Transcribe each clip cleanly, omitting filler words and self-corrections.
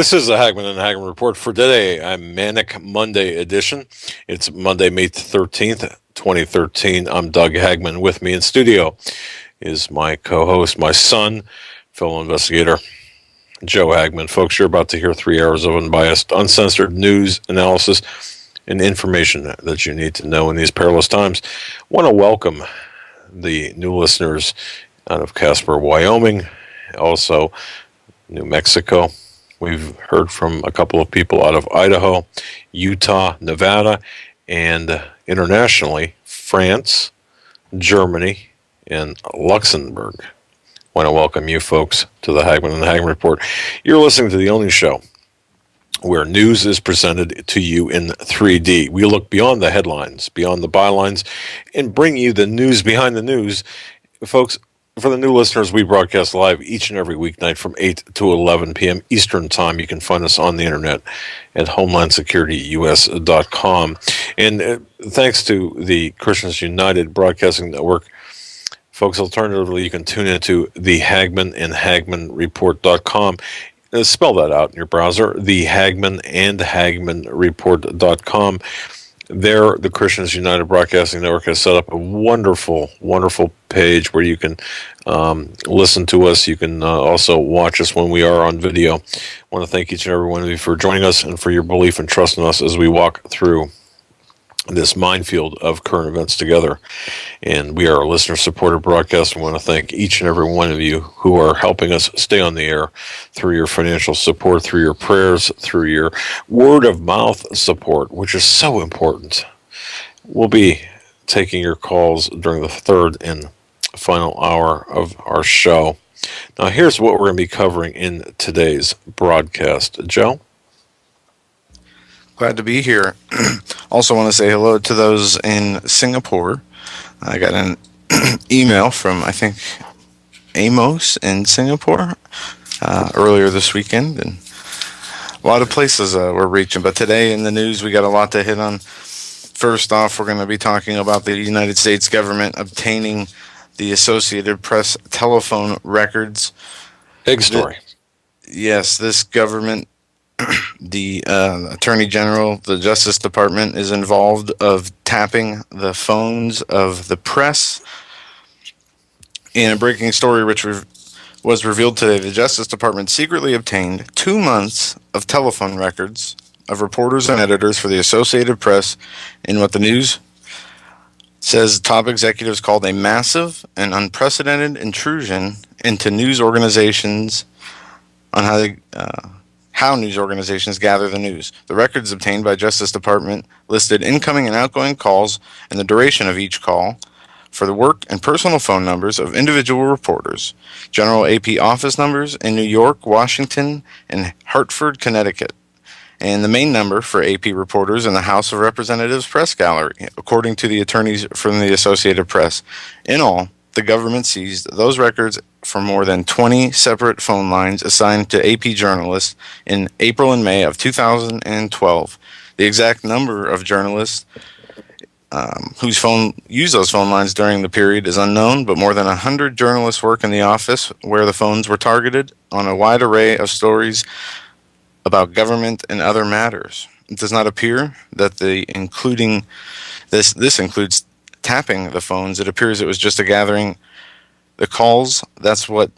This is the Hagmann and Hagmann Report for today. I'm Manic Monday edition. It's Monday, May 13th, 2013. I'm Doug Hagmann. With me in studio is my co-host, my son, fellow investigator, Joe Hagmann. Folks, you're about to hear 3 hours of unbiased, uncensored news, analysis, and information that you need to know in these perilous times. I want to welcome the new listeners out of Casper, Wyoming, also New Mexico. We've heard from a couple of people out of Idaho, Utah, Nevada, and internationally, France, Germany, and Luxembourg. I want to welcome you folks to the Hagmann and Hagmann Report. You're listening to the only show where news is presented to you in 3D. We look beyond the headlines, beyond the bylines, and bring you the news behind the news. Folks, for the new listeners, we broadcast live each and every weeknight from 8 to 11 p.m. Eastern Time. You can find us on the internet at HomelandSecurityUS.com. And thanks to the Christians United Broadcasting Network, folks, alternatively, you can tune into the Hagmann and HagmannReport.com. Spell that out in your browser, the Hagmann and HagmannReport.com. There, the Christians United Broadcasting Network has set up a wonderful, wonderful page where you can listen to us. You can also watch us when we are on video. I want to thank each and every one of you for joining us and for your belief and trust in us as we walk through this minefield of current events together. And we are a listener-supported broadcast. I want to thank each and every one of you who are helping us stay on the air through your financial support, through your prayers, through your word-of-mouth support, which is so important. We'll be taking your calls during the third and final hour of our show. Now, here's what we're going to be covering in today's broadcast. Joe? Glad to be here. Also want to say hello to those in Singapore. I got an email from, I think, Amos in Singapore earlier this weekend. And a lot of places we're reaching. But today in the news, we got a lot to hit on. First off, we're going to be talking about the United States government obtaining the Associated Press telephone records. Big story. Yes, this government, the Attorney General, the Justice Department is involved of tapping the phones of the press. In a breaking story which was revealed today, the Justice Department secretly obtained 2 months of telephone records of reporters and editors for the Associated Press in what the news says top executives called a massive and unprecedented intrusion into news organizations on how news organizations gather the news. The records obtained by Justice Department listed incoming and outgoing calls and the duration of each call for the work and personal phone numbers of individual reporters, general AP office numbers in New York, Washington, and Hartford, Connecticut, and the main number for AP reporters in the House of Representatives Press Gallery, according to the attorneys from the Associated Press. In all, the government seized those records for more than 20 separate phone lines assigned to AP journalists in April and May of 2012. The exact number of journalists whose phone used those phone lines during the period is unknown, but more than 100 journalists work in the office where the phones were targeted on a wide array of stories about government and other matters. It does not appear that this includes tapping the phones. It appears it was just a gathering the calls. That's what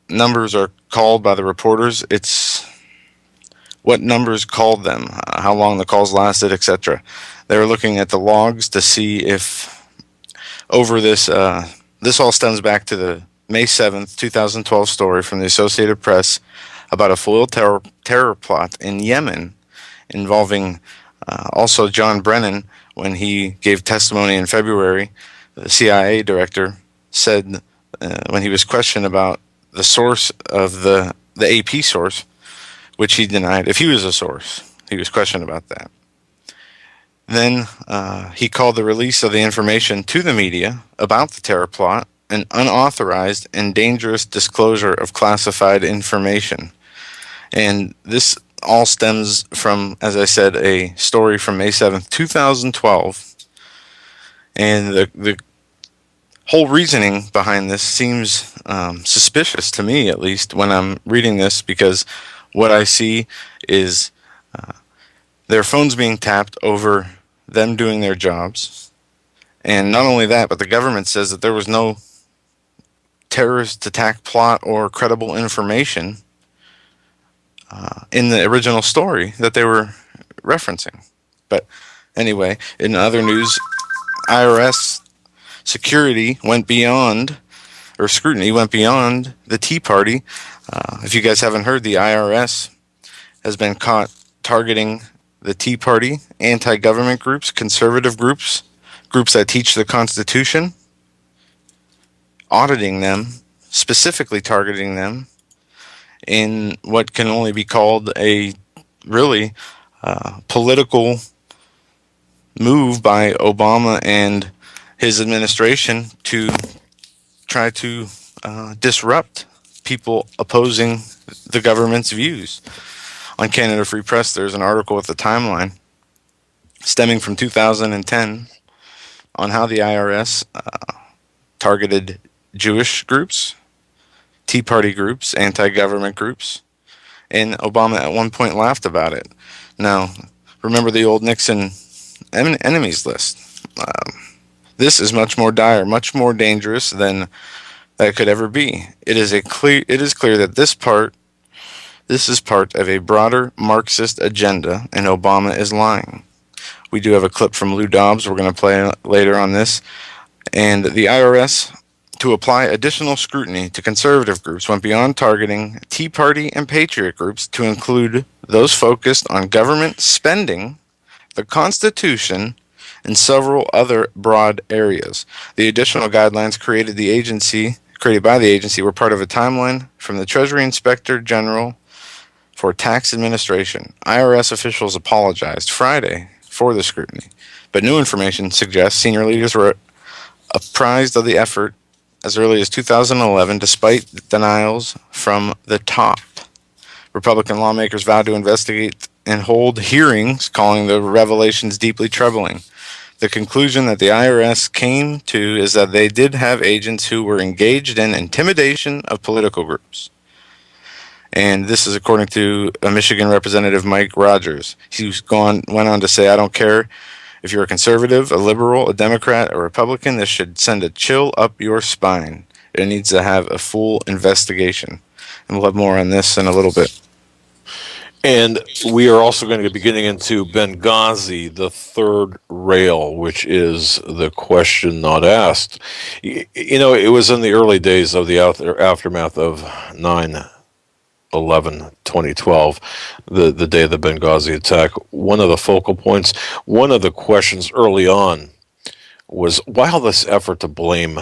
numbers are called by the reporters. It's what numbers called them, how long the calls lasted, etc. They were looking at the logs to see if over this this all stems back to the May 7th, 2012 story from the Associated Press about a foiled terror plot in Yemen involving also John Brennan. When he gave testimony in February, the CIA director said when he was questioned about the source of the AP source, which he denied. If he was a source, he was questioned about that. Then he called the release of the information to the media about the terror plot an unauthorized and dangerous disclosure of classified information. And this all stems from, as I said, a story from May 7th, 2012. And the whole reasoning behind this seems suspicious to me, at least, when I'm reading this, because what I see is their phones being tapped over them doing their jobs. And not only that, but the government says that there was no terrorist attack plot or credible information in the original story that they were referencing. But anyway, in other news, IRS security went beyond, or scrutiny went beyond the Tea Party. If you guys haven't heard, the IRS has been caught targeting the Tea Party, anti-government groups, conservative groups, groups that teach the Constitution, auditing them, specifically targeting them in what can only be called a really political move by Obama and his administration to try to disrupt people opposing the government's views. On Canada Free Press, there's an article with a timeline stemming from 2010 on how the IRS targeted Jewish groups, Tea Party groups, anti-government groups, and Obama at one point laughed about it. Now, remember the old Nixon enemies list. This is much more dire, much more dangerous than that could ever be. It is clear that this is part of a broader Marxist agenda, and Obama is lying. We do have a clip from Lou Dobbs we're going to play later on this. And the IRS, to apply additional scrutiny to conservative groups, went beyond targeting Tea Party and Patriot groups to include those focused on government spending, the Constitution, and several other broad areas. The additional guidelines created by the agency were part of a timeline from the Treasury Inspector General for Tax Administration. IRS officials apologized Friday for the scrutiny, but new information suggests senior leaders were apprised of the effort as early as 2011, despite denials from the top. Republican lawmakers vowed to investigate and hold hearings, calling the revelations deeply troubling. The conclusion that the IRS came to is that they did have agents who were engaged in intimidation of political groups. And this is according to a Michigan Representative, Mike Rogers. He went on to say, I don't care if you're a conservative, a liberal, a Democrat, or Republican, this should send a chill up your spine. It needs to have a full investigation. And we'll have more on this in a little bit. And we are also going to be getting into Benghazi, the third rail, which is the question not asked. You know, it was in the early days of the aftermath of 9/11/2012, the day of the Benghazi attack. One of the focal points, one of the questions early on was, why all this effort to blame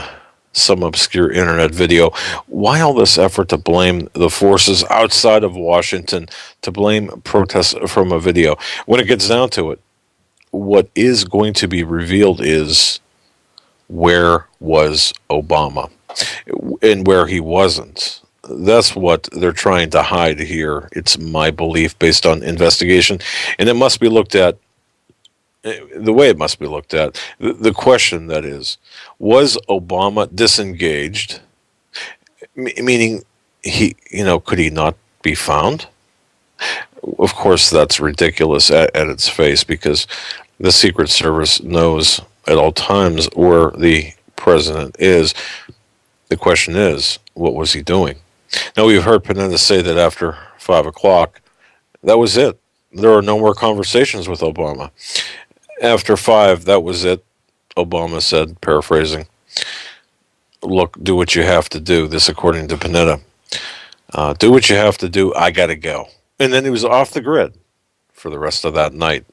some obscure internet video? Why all this effort to blame the forces outside of Washington, to blame protests from a video? When it gets down to it, what is going to be revealed is, where was Obama and where he wasn't. That's what they're trying to hide here. It's my belief based on investigation, and it must be looked at the way it must be looked at. The question, that is, was Obama disengaged? Meaning, could he not be found? Of course, that's ridiculous at its face, because the Secret Service knows at all times where the president is. The question is, what was he doing? Now, we've heard Panetta say that after 5 o'clock, that was it. There are no more conversations with Obama. After 5, that was it. Obama said, paraphrasing, look, do what you have to do. This according to Panetta. Do what you have to do. I got to go. And then he was off the grid for the rest of that night.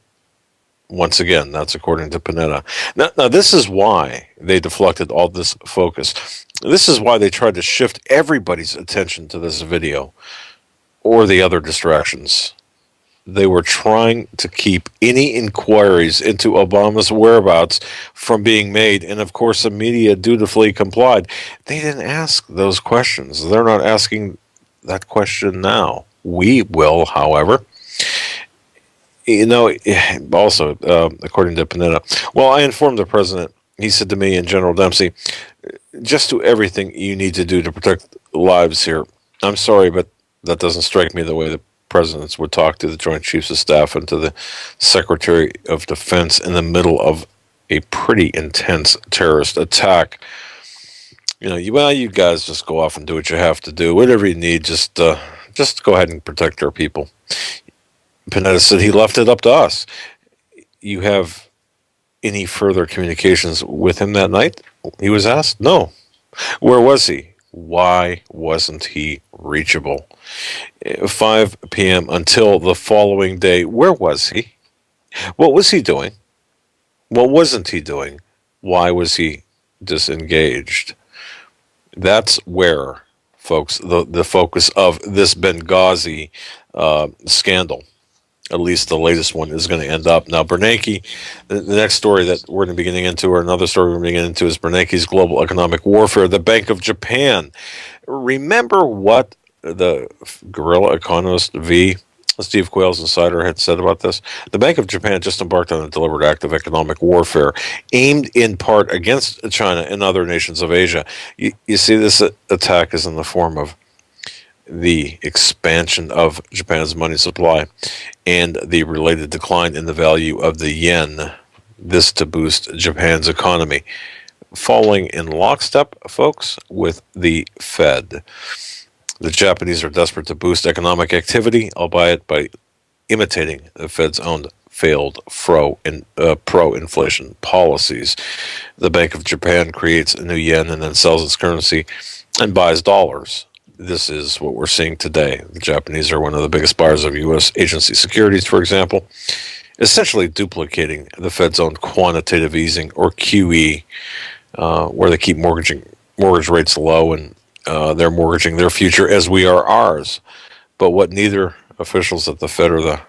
Once again, that's according to Panetta. Now, this is why they deflected all this focus. This is why they tried to shift everybody's attention to this video or the other distractions. They were trying to keep any inquiries into Obama's whereabouts from being made, and of course the media dutifully complied. They didn't ask those questions. They're not asking that question now. We will, however. Also, according to Panetta, well, I informed the president. He said to me and General Dempsey, just do everything you need to do to protect lives here. I'm sorry, but that doesn't strike me the way that presidents would talk to the Joint Chiefs of Staff and to the Secretary of Defense in the middle of a pretty intense terrorist attack. You guys just go off and do what you have to do. Whatever you need, just go ahead and protect our people. Panetta said he left it up to us. You have any further communications with him that night? He was asked. No. Where was he? Why wasn't he reachable? 5 p.m. until the following day. Where was he? What was he doing? What wasn't he doing? Why was he disengaged? That's where, folks, the focus of this Benghazi scandal, at least the latest one, is going to end up. Now, Bernanke, the next story that we're going to be getting into, or another story we're going to be getting into, is Bernanke's global economic warfare, the Bank of Japan. Remember what the guerrilla economist V, Steve Quayle's insider, had said about this? The Bank of Japan just embarked on a deliberate act of economic warfare aimed in part against China and other nations of Asia. You see, this attack is in the form of the expansion of Japan's money supply and the related decline in the value of the yen, this to boost Japan's economy, falling in lockstep, folks, with the Fed. The Japanese are desperate to boost economic activity, albeit by imitating the Fed's own failed pro-inflation policies. The Bank of Japan creates a new yen and then sells its currency and buys dollars. This is what we're seeing today. The Japanese are one of the biggest buyers of U.S. agency securities, for example, essentially duplicating the Fed's own quantitative easing, or QE, where they keep mortgage rates low, and they're mortgaging their future as we are ours. But what neither officials at the Fed or the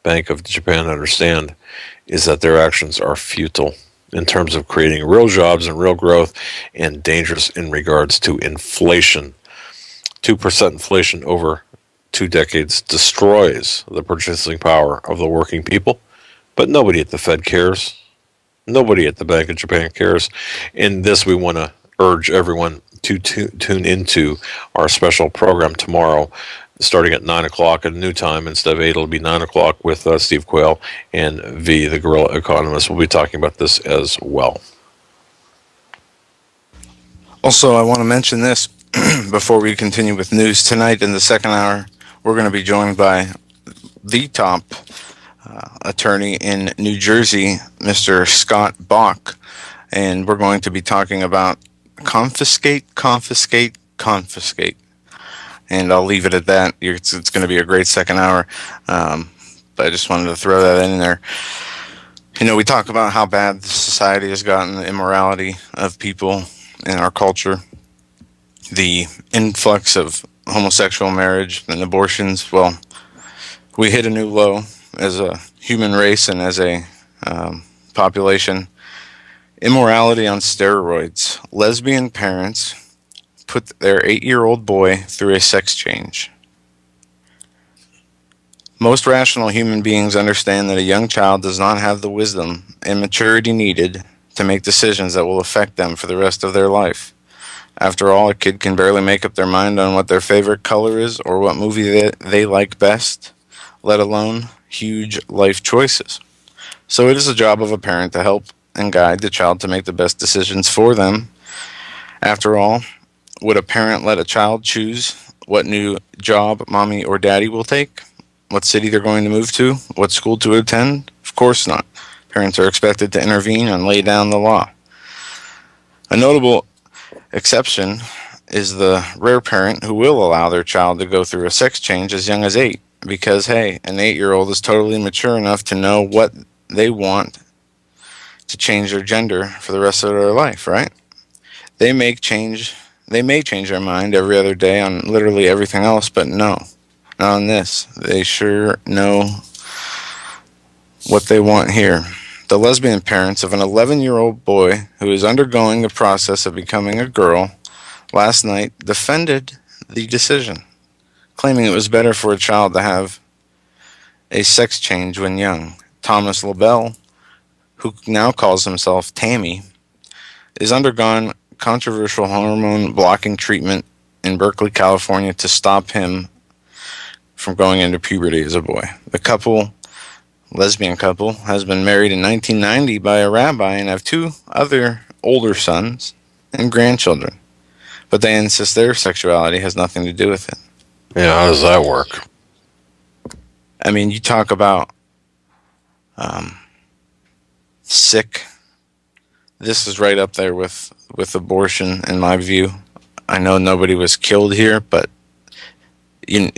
Bank of Japan understand is that their actions are futile in terms of creating real jobs and real growth, and dangerous in regards to inflation. 2% inflation over 2 decades destroys the purchasing power of the working people, but nobody at the Fed cares. Nobody at the Bank of Japan cares. In this, we want to urge everyone to tune into our special program tomorrow, starting at 9 o'clock at a new time. Instead of 8, it'll be 9 o'clock with Steve Quayle and V, the guerrilla economist. We'll be talking about this as well. Also, I want to mention this before we continue with news. Tonight in the second hour, we're going to be joined by the top attorney in New Jersey, Mr. Scott Bach, and we're going to be talking about confiscate. And I'll leave it at that. It's going to be a great second hour, but I just wanted to throw that in there. We talk about how bad the society has gotten, the immorality of people in our culture, the influx of homosexual marriage and abortions. Well, we hit a new low as a human race and as a population. Immorality on steroids. Lesbian parents put their 8-year-old boy through a sex change. Most rational human beings understand that a young child does not have the wisdom and maturity needed to make decisions that will affect them for the rest of their life. After all, a kid can barely make up their mind on what their favorite color is or what movie they like best, let alone huge life choices. So it is the job of a parent to help and guide the child to make the best decisions for them. After all, would a parent let a child choose what new job mommy or daddy will take? What city they're going to move to? What school to attend? Of course not. Parents are expected to intervene and lay down the law. A notable exception is the rare parent who will allow their child to go through a sex change as young as 8, because, hey, an 8-year-old is totally mature enough to know what they want to change their gender for the rest of their life, right? They may change their mind every other day on literally everything else, but no, not on this. They sure know what they want here. The lesbian parents of an 11-year-old boy who is undergoing the process of becoming a girl last night defended the decision, claiming it was better for a child to have a sex change when young. Thomas LaBelle, who now calls himself Tammy, is undergone controversial hormone blocking treatment in Berkeley, California, to stop him from going into puberty as a boy. The lesbian couple, has been married in 1990 by a rabbi and have 2 other older sons and grandchildren. But they insist their sexuality has nothing to do with it. Yeah, how does that work? I mean, you talk about sick. This is right up there with abortion, in my view. I know nobody was killed here, but you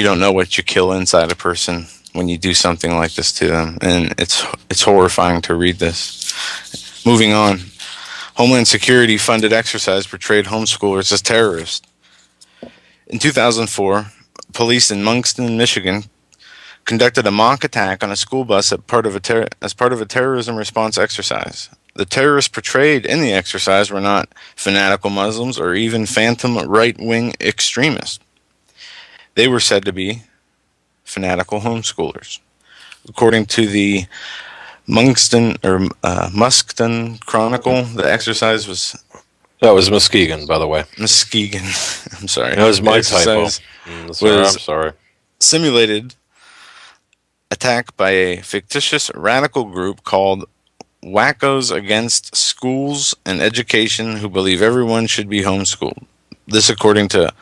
don't know what you kill inside a person when you do something like this to them, and it's horrifying to read this. Moving on, Homeland Security funded exercise portrayed homeschoolers as terrorists. In 2004, police in Monkston, Michigan, conducted a mock attack on a school bus as part of a terrorism response exercise. The terrorists portrayed in the exercise were not fanatical Muslims or even phantom right-wing extremists. They were said to be fanatical homeschoolers. According to the Muskegon Chronicle, the exercise was... That was Muskegon, by the way. Muskegon. I'm sorry. That was my typo. I'm sorry. Simulated attack by a fictitious radical group called Wackos Against Schools and Education, who believe everyone should be homeschooled. This according to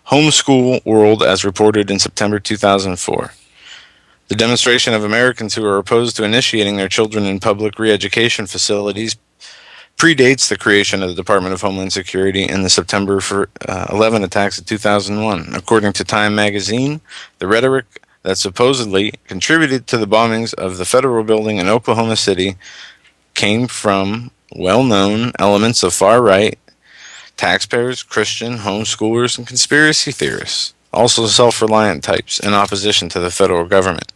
Homeschool World, as reported in September 2004. The demonstration of Americans who are opposed to initiating their children in public re-education facilities predates the creation of the Department of Homeland Security and the September 11 attacks of 2001. According to Time magazine, the rhetoric that supposedly contributed to the bombings of the federal building in Oklahoma City came from well-known elements of far-right, taxpayers, Christian, homeschoolers, and conspiracy theorists, also self-reliant types in opposition to the federal government.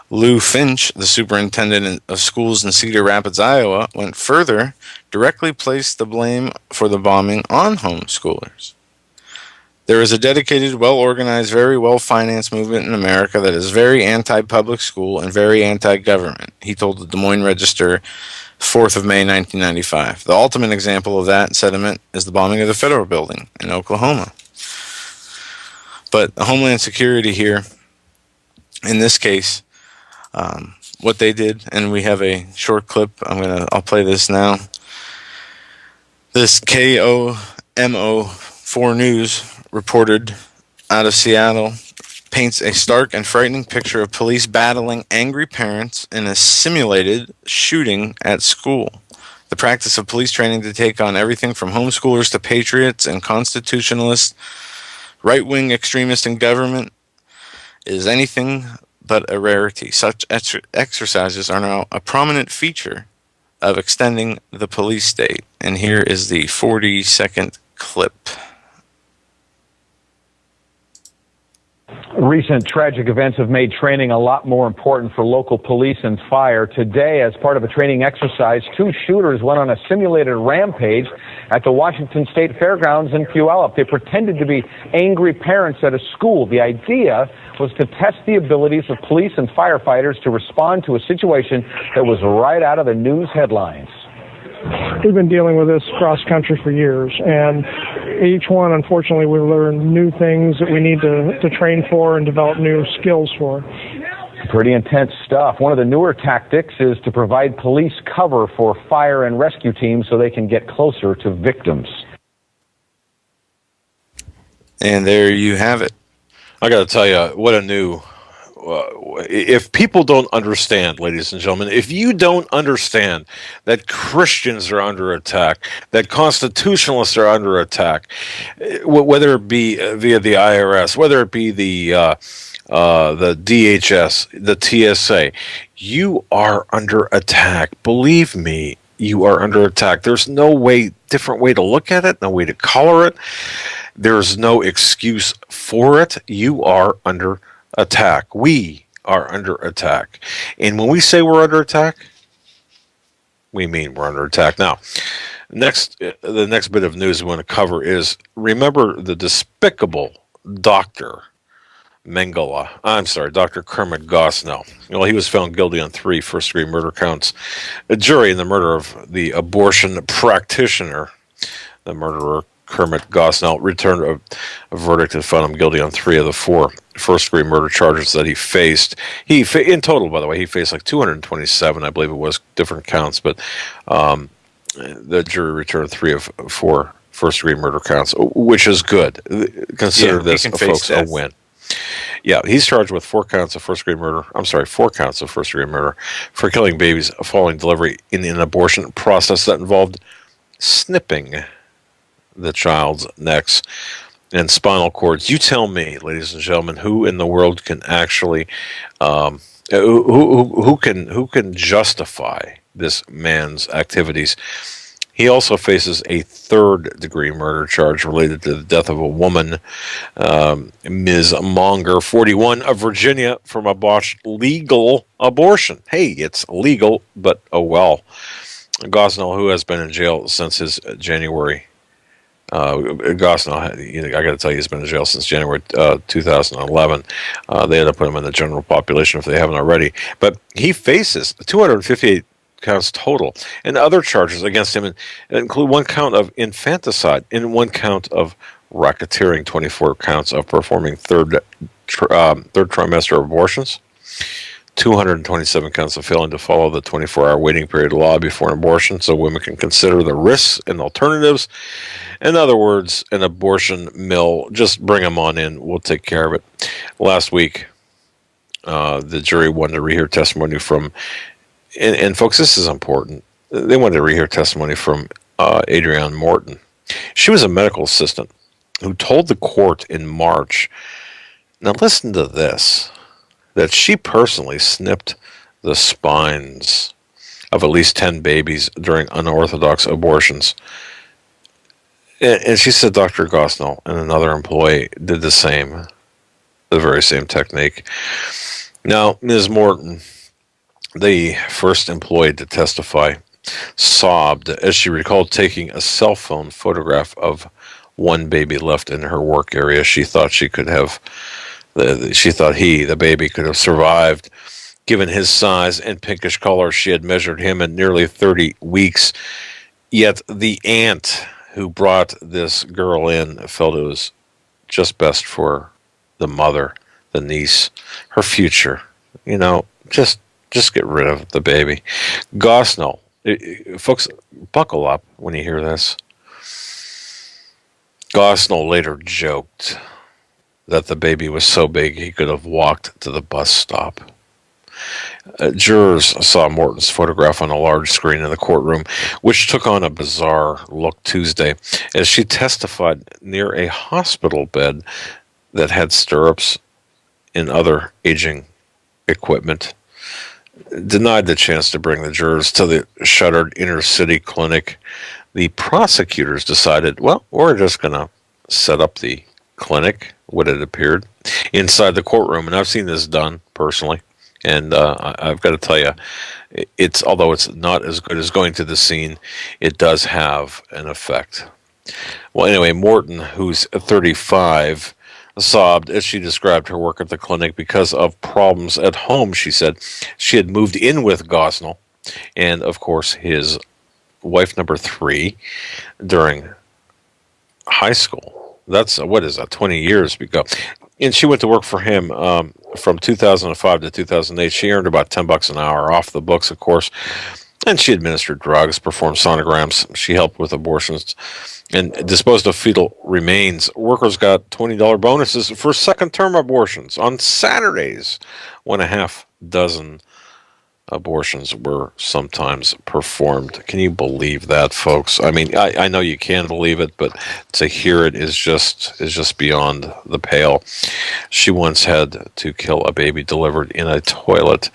Lou Finch, the superintendent of schools in Cedar Rapids, Iowa, went further, directly placed the blame for the bombing on homeschoolers. There is a dedicated, well-organized, very well-financed movement in America that is very anti-public school and very anti-government, he told the Des Moines Register 4th of May 1995. The ultimate example of that sentiment is the bombing of the federal building in Oklahoma. But Homeland Security here, in this case, what they did, and we have a short clip. I'll play this now. This KOMO4 News reported out of Seattle paints a stark and frightening picture of police battling angry parents in a simulated shooting at school. The practice of police training to take on everything from homeschoolers to patriots and constitutionalists, right-wing extremists in government, is anything but a rarity. Such exercises are now a prominent feature of extending the police state. And here is the 40-second clip. Recent tragic events have made training a lot more important for local police and fire. Today, as part of a training exercise, 2 shooters went on a simulated rampage at the Washington State Fairgrounds in Puyallup. They pretended to be angry parents at a school. The idea was to test the abilities of police and firefighters to respond to a situation that was right out of the news headlines. We've been dealing with this cross-country for years, and each one, unfortunately, we learn new things that we need to train for and develop new skills for. Pretty intense stuff. One of the newer tactics is to provide police cover for fire and rescue teams so they can get closer to victims. And there you have it. I got to tell you, what a new... if people don't understand, ladies and gentlemen, if you don't understand that Christians are under attack, that constitutionalists are under attack, whether it be via the IRS, whether it be the DHS, the TSA, you are under attack. Believe me, you are under attack. There's no different way to look at it, no way to color it. There's no excuse for it. You are under attack. We are under attack. And when we say we're under attack, we mean we're under attack. Now, the next bit of news we want to cover is, remember the despicable Dr. Dr. Kermit Gosnell. Well, he was found guilty on 3 first-degree murder counts. A jury in the murder of the abortion practitioner, the murderer Kermit Gosnell returned a verdict and found him guilty on 3 of the 4 first-degree murder charges that he faced. In total, by the way, he faced like 227, I believe it was, different counts, but the jury returned 3 of 4 first-degree murder counts, which is good. Consider this, folks, a win. Yeah, he's charged with 4 counts of first-degree murder. I'm sorry, 4 counts of first-degree murder for killing babies following delivery in an abortion process that involved snipping the child's necks and spinal cords. You tell me, ladies and gentlemen, who in the world can actually, who can justify this man's activities? He also faces a 3rd-degree murder charge related to the death of a woman, Ms. Monger, 41, of Virginia, from a botched legal abortion. Hey, it's legal, but oh well. Gosnell, who has been in jail since his January. Gosnell, I got to tell you, he's been in jail since January 2011. They had to put him in the general population if they haven't already. But he faces 258 counts total, and other charges against him include 1 count of infanticide and 1 count of racketeering, 24 counts of performing third trimester abortions, 227 counts of failing to follow the 24-hour waiting period law before an abortion so women can consider the risks and alternatives. In other words, an abortion mill, just bring them on in, we'll take care of it. Last week, the jury wanted to rehear testimony from, and folks, this is important, they wanted to rehear testimony from Adrienne Morton. She was a medical assistant who told the court in March, now listen to this, that she personally snipped the spines of at least 10 babies during unorthodox abortions. And she said Dr. Gosnell and another employee did the same, the very same technique. Now, Ms. Morton, the first employee to testify, sobbed as she recalled taking a cell phone photograph of one baby left in her work area. She thought the baby, could have survived. Given his size and pinkish color, she had measured him at nearly 30 weeks. Yet the aunt who brought this girl in felt it was just best for the mother, the niece, her future. Just get rid of the baby. Gosnell, folks, buckle up when you hear this. Gosnell later joked that the baby was so big he could have walked to the bus stop. Jurors saw Morton's photograph on a large screen in the courtroom, which took on a bizarre look Tuesday as she testified near a hospital bed that had stirrups and other aging equipment. Denied the chance to bring the jurors to the shuttered inner city clinic, the prosecutors decided, well, we're just going to set up the clinic, what it appeared, inside the courtroom. And I've seen this done personally. And I've got to tell you, although it's not as good as going to the scene, it does have an effect. Well, anyway, Morton, who's 35, sobbed as she described her work at the clinic because of problems at home. She said she had moved in with Gosnell and, of course, his wife number 3 during high school. That's, 20 years ago. And she went to work for him from 2005 to 2008. She earned about $10 an hour off the books, of course. And she administered drugs, performed sonograms. She helped with abortions and disposed of fetal remains. Workers got $20 bonuses for second-term abortions on Saturdays, when a half dozen abortions were sometimes performed. Can you believe that, folks? I mean, I know you can believe it, but to hear it is just beyond the pale. She once had to kill a baby delivered in a toilet,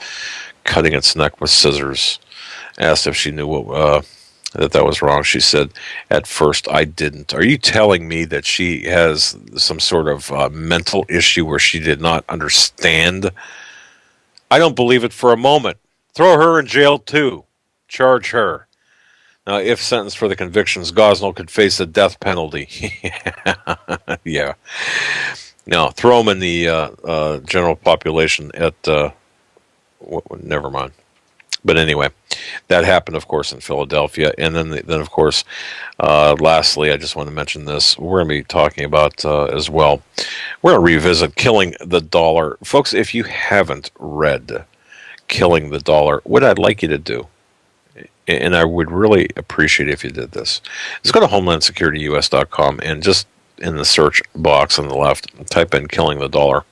cutting its neck with scissors. Asked if she knew that was wrong. She said, "At first, I didn't." Are you telling me that she has some sort of mental issue where she did not understand? I don't believe it for a moment. Throw her in jail, too. Charge her. Now, if sentenced for the convictions, Gosnell could face the death penalty. Yeah. Now, throw him in the general population at... never mind. But anyway, That happened, of course, in Philadelphia. And then of course, lastly, I just want to mention this. We're going to be talking about as well. We're going to revisit Killing the Dollar. Folks, if you haven't read Killing the Dollar, what I'd like you to do, and I would really appreciate if you did this, is go to HomelandSecurityUS.com and just in the search box on the left, type in Killing the Dollar.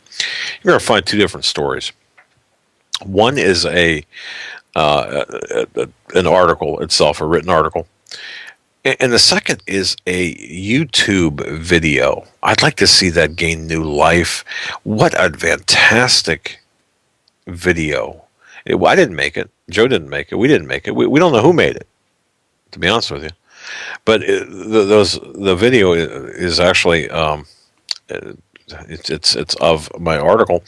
You're going to find two different stories. One is an article itself, a written article. And the second is a YouTube video. I'd like to see that gain new life. What a fantastic video. I didn't make it. Joe didn't make it. We didn't make it. We don't know who made it, to be honest with you. But the video is actually it's of my article,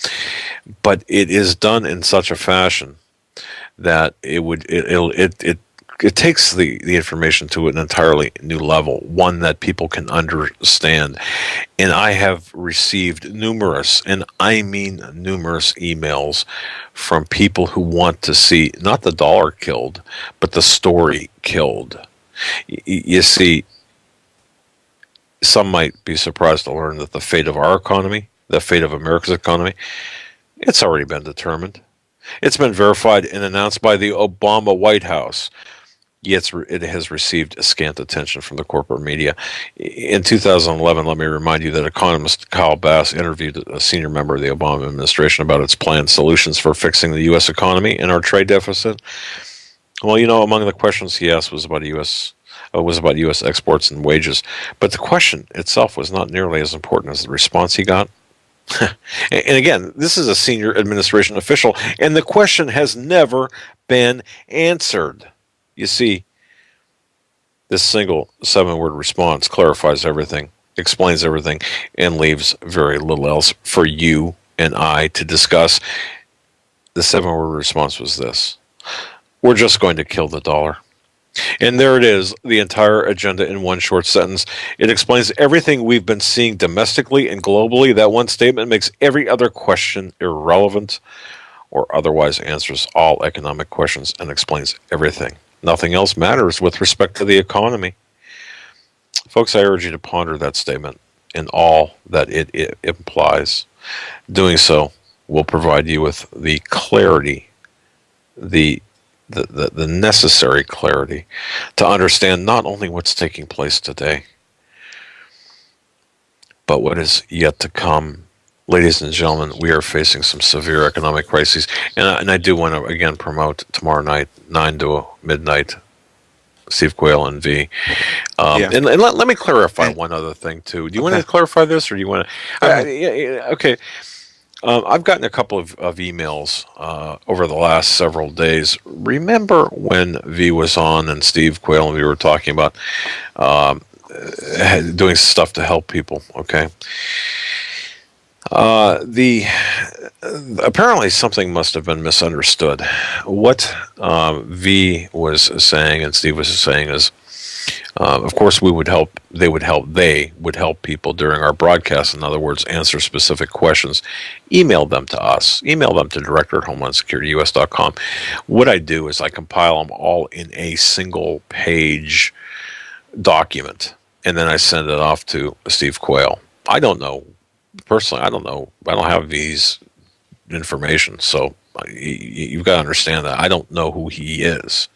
but it is done in such a fashion that it takes the information to an entirely new level, one that people can understand. And I have received numerous, and I mean numerous, emails from people who want to see not the dollar killed, but the story killed. You see, some might be surprised to learn that the fate of our economy, the fate of America's economy, it's already been determined. It's been verified and announced by the Obama White House. Yet it has received scant attention from the corporate media. In 2011, let me remind you that economist Kyle Bass interviewed a senior member of the Obama administration about its planned solutions for fixing the U.S. economy and our trade deficit. Well, among the questions he asked was about U.S. exports and wages, but the question itself was not nearly as important as the response he got. And again, this is a senior administration official, and the question has never been answered. You see, this single 7-word response clarifies everything, explains everything, and leaves very little else for you and I to discuss. The 7-word response was this: we're just going to kill the dollar. And there it is, the entire agenda in one short sentence. It explains everything we've been seeing domestically and globally. That one statement makes every other question irrelevant, or otherwise answers all economic questions and explains everything. Nothing else matters with respect to the economy. Folks, I urge you to ponder that statement and all that it implies. Doing so will provide you with the clarity, the necessary clarity to understand not only what's taking place today, but what is yet to come. Ladies and gentlemen, we are facing some severe economic crises, and I do want to again promote tomorrow night, 9 to midnight, Steve Quayle and V. Yeah. And let me clarify one other thing too. Do you want to clarify this, or do you want to? Okay. I've gotten a couple of emails over the last several days. Remember when V was on and Steve Quayle and we were talking about doing stuff to help people? Okay. Apparently something must have been misunderstood. What V was saying and Steve was saying is, of course, they would help people during our broadcast. In other words, answer specific questions. Email them to us. Email them to director@HomelandSecurityUS.com. What I do is I compile them all in a single page document, and then I send it off to Steve Quayle. I don't know. Personally, I don't know. I don't have V's information, so you've got to understand that I don't know who he is.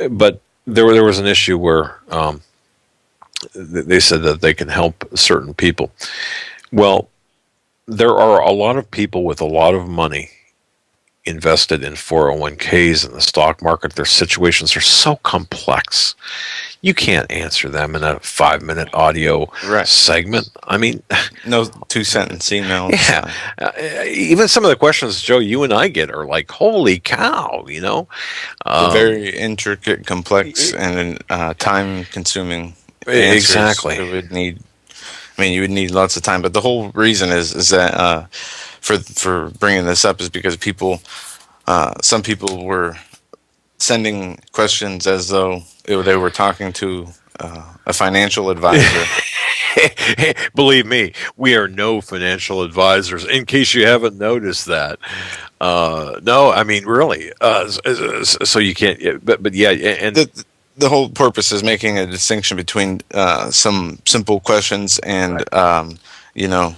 But there was an issue where they said that they can help certain people. Well, there are a lot of people with a lot of money invested in 401ks and the stock market. Their situations are so complex. You can't answer them in a 5-minute audio segment. I mean, no 2-sentence emails. Yeah. Even some of the questions, Joe, you and I get are like, holy cow, Very intricate, complex, and time-consuming answers. Exactly. You would need lots of time. But the whole reason is that for bringing this up is because some people were sending questions as though they were talking to a financial advisor. Believe me, we are no financial advisors. In case you haven't noticed that, no, I mean really. So you can't. But yeah, and The whole purpose is making a distinction between some simple questions and you know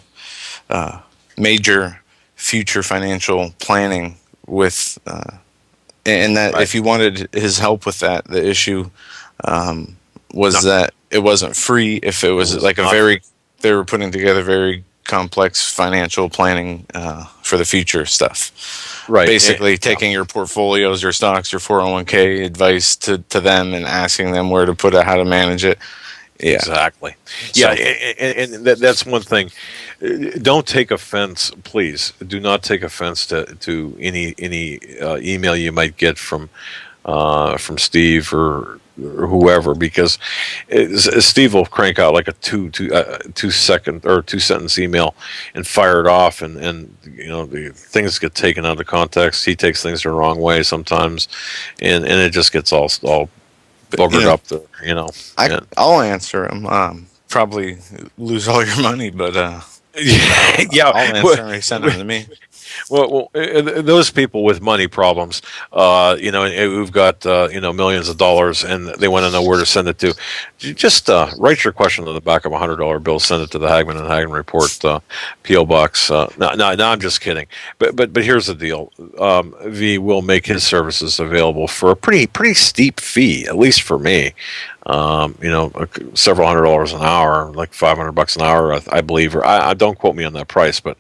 major future financial planning with and that right. if you wanted his help with that, the issue was No, that it wasn't free. If it it was was like not. they were putting together very complex financial planning for the future stuff. Right. Basically, taking your portfolios, your stocks, your 401k advice to them and asking them where to put it, how to manage it. Yeah. Exactly. Yeah, So and that's one thing. Don't take offense, please. Do not take offense to any email you might get from Steve or whoever, because Steve will crank out like a 2 second or 2 sentence email and fire it off, and the things get taken out of context. He takes things the wrong way sometimes, and it just gets all buggered up there, I'll answer him. Probably lose all your money, but yeah. I'll answer him. He sent them to me. Well, those people with money problems, who've got millions of dollars, and they want to know where to send it to. Just write your question on the back of a $100 bill. Send it to the Hagmann and Hagmann Report PO Box. No, I'm just kidding. But here's the deal. V will make his services available for a pretty steep fee, at least for me. Several $100 an hour, like $500 an hour, I believe. Or I don't quote me on that price, but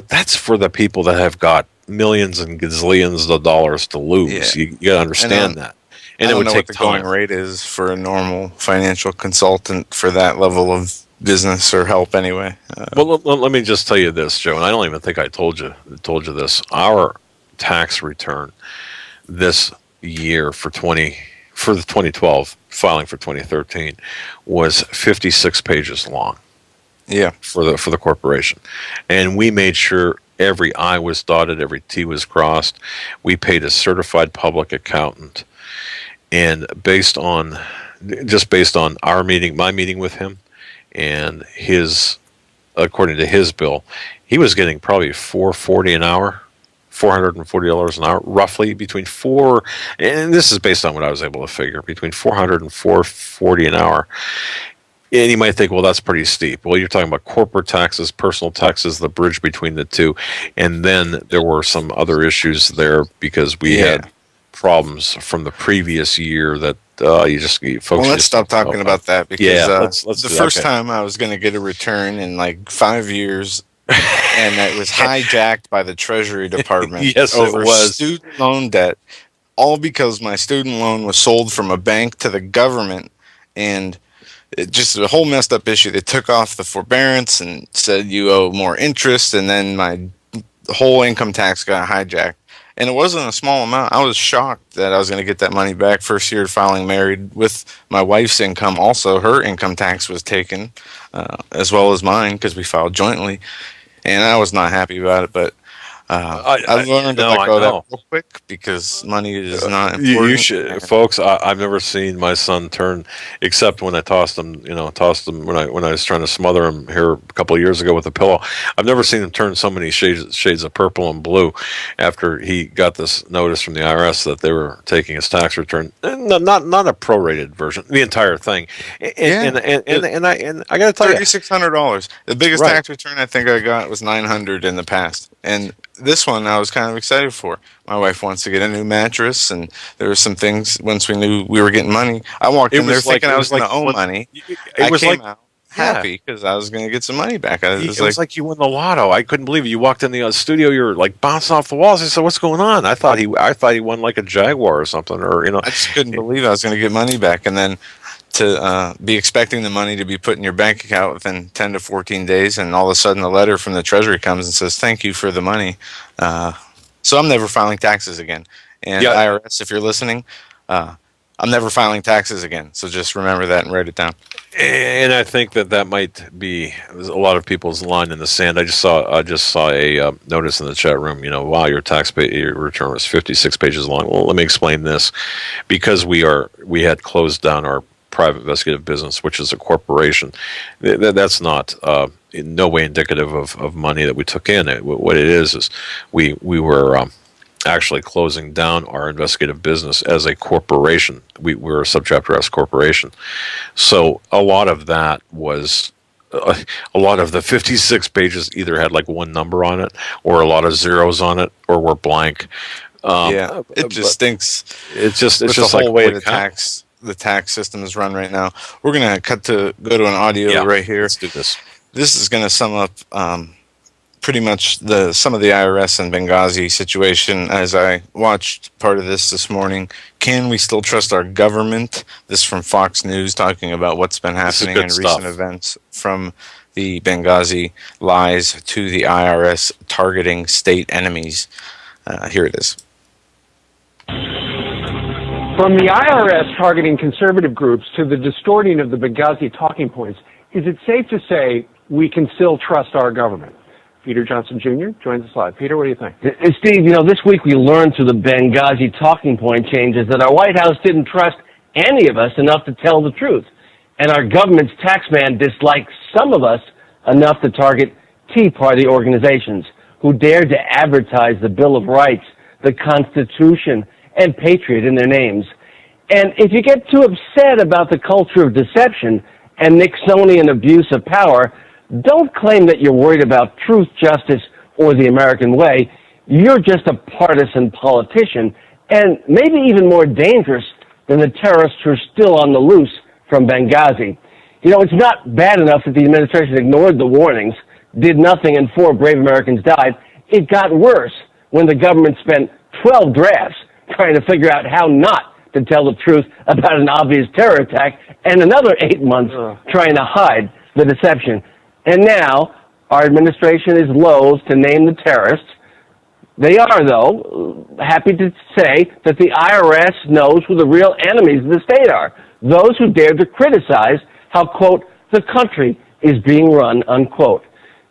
that's for the people that have got millions and gazillions of dollars to lose. Yeah. You got to understand that. And I it don't would know take what the going time. rate is for a normal financial consultant for that level of business or help anyway. Well, let me just tell you this, Joe, and I don't even think I told you this. Our tax return this year for the 2012 filing for 2013 was 56 pages long. Yeah. For the corporation, and we made sure every I was dotted, every T was crossed. We paid a certified public accountant, and based on our meeting, my meeting with him, and his, according to his bill, he was getting probably $440 an hour. $440 an hour, roughly between four, and this is based on what I was able to figure, between $400 and $440 an hour. And you might think, well, that's pretty steep. Well, you're talking about corporate taxes, personal taxes, the bridge between the two. And then there were some other issues there because we had problems from the previous year that folks. Well, let's stop talking about that because let's the first time I was going to get a return in like 5 years, and it was hijacked by the Treasury Department Yes, over it was. student loan debt, all because my student loan was sold from a bank to the government, and it just a whole messed up issue. They took off the forbearance and said you owe more interest, and then my whole income tax got hijacked. And it wasn't a small amount. I was shocked that I was going to get that money back. First year filing married with my wife's income. Also, her income tax was taken, as well as mine, because we filed jointly. And I was not happy about it, but I've learned to let go of that real quick because money is not important. You should, folks. I've never seen my son turn, except when I tossed him. When I was trying to smother him here a couple of years ago with a pillow. I've never seen him turn so many shades of purple and blue after he got this notice from the IRS that they were taking his tax return. Not a prorated version, the entire thing. And I got to tell you, $3,600. The biggest tax return I think I got was $900 in the past, and this one I was kind of excited for. My wife wants to get a new mattress, and there were some things. Once we knew we were getting money, I walked in there thinking I was going to owe money. I came out happy because I was going to get some money back. It was like you won the lotto. I couldn't believe it. You walked in the studio. You were like bouncing off the walls. I said, "What's going on?" I thought he won like a Jaguar or something, or I just couldn't believe I was going to get money back, and then to be expecting the money to be put in your bank account within 10 to 14 days, and all of a sudden a letter from the Treasury comes and says, "Thank you for the money." So I'm never filing taxes again. And IRS, if you're listening, I'm never filing taxes again. So just remember that and write it down. And I think that might be a lot of people's line in the sand. I just saw a notice in the chat room. Wow, your your return was 56 pages long. Well, let me explain this. Because we had closed down our private investigative business, which is a corporation. That's not in no way indicative of money that we took in. What it is we were actually closing down our investigative business as a corporation. We're a subchapter S corporation. So a lot of that was a lot of the 56 pages either had like one number on it or a lot of zeros on it or were blank. It just stinks. It's just the like, whole way the tax system is run right now. We're gonna go to an audio right here. Let's do this. This is gonna sum up pretty much some of the IRS and Benghazi situation. As I watched part of this morning, can we still trust our government? This from Fox News talking about what's been happening in recent events from the Benghazi lies to the IRS targeting state enemies. Here it is. From the IRS targeting conservative groups to the distorting of the Benghazi talking points, is it safe to say we can still trust our government? Peter Johnson Jr. joins us live. Peter, what do you think? Steve, this week we learned through the Benghazi talking point changes that our White House didn't trust any of us enough to tell the truth. And our government's taxman disliked some of us enough to target Tea Party organizations who dared to advertise the Bill of Rights, the Constitution, and Patriot in their names. And if you get too upset about the culture of deception and Nixonian abuse of power, don't claim that you're worried about truth, justice, or the American way. You're just a partisan politician, and maybe even more dangerous than the terrorists who are still on the loose from Benghazi. It's not bad enough that the administration ignored the warnings, did nothing, and 4 brave Americans died. It got worse when the government spent 12 drafts trying to figure out how not to tell the truth about an obvious terror attack, and another 8 months trying to hide the deception. And now, our administration is loath to name the terrorists. They are, though, happy to say that the IRS knows who the real enemies of the state are, those who dared to criticize how, quote, the country is being run, unquote.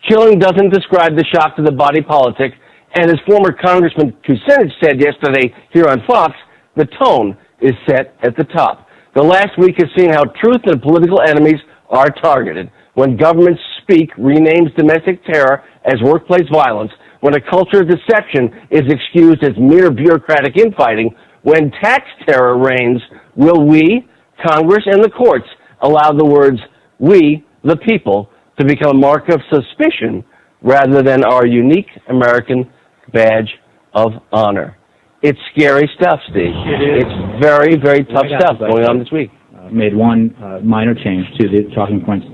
Killing doesn't describe the shock to the body politic, and as former Congressman Kucinich said yesterday here on Fox, the tone is set at the top. The last week has seen how truth and political enemies are targeted. When governments speak, renames domestic terror as workplace violence, when a culture of deception is excused as mere bureaucratic infighting, when tax terror reigns, will we, Congress and the courts, allow the words, we, the people, to become a mark of suspicion rather than our unique American badge of honor? It's scary stuff, Steve. It is. It's very, very tough stuff going on this week. Made one minor change to the talking points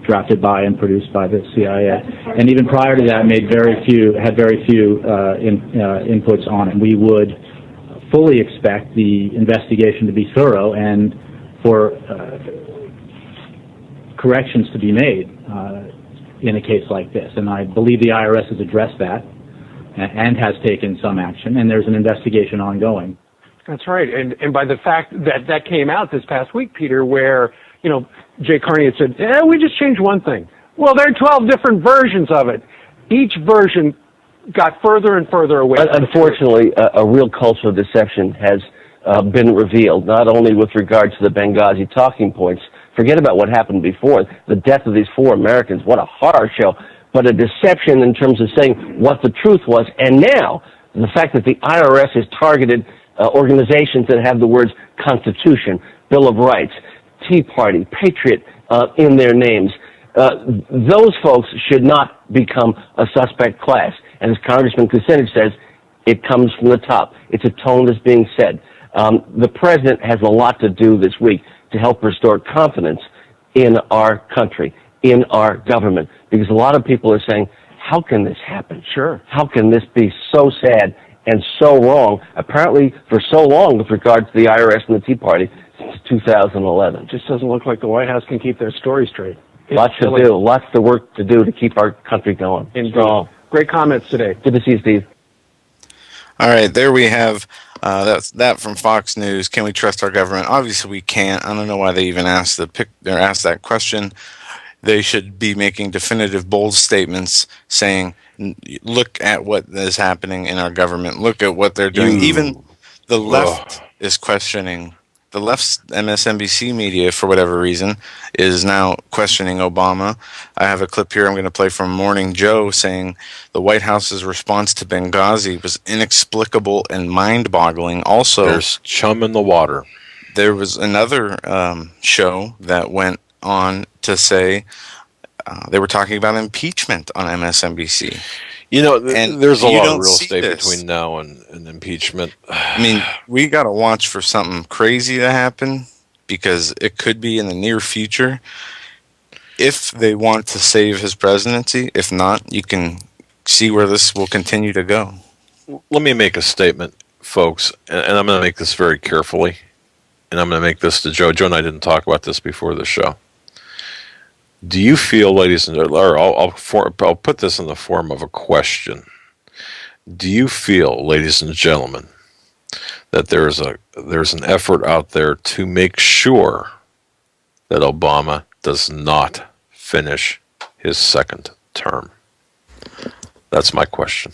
drafted by and produced by the CIA, and even prior to that, had very few inputs on it. We would fully expect the investigation to be thorough and for corrections to be made in a case like this. And I believe the IRS has addressed that and has taken some action, and there's an investigation ongoing. That's right. And by the fact that that came out this past week, Peter, where, Jay Carney had said, we just changed one thing. Well, there are 12 different versions of it. Each version got further and further away. Unfortunately, a real culture of deception has been revealed, not only with regard to the Benghazi talking points. Forget about what happened before. The death of these 4 Americans, what a horror show. But a deception in terms of saying what the truth was. And now, the fact that the IRS has targeted organizations that have the words Constitution, Bill of Rights, Tea Party, Patriot in their names, those folks should not become a suspect class. And as Congressman Kucinich says, it comes from the top. It's a tone that's being said. The president has a lot to do this week to help restore confidence in our country, in our government, because a lot of people are saying, how can this happen? Sure. How can this be so sad and so wrong, apparently for so long with regard to the IRS and the Tea Party since 2011? Just doesn't look like the White House can keep their story straight. Lots to do, lots of work to do to keep our country going. Indeed. Great comments today. Good to see you, Steve. All right, there we have that from Fox News. Can we trust our government? Obviously, we can't. I don't know why they even asked that question. They should be making definitive, bold statements saying, look at what is happening in our government. Look at what they're doing. Even the left is questioning the left's MSNBC media, for whatever reason, is now questioning Obama. I have a clip here I'm going to play from Morning Joe saying the White House's response to Benghazi was inexplicable and mind-boggling. Also, there's chum in the water. There was another show that went on to say they were talking about impeachment on MSNBC. You know, there's a lot of real estate this between now and impeachment. I mean, we got to watch for something crazy to happen because it could be in the near future if they want to save his presidency. If not, you can see where this will continue to go. Let me make a statement, folks, and I'm going to make this very carefully, and I'm going to make this to Joe. Joe and I didn't talk about this before the show. Do you feel, ladies and gentlemen, or I'll put this in the form of a question. Do you feel, ladies and gentlemen, that there's an effort out there to make sure that Obama does not finish his second term? That's my question.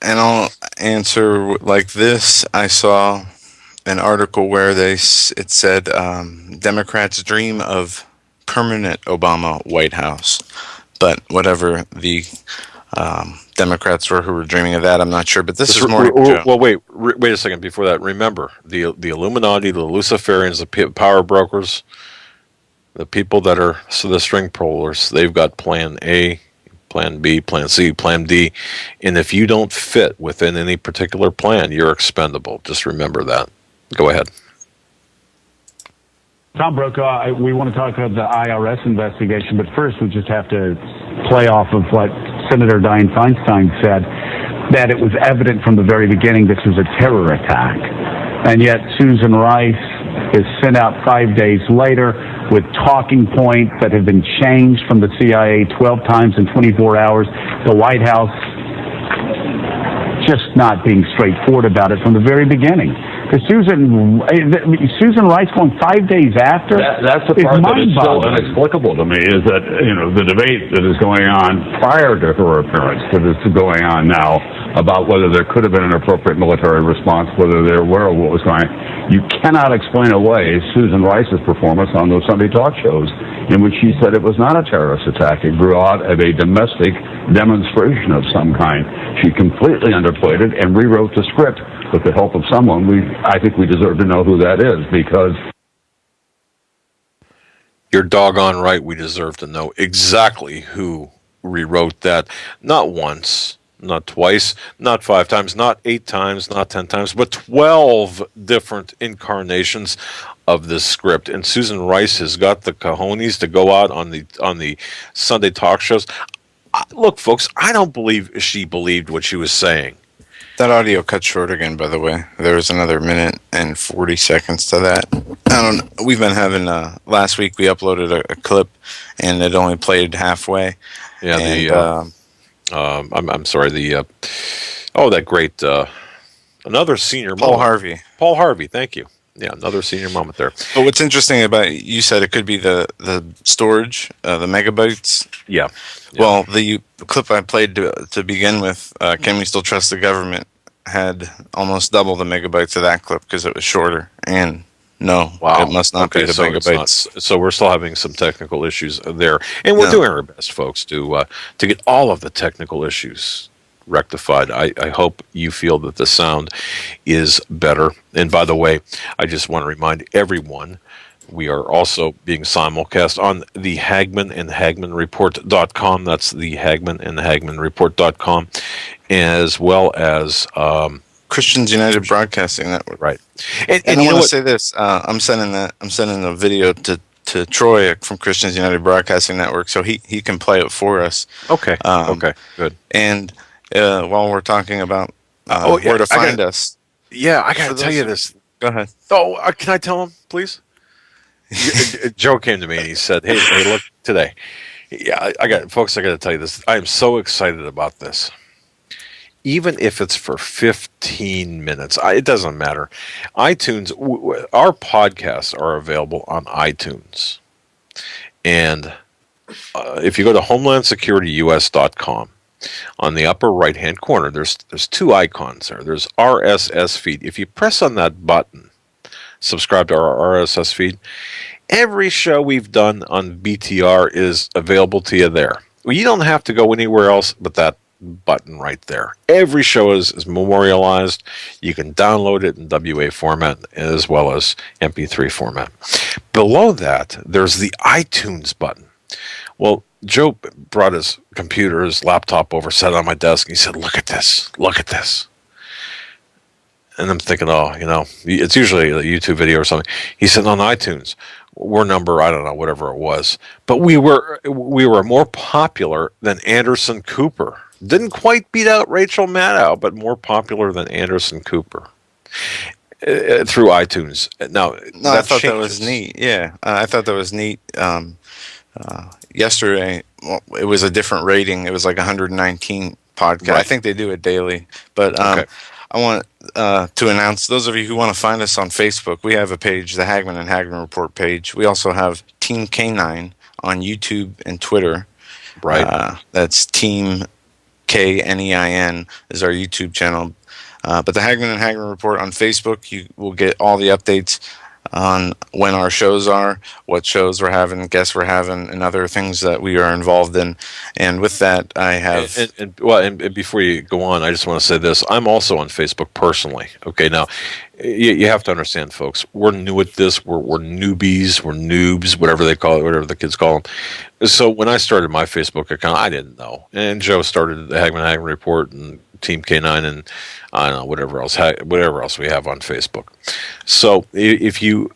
And I'll answer like this. I saw an article where it said Democrats dream of permanent Obama White House, but whatever the Democrats were who were dreaming of that, I'm not sure. But this is more. Well, wait a second. Before that, remember the Illuminati, the Luciferians, the power brokers, the people that are the string pullers. They've got Plan A, Plan B, Plan C, Plan D, and if you don't fit within any particular plan, you're expendable. Just remember that. Go ahead. Tom Brokaw, we want to talk about the IRS investigation, but first we just have to play off of what Senator Dianne Feinstein said, that it was evident from the very beginning this was a terror attack. And yet Susan Rice is sent out 5 days later with talking points that have been changed from the CIA 12 times in 24 hours. The White House just not being straightforward about it from the very beginning. Susan Rice going 5 days after. That's the part that is so inexplicable to me, is that, you know, the debate that is going on prior to her appearance, that is going on now, about whether there could have been an appropriate military response, whether they're aware of what was going on. You cannot explain away Susan Rice's performance on those Sunday talk shows in which she said it was not a terrorist attack. It grew out of a domestic demonstration of some kind. She completely underplayed it and rewrote the script with the help of someone. I think we deserve to know who that is, because... You're doggone right, we deserve to know exactly who rewrote that. Not once, not twice, not 5 times, not 8 times, not 10 times, but 12 different incarnations of this script. And Susan Rice has got the cojones to go out on the Sunday talk shows. Look, folks, I don't believe she believed what she was saying. That audio cut short again, by the way. There was another minute and 40 seconds to that. We've been having, last week we uploaded a clip and it only played halfway. Yeah, I'm sorry, that great, another senior Paul moment. Paul Harvey, thank you. Yeah, another senior moment there. But what's interesting about, you said it could be the storage, the megabytes. Yeah. Well, the clip I played to begin with, Can We Still Trust the Government, had almost double the megabytes of that clip because it was shorter. And no, wow, it must not be the megabytes. So we're still having some technical issues there. And we're doing our best, folks, to get all of the technical issues rectified. I hope you feel that the sound is better. And by the way, I just want to remind everyone, we are also being simulcast on the Hagmann and HagmannReport.com. That's the Hagmann and HagmannReport.com, as well as Christians United Broadcasting Network. Right. And I want to say this: I'm sending a video to Troy from Christians United Broadcasting Network, so he can play it for us. Okay. Okay. Good. And while we're talking about where to find us, I got to tell you this. Go ahead. Oh, can I tell him, please? Joe came to me and he said, "Hey, look today." Yeah, I got to tell you this. I am so excited about this. Even if it's for 15 minutes, it doesn't matter. iTunes, our podcasts are available on iTunes, and if you go to HomelandSecurityUS.com, on the upper right-hand corner, there's 2 icons there. There's RSS feed. If you press on that button, subscribe to our RSS feed. Every show we've done on BTR is available to you there. Well, you don't have to go anywhere else but that button right there. Every show is memorialized. You can download it in WA format as well as MP3 format. Below that, there's the iTunes button. Well, Joe brought his computer, his laptop over, set it on my desk, and he said, look at this. And I'm thinking, it's usually a YouTube video or something. He said, on iTunes, we're number, I don't know, whatever it was. But we were more popular than Anderson Cooper. Didn't quite beat out Rachel Maddow, but more popular than Anderson Cooper through iTunes. Now, I thought that was neat. Yeah, I thought that was neat. Yesterday, it was a different rating. It was like 119 podcast. Right. I think they do it daily. But okay. I want to announce, those of you who want to find us on Facebook, we have a page, the Hagmann and Hagmann Report page. We also have Team K9 on YouTube and Twitter. Right. That's Team KNEIN is our YouTube channel. But the Hagmann and Hagmann Report on Facebook, you will get all the updates on when our shows are, what shows we're having, guests we're having, and other things that we are involved in. And with that, I have... And before you go on, I just want to say this. I'm also on Facebook personally. Okay, now, you have to understand, folks, we're new at this. We're newbies. We're noobs, whatever they call it, whatever the kids call them. So when I started my Facebook account, I didn't know. And Joe started the Hagmann Report and Team K9 and I don't know, whatever else we have on Facebook. So if you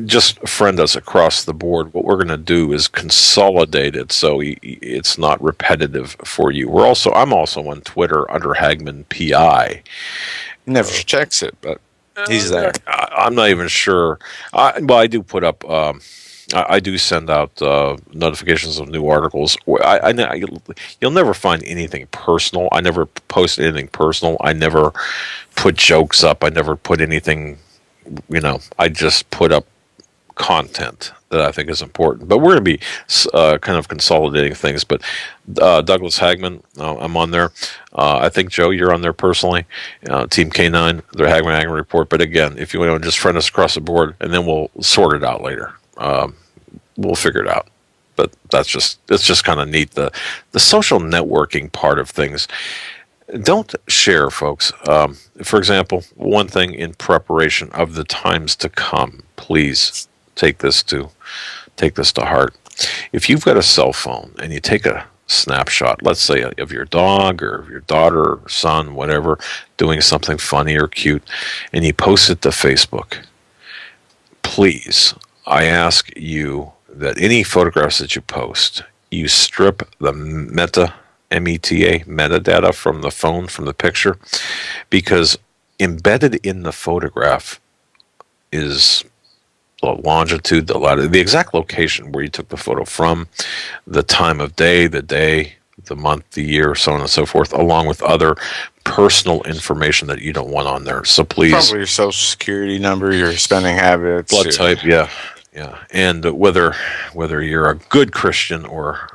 just friend us across the board, what we're going to do is consolidate it so it's not repetitive for you. I'm also on Twitter under Hagmann PI. Never checks it, but he's there. I'm not even sure. I do put up. I do send out notifications of new articles. You'll never find anything personal. I never post anything personal. I never put jokes up. I never put anything, I just put up content that I think is important. But we're going to be kind of consolidating things. But Douglas Hagmann, I'm on there. I think, Joe, you're on there personally. Team K9, the Hagmann Report. But again, if you want to just friend us across the board, and then we'll sort it out later. We'll figure it out. But it's just kind of neat. The social networking part of things. Don't share, folks. For example, one thing in preparation of the times to come, please take this to heart. If you've got a cell phone and you take a snapshot, let's say of your dog or your daughter or son, whatever, doing something funny or cute, and you post it to Facebook, please, I ask you that any photographs that you post, you strip the metadata from the phone, from the picture, because embedded in the photograph is the longitude, the latitude, the exact location where you took the photo from, the time of day, the month, the year, so on and so forth, along with other personal information that you don't want on there. So please, probably your social security number, your spending habits, blood type, yeah, and whether you're a good Christian or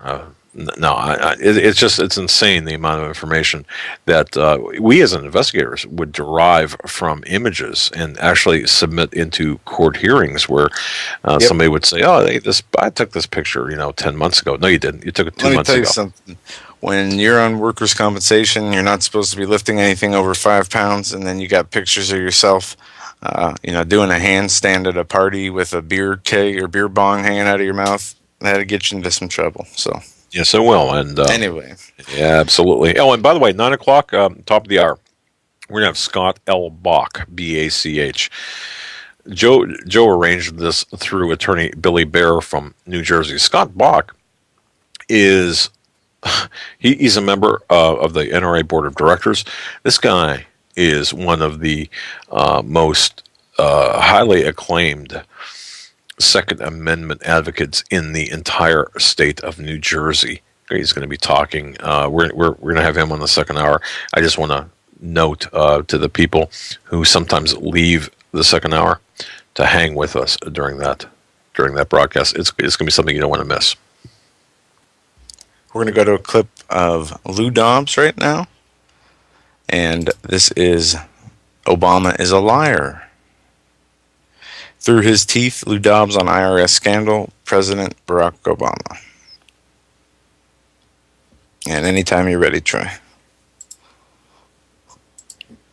it's insane the amount of information that we as investigators would derive from images and actually submit into court hearings where somebody would say, "Oh, I took this picture, 10 months ago." No, you didn't. You took it 2 months ago. Let me tell you something. When you're on workers' compensation, you're not supposed to be lifting anything over 5 pounds, and then you got pictures of yourself, doing a handstand at a party with a beer keg or beer bong hanging out of your mouth. That'll get you into some trouble. So. Yes, it will. And anyway, yeah, absolutely. Oh, and by the way, 9 o'clock, top of the hour, we're gonna have Scott L. Bach, B-A-C-H. Joe arranged this through attorney Billy Bear from New Jersey. Scott Bach is he's a member of the NRA Board of Directors. This guy is one of the most highly acclaimed Second Amendment advocates in the entire state of New Jersey. He's going to be talking. We're going to have him on the second hour. I just want to note to the people who sometimes leave the second hour to hang with us during that broadcast. It's going to be something you don't want to miss. We're going to go to a clip of Lou Dobbs right now, and this is "Obama is a Liar." Through his teeth, Lou Dobbs on IRS scandal, President Barack Obama. And anytime you're ready, Troy.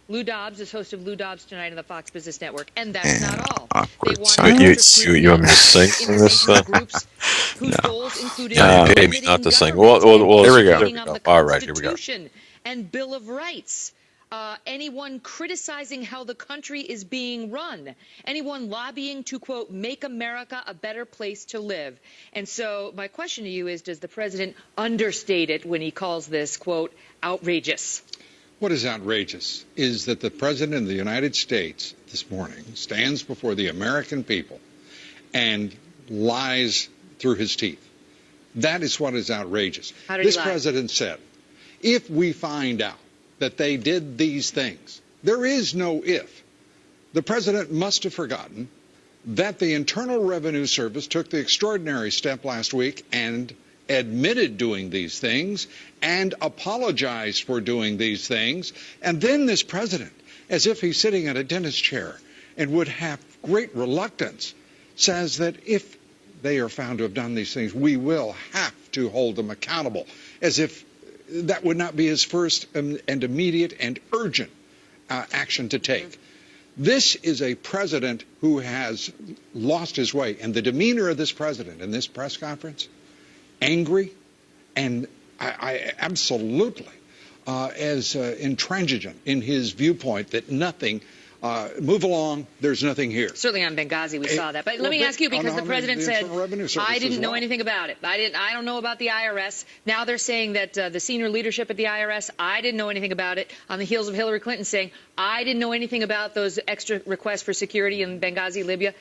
Lou Dobbs is host of Lou Dobbs Tonight on the Fox Business Network, and that's not all. Awkward They silence. You want me to sing this? groups whose goals included Yeah, you pay me not to sing. Well, Here we go. All right, here we go. And Bill of Rights. Anyone criticizing how the country is being run, anyone lobbying to, quote, make America a better place to live. And so my question to you is, does the president understate it when he calls this, quote, outrageous? What is outrageous is that the President of the United States this morning stands before the American people and lies through his teeth. That is what is outrageous. How did he This lie? president said, if we find out that they did these things, there is no if. The president must have forgotten that the Internal Revenue Service took the extraordinary step last week and admitted doing these things and apologized for doing these things. And then this president, as if he's sitting in a dentist chair and would have great reluctance, says that if they are found to have done these things, we will have to hold them accountable, as if that would not be his first and immediate and urgent action to take. This is a president who has lost his way. And the demeanor of this president in this press conference, angry and I absolutely as intransigent in his viewpoint that nothing, move along, there's nothing here. Certainly on Benghazi we saw that. But let me ask you, because the president said, I didn't know anything about it. I don't know about the IRS. Now they're saying that the senior leadership at the IRS, I didn't know anything about it, on the heels of Hillary Clinton saying, I didn't know anything about those extra requests for security in Benghazi, Libya.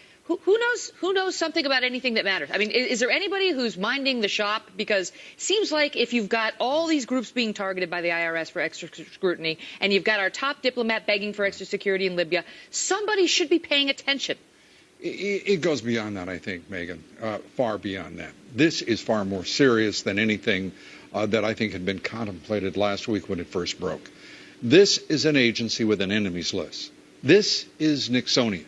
Who knows something about anything that matters? I mean, is there anybody who's minding the shop? Because it seems like if you've got all these groups being targeted by the IRS for extra scrutiny, and you've got our top diplomat begging for extra security in Libya, somebody should be paying attention. It goes beyond that, I think, Megan, far beyond that. This is far more serious than anything that I think had been contemplated last week when it first broke. This is an agency with an enemies list. This is Nixonian.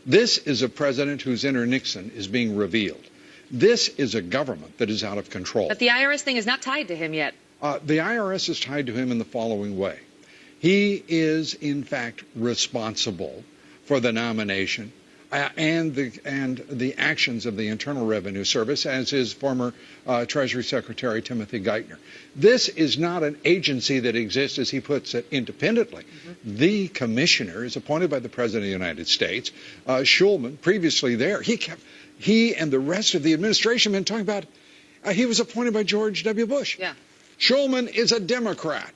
This is a president whose inner Nixon is being revealed. This is a government that is out of control. But the IRS thing is not tied to him yet. The IRS is tied to him in the following way. He is, in fact, responsible for the nomination and the actions of the Internal Revenue Service, as is former Treasury Secretary Timothy Geithner. This is not an agency that exists, as he puts it, independently. The commissioner is appointed by the President of the United States. Schulman, previously there, he and the rest of the administration have been talking about, he was appointed by George W. Bush. Yeah. Schulman is a Democrat.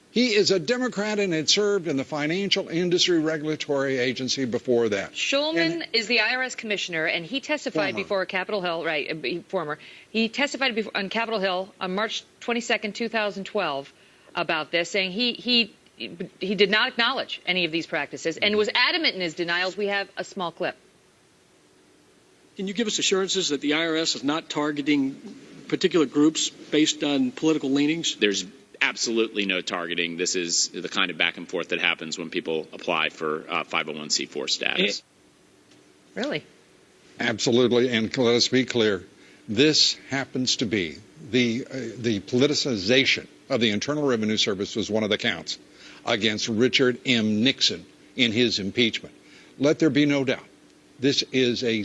He is a Democrat and had served in the Financial Industry Regulatory Agency before that. Schulman is the IRS commissioner, and he testified before Capitol Hill, he testified on Capitol Hill on March 22nd, 2012 about this, saying he did not acknowledge any of these practices and was adamant in his denials. We have a small clip. Can you give us assurances that the IRS is not targeting particular groups based on political leanings? There's absolutely no targeting. This is the kind of back and forth that happens when people apply for 501c4 status. Really? Absolutely. And let us be clear. This happens to be the politicization of the Internal Revenue Service was one of the counts against Richard M. Nixon in his impeachment. Let there be no doubt. This is a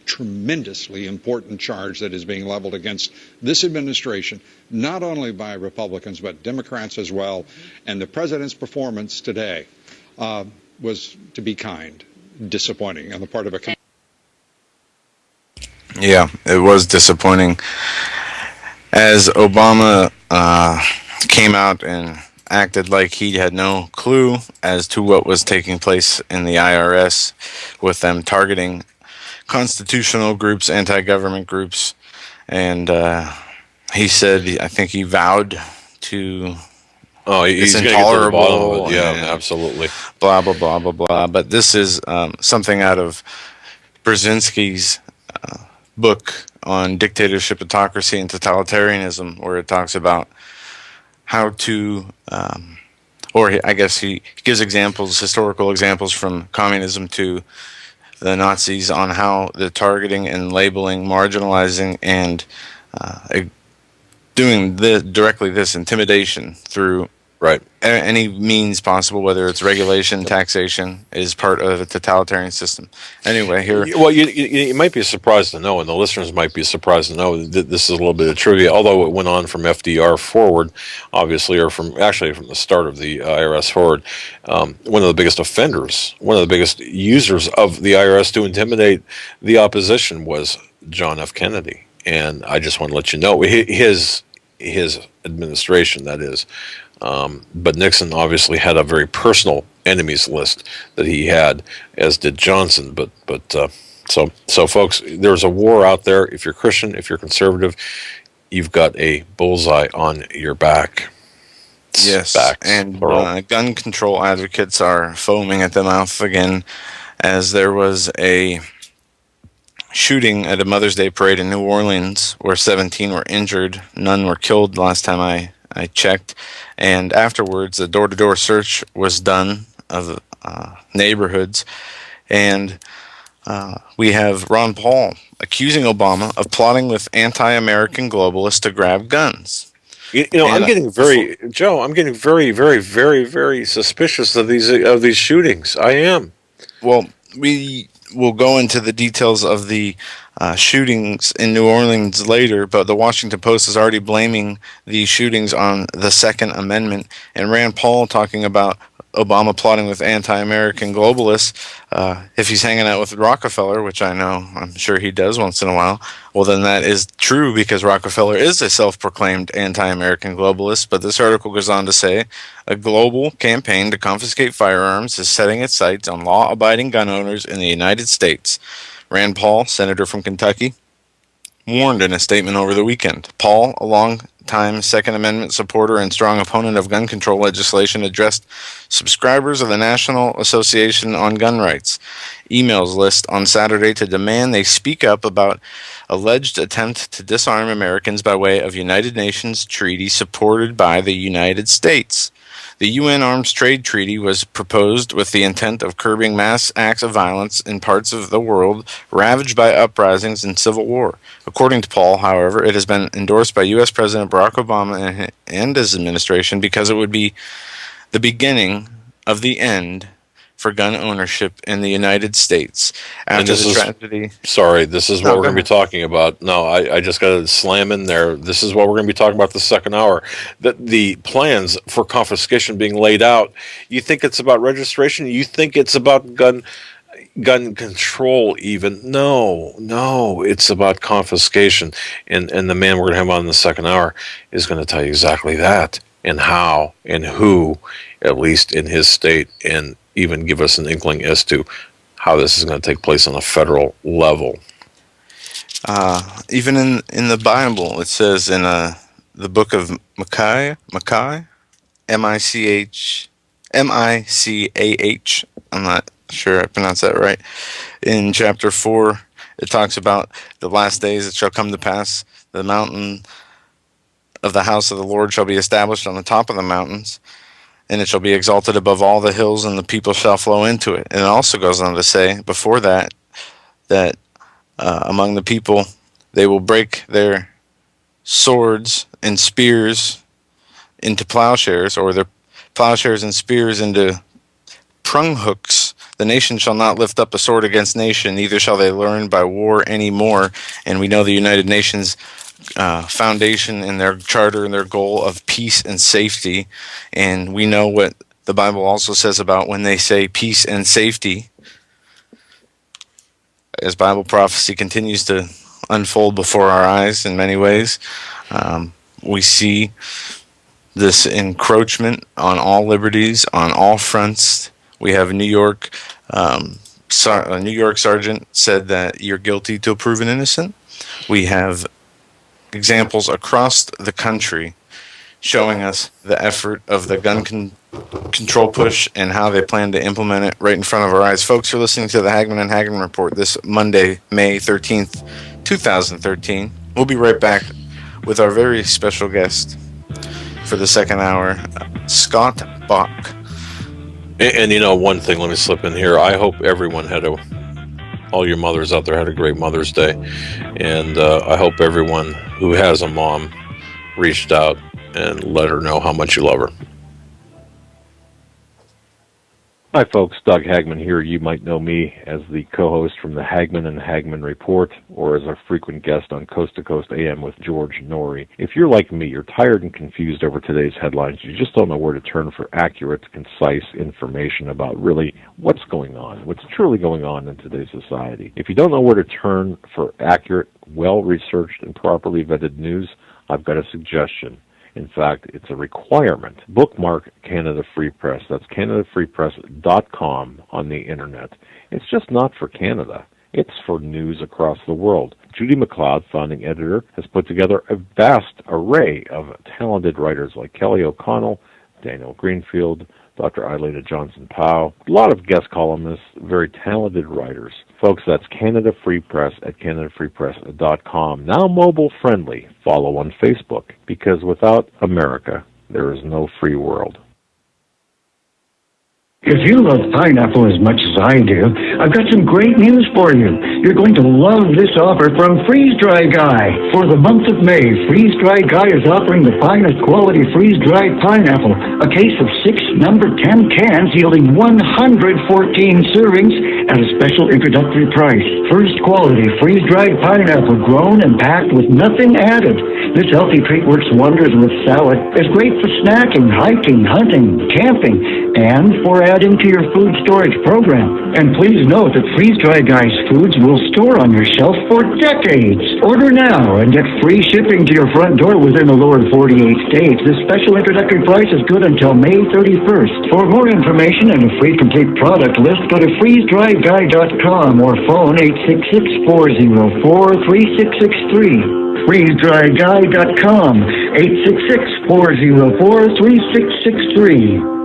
tremendously important charge that is being leveled against this administration, not only by Republicans, but Democrats as well. And the president's performance today was, to be kind, disappointing on the part of a... Yeah, it was disappointing. As Obama came out and acted like he had no clue as to what was taking place in the IRS, with them targeting constitutional groups, anti-government groups, and he said, I think he vowed to, he's intolerable, yeah, absolutely, blah blah blah blah blah. But this is something out of Brzezinski's book on dictatorship, autocracy, and totalitarianism, where it talks about how to, I guess he gives examples, historical examples from communism to the Nazis on how they're targeting and labeling, marginalizing, and doing directly this intimidation through right any means possible, whether it's regulation, taxation, is part of a totalitarian system. Anyway, here. Well, you might be surprised to know, and the listeners might be surprised to know that this is a little bit of trivia. Although it went on from FDR forward, obviously, or from the start of the IRS forward, one of the biggest offenders, one of the biggest users of the IRS to intimidate the opposition was John F. Kennedy. And I just want to let you know his administration, that is. But Nixon obviously had a very personal enemies list that he had, as did Johnson. But so folks, there's a war out there. If you're Christian, if you're conservative, you've got a bullseye on your back. Yes, Backs, and gun control advocates are foaming at the mouth again, as there was a shooting at a Mother's Day parade in New Orleans where 17 were injured. None were killed last time I checked. And afterwards, a door-to-door search was done of neighborhoods. And we have Ron Paul accusing Obama of plotting with anti-American globalists to grab guns. I'm getting very, Joe. I'm getting very, very, very, very suspicious of these shootings. I am. Well, we will go into the details of the shootings in New Orleans later, but the Washington Post is already blaming the shootings on the Second Amendment, and Rand Paul talking about Obama plotting with anti-American globalists. If he's hanging out with Rockefeller, which I'm sure he does once in a while, well, then that is true, because Rockefeller is a self-proclaimed anti-American globalist. But this article goes on to say, a global campaign to confiscate firearms is setting its sights on law-abiding gun owners in the United States. Rand Paul, senator from Kentucky, warned in a statement over the weekend. Paul, a long-time Second Amendment supporter and strong opponent of gun control legislation, addressed subscribers of the National Association on Gun Rights emails list on Saturday to demand they speak up about alleged attempt to disarm Americans by way of United Nations treaty supported by the United States. The UN Arms Trade Treaty was proposed with the intent of curbing mass acts of violence in parts of the world ravaged by uprisings and civil war. According to Paul, however, it has been endorsed by U.S. President Barack Obama and his administration because it would be the beginning of the end for gun ownership in the United States after the tragedy. Sorry, this is what we're going to be talking about. No, I just got to slam in there. This is what we're going to be talking about the second hour. The plans for confiscation being laid out. You think it's about registration? You think it's about gun control even? No, it's about confiscation. And the man we're going to have on in the second hour is going to tell you exactly that, and how and who, at least in his state, and even give us an inkling as to how this is going to take place on a federal level. Even in the Bible, it says in the book of Micah, M-I-C-H, M-I-C-A-H, I'm not sure I pronounced that right. In chapter 4, it talks about the last days it shall come to pass, the mountain of the house of the Lord shall be established on the top of the mountains, and it shall be exalted above all the hills, and the people shall flow into it. And it also goes on to say, before that among the people, they will break their swords and spears into plowshares, or their plowshares and spears into prung hooks. The nation shall not lift up a sword against nation, neither shall they learn by war any more. And we know the United Nations foundation and their charter and their goal of peace and safety. And we know what the Bible also says about when they say peace and safety. As Bible prophecy continues to unfold before our eyes in many ways, we see this encroachment on all liberties, on all fronts. We have New York, a New York sergeant said that you're guilty till proven innocent. We have examples across the country showing us the effort of the gun control push and how they plan to implement it right in front of our eyes. Folks, you're listening to the Hagmann and Hagmann Report this Monday, May 13th, 2013. We'll be right back with our very special guest for the second hour, Scott Bach. And you know, one thing, let me slip in here. I hope everyone had a all your mothers out there had a great Mother's Day. And I hope everyone who has a mom reached out and let her know how much you love her. Hi, folks. Doug Hagmann here. You might know me as the co-host from the Hagmann and Hagmann Report, or as a frequent guest on Coast to Coast AM with George Norrie. If you're like me, you're tired and confused over today's headlines. You just don't know where to turn for accurate, concise information about really what's going on, what's truly going on in today's society. If you don't know where to turn for accurate, well-researched, and properly vetted news, I've got a suggestion. In fact, it's a requirement. Bookmark Canada Free Press. That's CanadaFreePress.com on the internet. It's just not for Canada. It's for news across the world. Judy McLeod, founding editor, has put together a vast array of talented writers like Kelly O'Connell, Daniel Greenfield, Dr. Idleta Johnson-Powell, a lot of guest columnists, very talented writers. Folks, that's Canada Free Press at CanadaFreePress.com. Now mobile friendly. Follow on Facebook, because without America, there is no free world. If you love pineapple as much as I do, I've got some great news for you. You're going to love this offer from Freeze Dry Guy. For the month of May, Freeze Dry Guy is offering the finest quality freeze-dried pineapple, a case of 6 number 10 cans yielding 114 servings at a special introductory price. First quality freeze-dried pineapple grown and packed with nothing added. This healthy treat works wonders with salad. It's great for snacking, hiking, hunting, camping, and for adding to your food storage program. And please note that Freeze Dry Guy's foods will store on your shelf for decades. Order now and get free shipping to your front door within the lower 48 states. This special introductory price is good until May 31st. For more information and a free complete product list, go to freezedryguy.com or phone 866-404-3663. freezedryguy.com, 866-404-3663.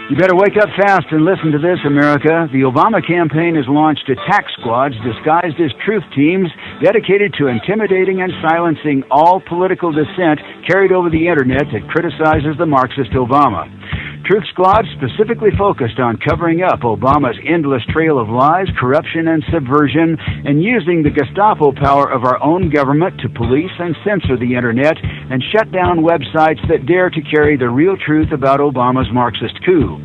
You better wake up fast and listen to this, America. The Obama campaign has launched attack squads disguised as truth teams dedicated to intimidating and silencing all political dissent carried over the internet that criticizes the Marxist Obama. Truth squads specifically focused on covering up Obama's endless trail of lies, corruption, and subversion, and using the Gestapo power of our own government to police and censor the internet and shut down websites that dare to carry the real truth about Obama's Marxist coup.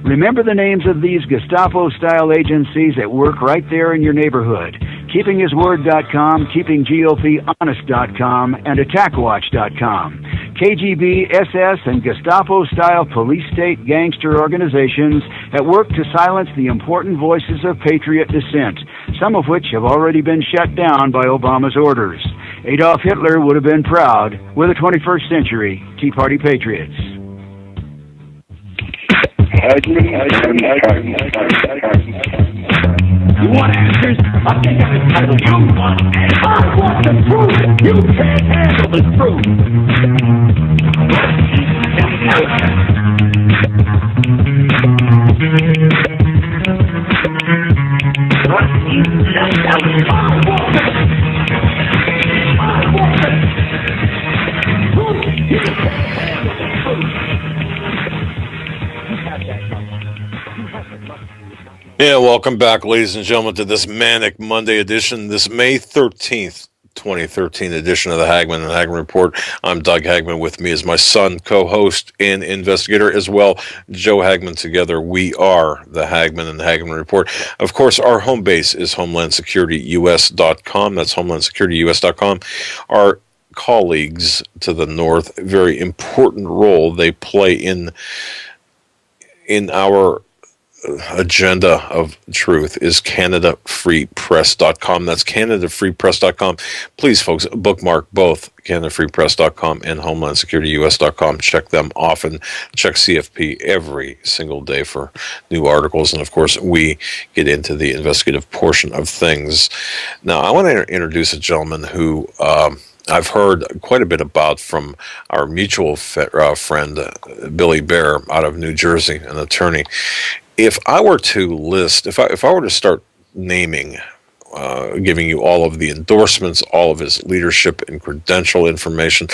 Remember the names of these Gestapo-style agencies that work right there in your neighborhood. KeepingHisWord.com, KeepingGOPHonest.com, and AttackWatch.com. KGB, SS, and Gestapo-style police-state gangster organizations that work to silence the important voices of patriot dissent, some of which have already been shut down by Obama's orders. Adolf Hitler would have been proud. We're the 21st century Tea Party patriots. You want answers? I think I'm entitled. You want answers? I want the truth. You can't handle the truth. Yeah, welcome back, ladies and gentlemen, to this Manic Monday edition, this May 13th, 2013 edition of the Hagmann and Hagmann Report. I'm Doug Hagmann. With me is my son, co-host, and investigator as well, Joe Hagmann. Together, we are the Hagmann and Hagmann Report. Of course, our home base is HomelandSecurityUS.com. That's HomelandSecurityUS.com. Our colleagues to the north, very important role they play in our agenda of truth is CanadaFreePress.com. That's CanadaFreePress.com. Please, folks, bookmark both CanadaFreePress.com and HomelandSecurityUS.com. Check them often. Check CFP every single day for new articles. And, of course, we get into the investigative portion of things. Now, I want to introduce a gentleman who I've heard quite a bit about from our mutual friend, Billy Bear, out of New Jersey, an attorney. If I were to list, if I were to start naming, giving you all of the endorsements, all of his leadership and credential information,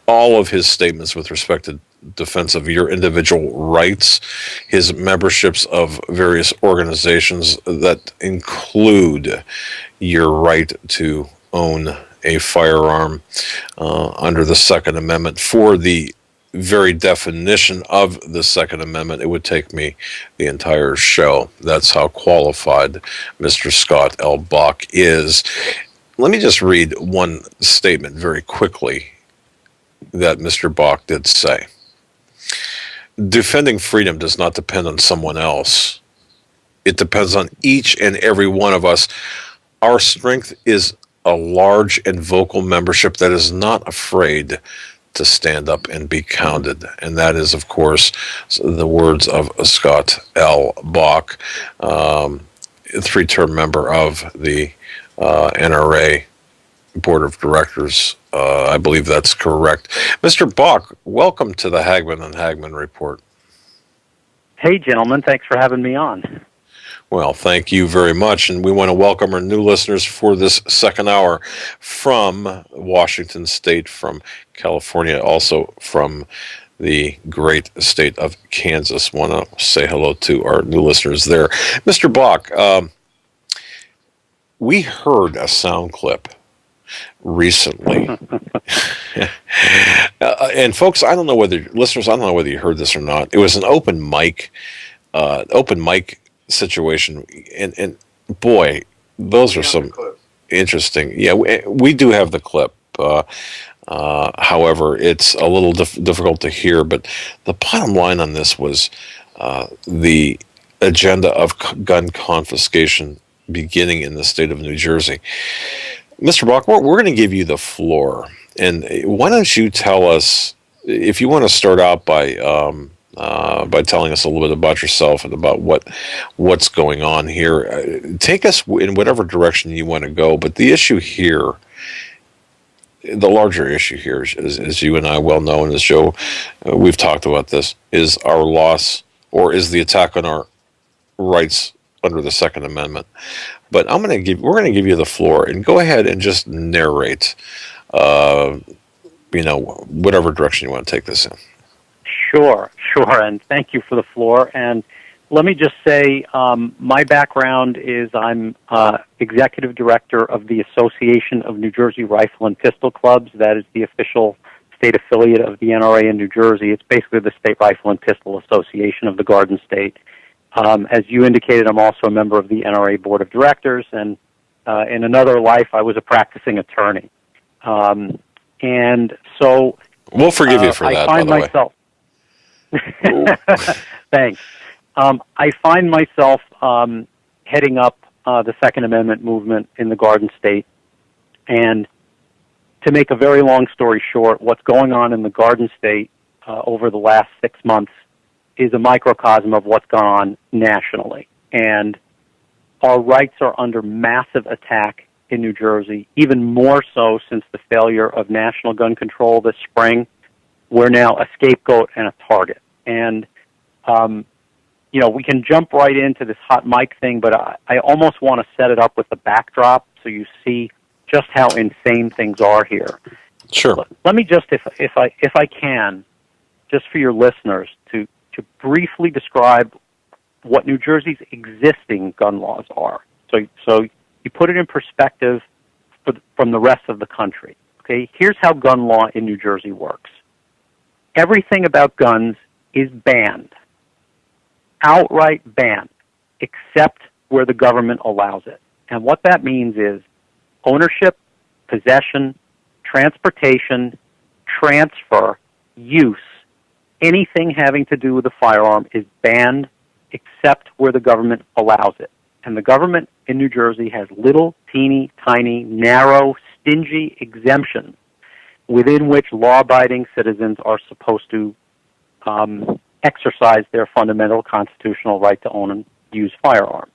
all of his statements with respect to defense of your individual rights, his memberships of various organizations that include your right to own a firearm under the Second Amendment. For the very definition of the Second Amendment, it would take me the entire show. That's how qualified Mr. Scott L. Bach is. Let me just read one statement very quickly that Mr. Bach did say. Defending freedom does not depend on someone else. It depends on each and every one of us. Our strength is a large and vocal membership that is not afraid to stand up and be counted. And that is, of course, the words of Scott L. Bach, three-term member of the NRA Board of Directors. I believe that's correct. Mr. Bach, welcome to the Hagmann and Hagmann Report. Hey, gentlemen. Thanks for having me on. Well, thank you very much. And we want to welcome our new listeners for this second hour from Washington State, from California, also from the great state of Kansas. Want to say hello to our new listeners there. Mr. Bach, we heard a sound clip recently. And folks, I don't know whether you heard this or not. It was an open mic situation, and boy, those are some interesting. Yeah, we do have the clip. However, it's a little difficult to hear. But the bottom line on this was the agenda of gun confiscation beginning in the state of New Jersey. Mr. Bach, we're going to give you the floor, and why don't you tell us, if you want to start out by telling us a little bit about yourself and about what's going on here. Take us in whatever direction you want to go, but the issue here, the larger issue here, as you and I well know, and as Joe, we've talked about this, is our loss, or is the attack on our rights under the Second Amendment. But we're going to give you the floor, and go ahead and just narrate, whatever direction you want to take this in. Sure, and thank you for the floor. And let me just say, my background is I'm executive director of the Association of New Jersey Rifle and Pistol Clubs. That is the official state affiliate of the NRA in New Jersey. It's basically the State Rifle and Pistol Association of the Garden State. As you indicated, I'm also a member of the NRA Board of Directors, and in another life, I was a practicing attorney. And so... We'll forgive you for that, by the way. Thanks. I find myself heading up the Second Amendment movement in the Garden State. And to make a very long story short, what's going on in the Garden State over the last 6 months is a microcosm of what's gone on nationally. And our rights are under massive attack in New Jersey, even more so since the failure of national gun control this spring. We're now a scapegoat and a target. And, we can jump right into this hot mic thing, but I almost want to set it up with the backdrop so you see just how insane things are here. Sure. Let me just, if I can, just for your listeners, to briefly describe what New Jersey's existing gun laws are. So you put it in perspective from the rest of the country. Okay, here's how gun law in New Jersey works. Everything about guns is banned, outright banned, except where the government allows it. And what that means is ownership, possession, transportation, transfer, use, anything having to do with a firearm is banned except where the government allows it. And the government in New Jersey has little, teeny, tiny, narrow, stingy exemptions within which law-abiding citizens are supposed to exercise their fundamental constitutional right to own and use firearms.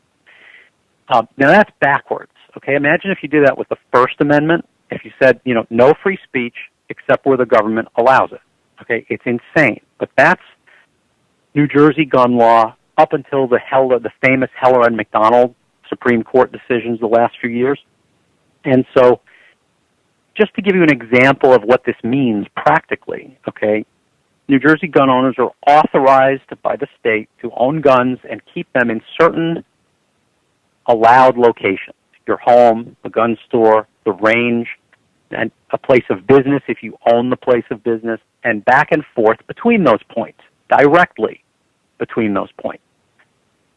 Now that's backwards. Okay, imagine if you did that with the First Amendment. If you said, no free speech except where the government allows it. Okay, it's insane. But that's New Jersey gun law up until the famous Heller and McDonald Supreme Court decisions the last few years. And so just to give you an example of what this means practically, okay, New Jersey gun owners are authorized by the state to own guns and keep them in certain allowed locations. Your home, the gun store, the range, and a place of business if you own the place of business, and back and forth between those points, directly between those points.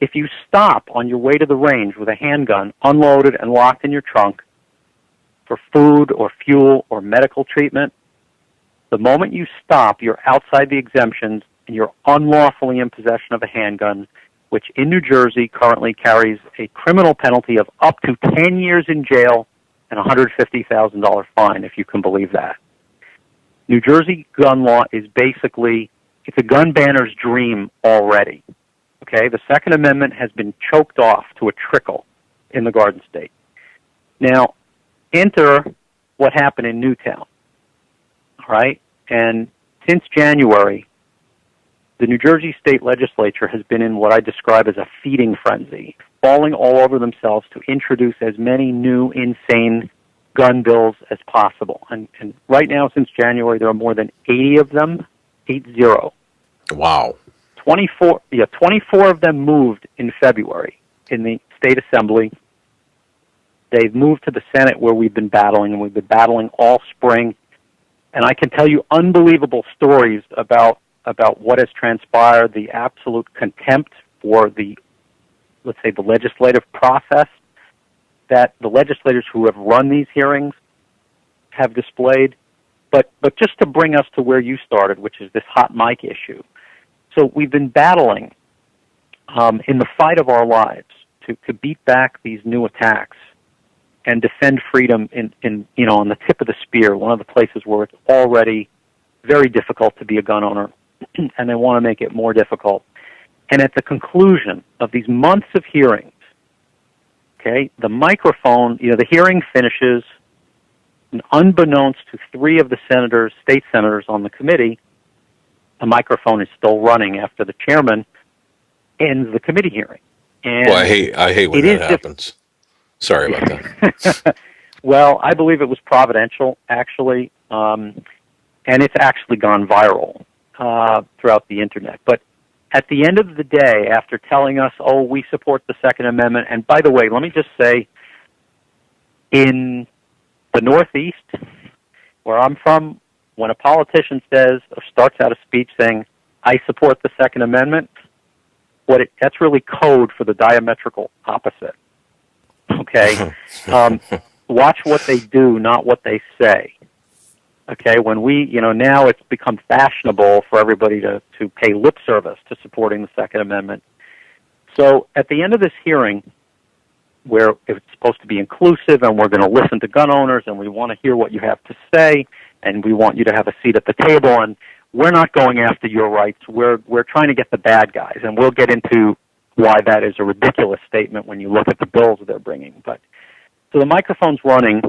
If you stop on your way to the range with a handgun unloaded and locked in your trunk for food or fuel or medical treatment, the moment you stop, you're outside the exemptions and you're unlawfully in possession of a handgun, which in New Jersey currently carries a criminal penalty of up to 10 years in jail and a $150,000 fine, if you can believe that. New Jersey gun law is basically, it's a gun banner's dream already. Okay, the Second Amendment has been choked off to a trickle in the Garden State. Now, enter what happened in Newtown. All right, and since January, the New Jersey State Legislature has been in what I describe as a feeding frenzy, falling all over themselves to introduce as many new insane gun bills as possible. And right now, since January, there are more than 80 of them, 80. Wow. 24 of them moved in February in the State Assembly. They've moved to the Senate where we've been battling, and we've been battling all spring. And I can tell you unbelievable stories about what has transpired, the absolute contempt for the, let's say, the legislative process that the legislators who have run these hearings have displayed. But just to bring us to where you started, which is this hot mic issue. So we've been battling in the fight of our lives to beat back these new attacks and defend freedom in on the tip of the spear, one of the places where it's already very difficult to be a gun owner, and they want to make it more difficult. And at the conclusion of these months of hearings, okay, the microphone, the hearing finishes, and unbeknownst to three of the state senators on the committee, the microphone is still running after the chairman ends the committee hearing. And well, I hate when that happens. Sorry about that. Well, I believe it was providential, actually, and it's actually gone viral throughout the Internet. But at the end of the day, after telling us, oh, we support the Second Amendment, and by the way, let me just say, in the Northeast, where I'm from, when a politician says or starts out a speech saying, I support the Second Amendment, that's really code for the diametrical opposite. Okay? Watch what they do, not what they say. Okay? When now it's become fashionable for everybody to pay lip service to supporting the Second Amendment. So at the end of this hearing, where it's supposed to be inclusive and we're going to listen to gun owners and we want to hear what you have to say and we want you to have a seat at the table, and we're not going after your rights. We're trying to get the bad guys, and we'll get into why that is a ridiculous statement when you look at the bills they're bringing. But so the microphone's running,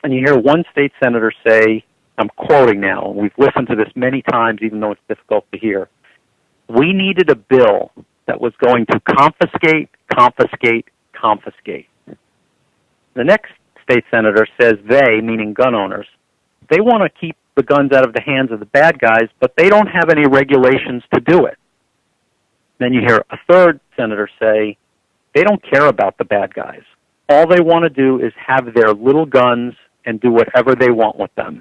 and you hear one state senator say, I'm quoting now, and we've listened to this many times even though it's difficult to hear, we needed a bill that was going to confiscate. The next state senator says they, meaning gun owners, they want to keep the guns out of the hands of the bad guys, but they don't have any regulations to do it. Then you hear a third senator say, they don't care about the bad guys. All they want to do is have their little guns and do whatever they want with them.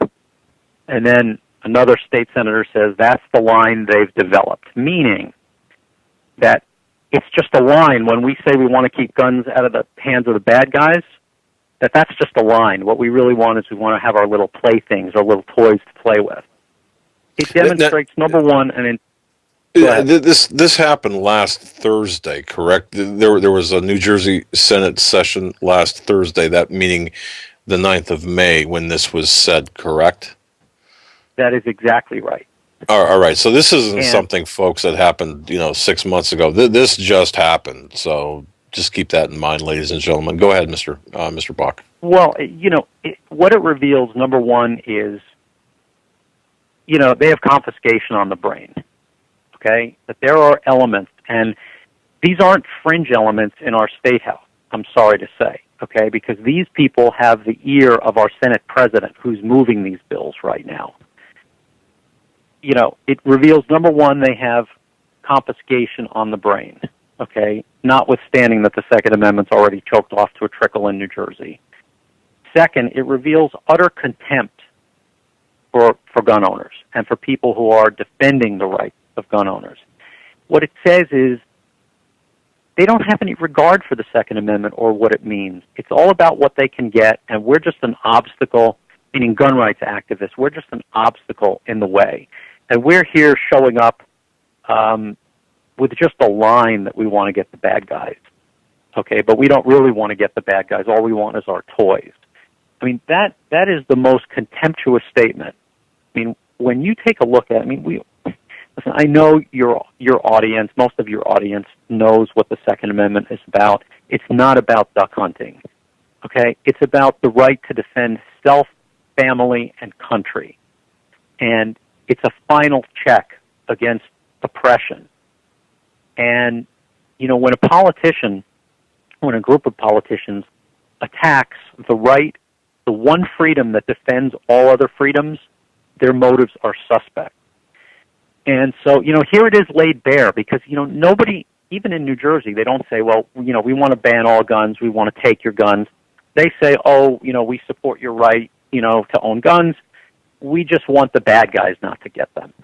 And then another state senator says that's the line they've developed, meaning that it's just a line when we say we want to keep guns out of the hands of the bad guys, that's just a line. What we really want is we want to have our little playthings, our little toys to play with. It demonstrates, number one, this happened last Thursday, correct? There was a New Jersey Senate session last Thursday, that meaning the 9th of May when this was said, correct? That is exactly right. All right. So this isn't something, folks, that happened, 6 months ago. This just happened. So just keep that in mind, ladies and gentlemen. Go ahead, Mr. Bach. Well, what it reveals, number one, is, they have confiscation on the brain. Okay? That there are elements, and these aren't fringe elements in our state house, I'm sorry to say. okay, because these people have the ear of our Senate president who's moving these bills right now. You know, it reveals, number one, they have confiscation on the brain, okay, notwithstanding that the Second Amendment's already choked off to a trickle in New Jersey. Second, it reveals utter contempt for gun owners and for people who are defending the rights of gun owners. What it says is they don't have any regard for the Second Amendment or what it means. It's all about what they can get, and we're just an obstacle, meaning gun rights activists, we're just an obstacle in the way. And we're here showing up with just a line that we want to get the bad guys, okay? But we don't really want to get the bad guys. All we want is our toys. I mean, that is the most contemptuous statement. I mean, when you take a look at, listen, I know your audience, most of your audience knows what the Second Amendment is about. It's not about duck hunting, okay? It's about the right to defend self, family, and country. And it's a final check against oppression. And, you know, when a group of politicians attacks the right, the one freedom that defends all other freedoms, their motives are suspect. And so, you know, here it is laid bare because, you know, nobody, even in New Jersey, they don't say, well, you know, we want to ban all guns, we want to take your guns. They say, oh, you know, we support your right, you know, to own guns. We just want the bad guys not to get them.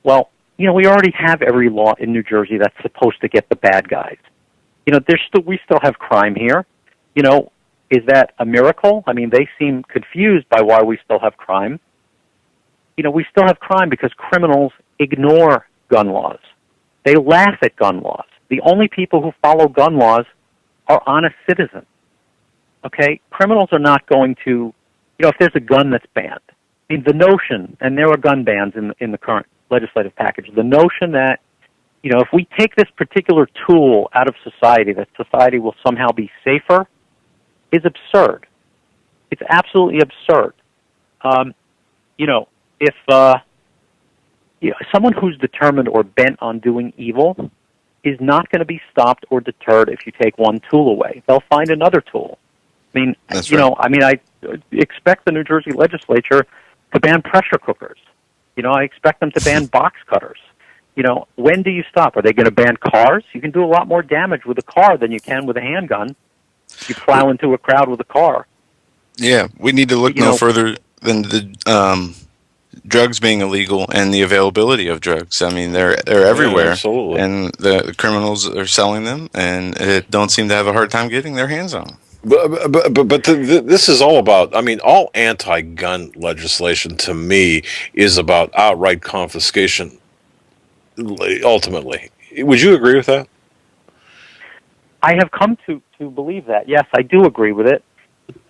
Well, you know, we already have every law in New Jersey that's supposed to get the bad guys. You know, we still have crime here. You know, is that a miracle? I mean, they seem confused by why we still have crime. You know, we still have crime because criminals ignore gun laws. They laugh at gun laws. The only people who follow gun laws are honest citizens. Okay? Criminals are not going to, you know, if there's a gun that's banned, I mean, the notion, and there are gun bans in the current legislative package, the notion that, you know, if we take this particular tool out of society, that society will somehow be safer, is absurd. It's absolutely absurd. You know, if you know, someone who's determined or bent on doing evil is not going to be stopped or deterred if you take one tool away. They'll find another tool. I mean, That's you right. know, I mean, I expect the New Jersey legislature to ban pressure cookers. You know, I expect them to ban box cutters. You know, when do you stop? Are they going to ban cars? You can do a lot more damage with a car than you can with a handgun. You plow into a crowd with a car. Yeah, we need to look You no know, further than the drugs being illegal and the availability of drugs. I mean, they're everywhere, absolutely. and the criminals are selling them, and don't seem to have a hard time getting their hands on them. But this is all about, I mean, all anti-gun legislation to me is about outright confiscation, ultimately. Would you agree with that? I have come to believe that. Yes, I do agree with it.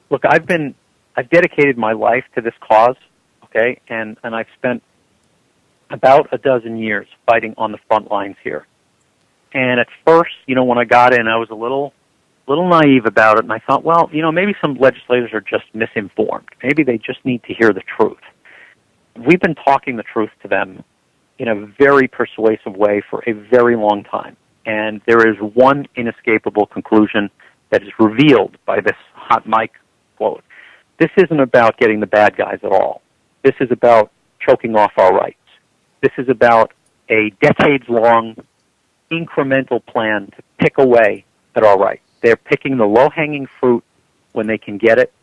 Look, I've dedicated my life to this cause, okay, and I've spent about a dozen years fighting on the front lines here. And at first, you know, when I got in, I was a little naive about it, and I thought, well, you know, maybe some legislators are just misinformed. Maybe they just need to hear the truth. We've been talking the truth to them in a very persuasive way for a very long time. And there is one inescapable conclusion that is revealed by this hot mic quote. This isn't about getting the bad guys at all. This is about choking off our rights. This is about a decades-long incremental plan to pick away at our rights. They're picking the low-hanging fruit when they can get it.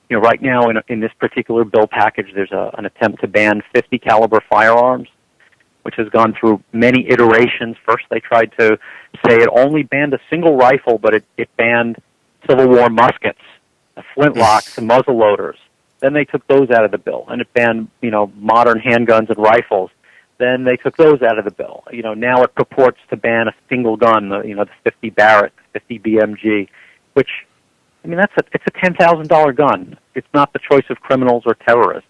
You know, right now in this particular bill package, there's an attempt to ban 50 caliber firearms, which has gone through many iterations. First, they tried to say it only banned a single rifle, but it banned Civil War muskets, flintlocks, and muzzle loaders. Then they took those out of the bill, and it banned, you know, modern handguns and rifles. Then they took those out of the bill. You know, now it purports to ban a single gun, the 50 Barrett, 50 BMG, which, I mean, it's a $10,000 gun. It's not the choice of criminals or terrorists.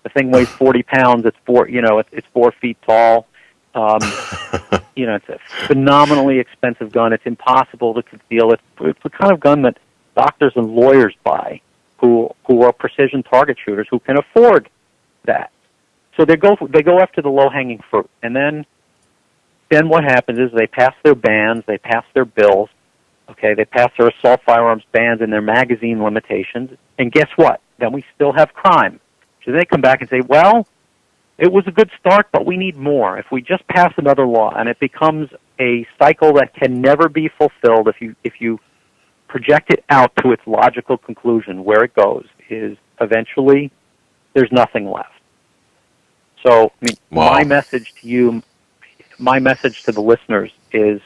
The thing weighs 40 pounds. It's 4 feet tall. You know, it's a phenomenally expensive gun. It's impossible to conceal. It's the kind of gun that doctors and lawyers buy, who are precision target shooters who can afford that. So they go after the low-hanging fruit, and then what happens is they pass their bans, they pass their bills, Okay, they passed their assault firearms bans and their magazine limitations, and guess what? Then we still have crime. So they come back and say, well, it was a good start, but we need more. If we just pass another law, and it becomes a cycle that can never be fulfilled, if you project it out to its logical conclusion, where it goes is eventually there's nothing left. So, I mean, my message to you, my message to the listeners is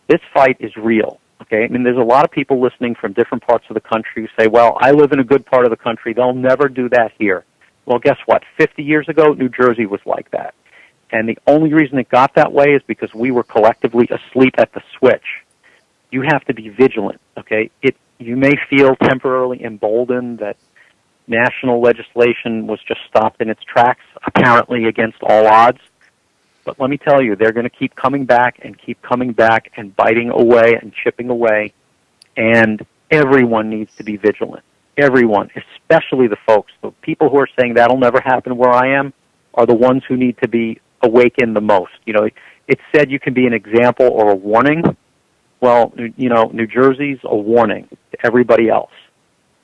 this fight is real. Okay, I mean, there's a lot of people listening from different parts of the country who say, well, I live in a good part of the country. They'll never do that here. Well, guess what? 50 years ago, New Jersey was like that. And the only reason it got that way is because we were collectively asleep at the switch. You have to be vigilant, okay? You may feel temporarily emboldened that national legislation was just stopped in its tracks, apparently against all odds. But let me tell you, they're going to keep coming back and biting away and chipping away. And everyone needs to be vigilant. Everyone, especially the folks, the people who are saying that'll never happen where I am, are the ones who need to be awakened the most. You know, it's said you can be an example or a warning. Well, you know, New Jersey's a warning to everybody else.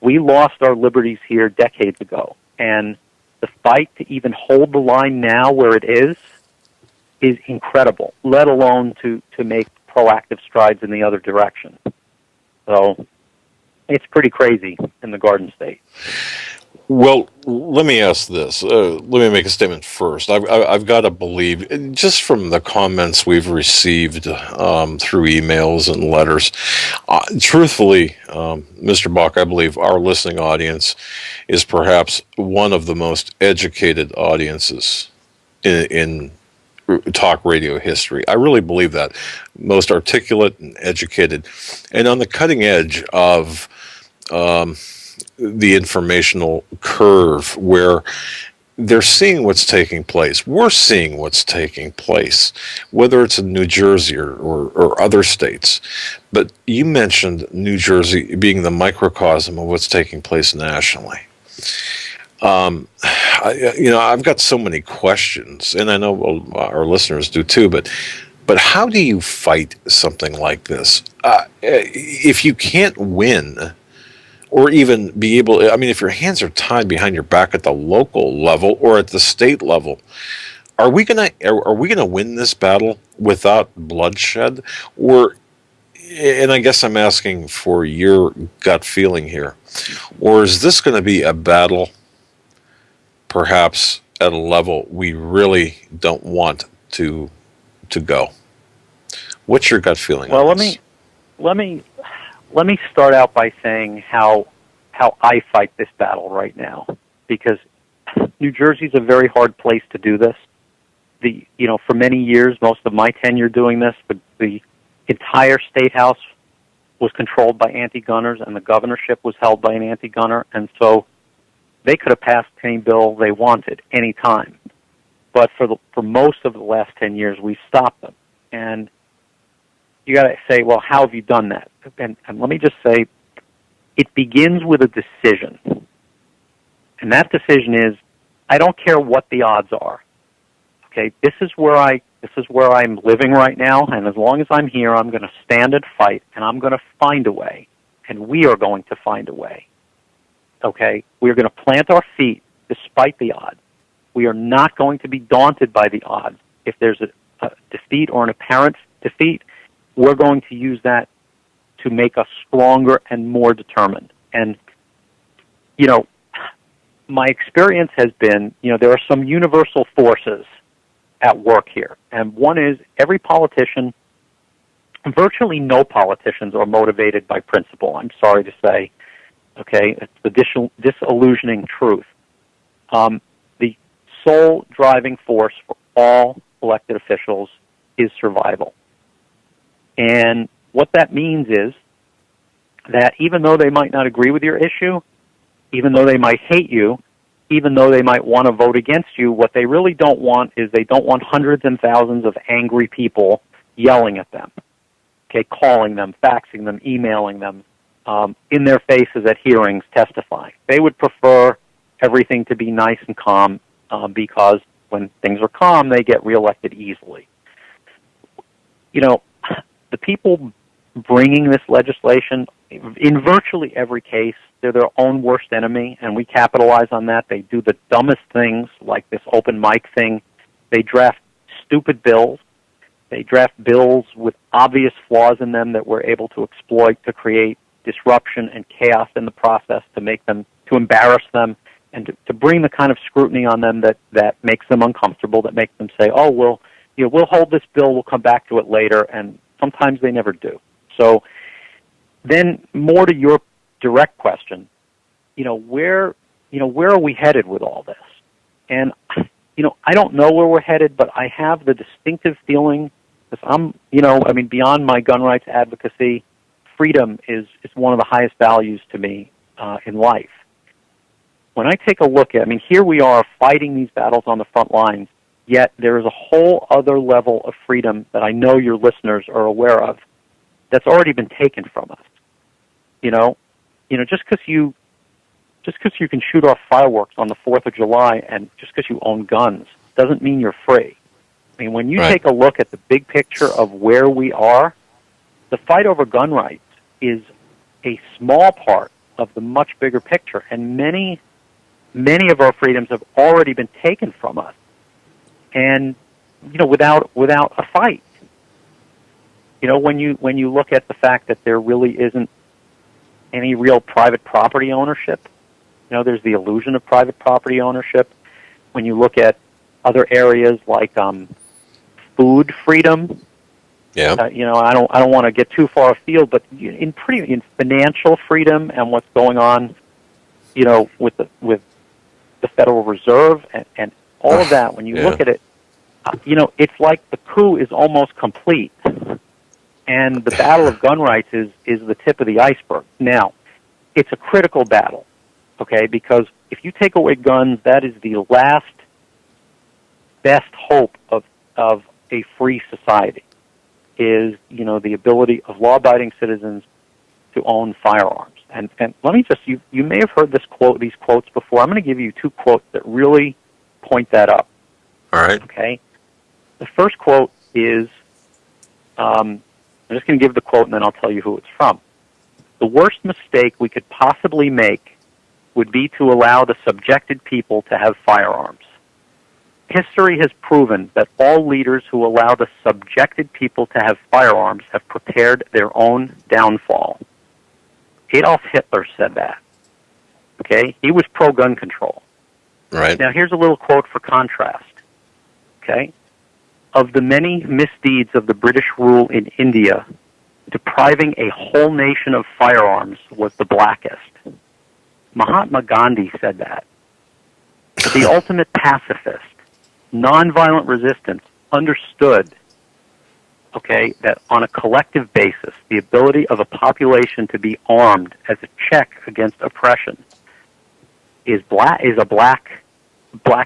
We lost our liberties here decades ago, and the fight to even hold the line now where it is incredible, let alone to make proactive strides in the other direction. So it's pretty crazy in the Garden State. Well, let me ask this. Let me make a statement first. I've got to believe, just from the comments we've received through emails and letters, truthfully, Mr. Bach, I believe our listening audience is perhaps one of the most educated audiences in talk radio history. I really believe that. Most articulate and educated, and on the cutting edge of the informational curve, where they're seeing what's taking place. We're seeing what's taking place, whether it's in New Jersey or other states. But you mentioned New Jersey being the microcosm of what's taking place nationally. I've got so many questions, and I know our listeners do too, but how do you fight something like this? If you can't win, or even be able, I mean, if your hands are tied behind your back at the local level or at the state level, are we gonna win this battle without bloodshed? Or, and I guess I'm asking for your gut feeling here, or is this going to be a battle perhaps at a level we really don't want to go? What's your gut feeling? Well, let me start out by saying how I fight this battle right now, because New Jersey's a very hard place to do this. For many years, most of my tenure doing this, the entire state house was controlled by anti-gunners, and the governorship was held by an anti-gunner, and so they could have passed any bill they wanted any time. But for most of the last 10 years, we stopped them. And you got to say, well, how have you done that? And let me just say, it begins with a decision. And that decision is, I don't care what the odds are. Okay, this is where I'm living right now, and as long as I'm here, I'm going to stand and fight, and I'm going to find a way, and we are going to find a way. Okay, we are going to plant our feet despite the odds. We are not going to be daunted by the odds. If there's a defeat or an apparent defeat, we're going to use that to make us stronger and more determined. And, my experience has been, there are some universal forces at work here. And one is every politician, virtually no politicians are motivated by principle, I'm sorry to say. Okay, it's the disillusioning truth. The sole driving force for all elected officials is survival. And what that means is that even though they might not agree with your issue, even though they might hate you, even though they might want to vote against you, what they really don't want is they don't want hundreds and thousands of angry people yelling at them, okay, calling them, faxing them, emailing them, in their faces at hearings testifying. They would prefer everything to be nice and calm because when things are calm, they get reelected easily. The people bringing this legislation. In virtually every case, they're their own worst enemy, and we capitalize on that. They do the dumbest things, like this open mic thing. They draft stupid bills. They draft bills with obvious flaws in them that we're able to exploit to create disruption and chaos in the process, to embarrass them, and to bring the kind of scrutiny on them that makes them uncomfortable, that makes them say, oh, well, we'll hold this bill, we'll come back to it later, and sometimes they never do. So then, more to your direct question, where are we headed with all this? And, I don't know where we're headed, but I have the distinctive feeling, because I'm, beyond my gun rights advocacy, freedom is one of the highest values to me in life. When I take a look at, here we are fighting these battles on the front lines, yet there is a whole other level of freedom that I know your listeners are aware of that's already been taken from us. Just because you can shoot off fireworks on the 4th of July and just because you own guns doesn't mean you're free. When you take a look at the big picture of where we are, the fight over gun rights is a small part of the much bigger picture, and many of our freedoms have already been taken from us, and without a fight. When you look at the fact that there really isn't any real private property ownership, there's the illusion of private property ownership. When you look at other areas like food freedom, I don't want to get too far afield, but in financial freedom and what's going on, with the Federal Reserve and all of that. When you look at it, it's like the coup is almost complete, and the battle of gun rights is the tip of the iceberg. Now, it's a critical battle, okay? Because if you take away guns, that is the last best hope of a free society. Is the ability of law-abiding citizens to own firearms. And let me just, you may have heard these quotes before. I'm going to give you two quotes that really point that up. All right. Okay. The first quote is, I'm just going to give the quote and then I'll tell you who it's from. The worst mistake we could possibly make would be to allow the subjected people to have firearms. History has proven that all leaders who allow the subjected people to have firearms have prepared their own downfall. Adolf Hitler said that. Okay? He was pro-gun control. Right. Now, here's a little quote for contrast. Okay? Of the many misdeeds of the British rule in India, depriving a whole nation of firearms was the blackest. Mahatma Gandhi said that. The ultimate pacifist, nonviolent resistance, understood, okay, that on a collective basis, the ability of a population to be armed as a check against oppression is a black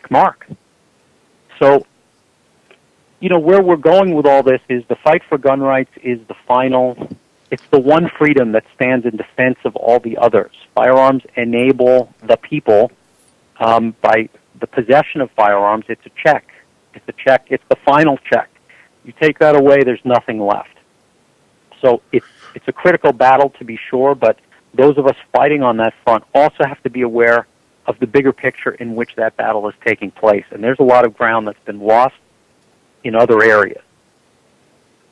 mark. So, where we're going with all this is the fight for gun rights is it's the one freedom that stands in defense of all the others. Firearms enable the people, by the possession of firearms. It's a check. It's the final check. You take that away, there's nothing left. So it's a critical battle, to be sure, but those of us fighting on that front also have to be aware of the bigger picture in which that battle is taking place. And there's a lot of ground that's been lost in other areas.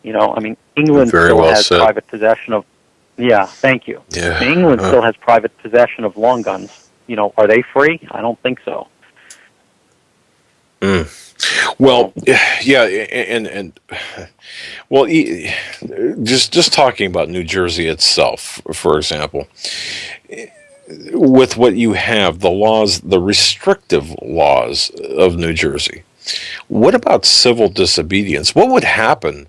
England still has private possession of... Yeah, thank you. Yeah. England still has private possession of long guns. Are they free? I don't think so. Well, yeah, and well, just talking about New Jersey itself, for example, with what you have, the laws, the restrictive laws of New Jersey. What about civil disobedience? What would happen?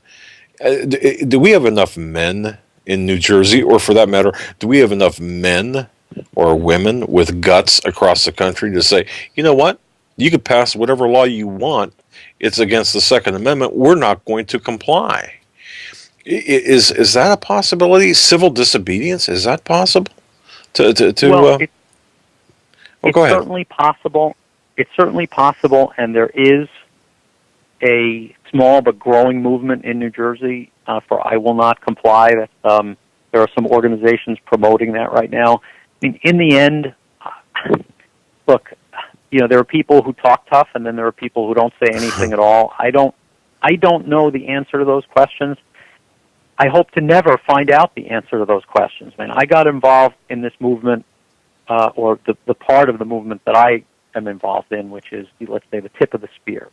Do we have enough men in New Jersey, or for that matter, do we have enough men or women with guts across the country to say, you know what? You could pass whatever law you want. It's against the Second Amendment. We're not going to comply. Is that a possibility? Civil disobedience, is that possible? Well, go ahead. Certainly possible. It's certainly possible, and there is a small but growing movement in New Jersey for I will not comply. There are some organizations promoting that right now. I mean, in the end, look, there are people who talk tough, and then there are people who don't say anything at all. I don't know the answer to those questions. I hope to never find out the answer to those questions. Man, I got involved in this movement, or the part of the movement that I am involved in, which is, let's say, the tip of the spear.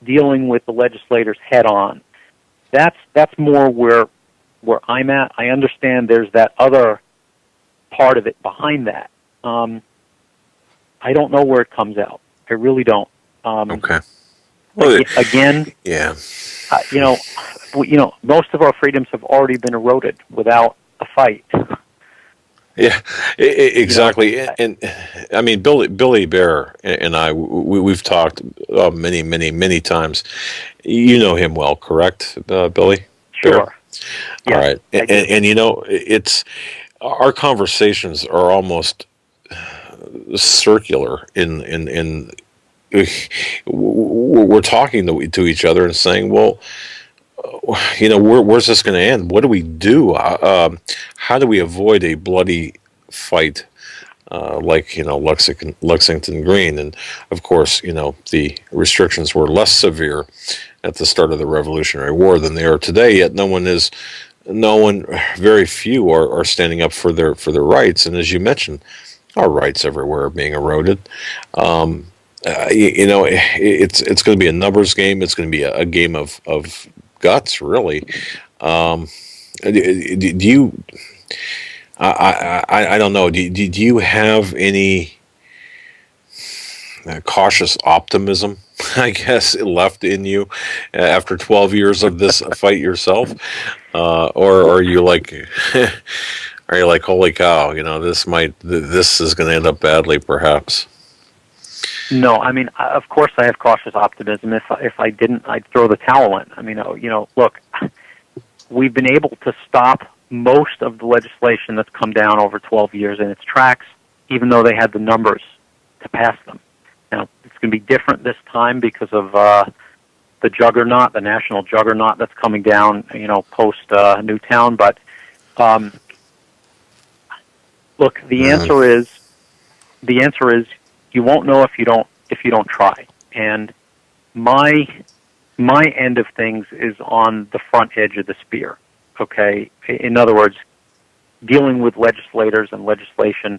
Dealing with the legislators head on. That's more where I'm at. I understand there's that other part of it behind that. I don't know where it comes out. I really don't. Okay. Well, again, yeah. Most of our freedoms have already been eroded without a fight. Yeah, exactly. And I mean, Billy Bear and I, we've talked many times. You know him well, correct, Billy? Sure. Bear? Yes, all right. And it's our conversations are almost circular in we're talking to each other and saying, well, where's this going to end? What do we do? How do we avoid a bloody fight like Lexington Green? And of course, the restrictions were less severe at the start of the Revolutionary War than they are today. Yet very few are standing up for their rights. And as you mentioned, our rights everywhere are being eroded. It's going to be a numbers game. It's going to be a game of guts, really. Do you? I don't know. Do you have any cautious optimism, I guess, left in you after 12 years of this fight yourself, or are you like? Are you like, holy cow? This is going to end up badly, perhaps? No, I mean, of course, I have cautious optimism. If I didn't, I'd throw the towel in. I mean, look, we've been able to stop most of the legislation that's come down over 12 years in its tracks, even though they had the numbers to pass them. Now, it's going to be different this time because of the juggernaut, the national juggernaut that's coming down, post Newtown. But look, the answer is you won't know if you don't try. And my end of things is on the front edge of the spear. Okay, in other words, dealing with legislators and legislation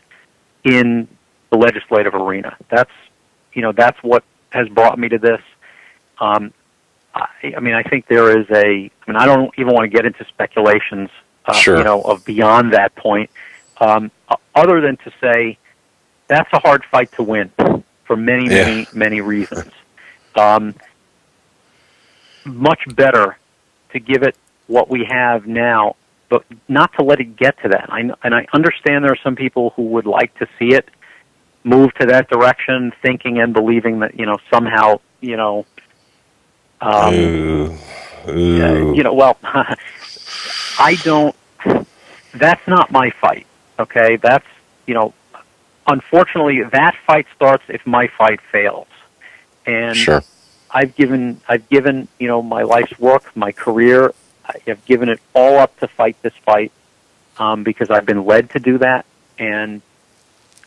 in the legislative arena. That's what has brought me to this. I think there is I don't even want to get into speculations, sure. Of beyond that point, other than to say that's a hard fight to win for many reasons. Much better to give it what we have now, but not to let it get to that. I understand there are some people who would like to see it move to that direction, thinking and believing that somehow well, I don't. That's not my fight. Okay, that's unfortunately, that fight starts if my fight fails. And sure. I've given my life's work, my career. I've given it all up to fight this fight because I've been led to do that, and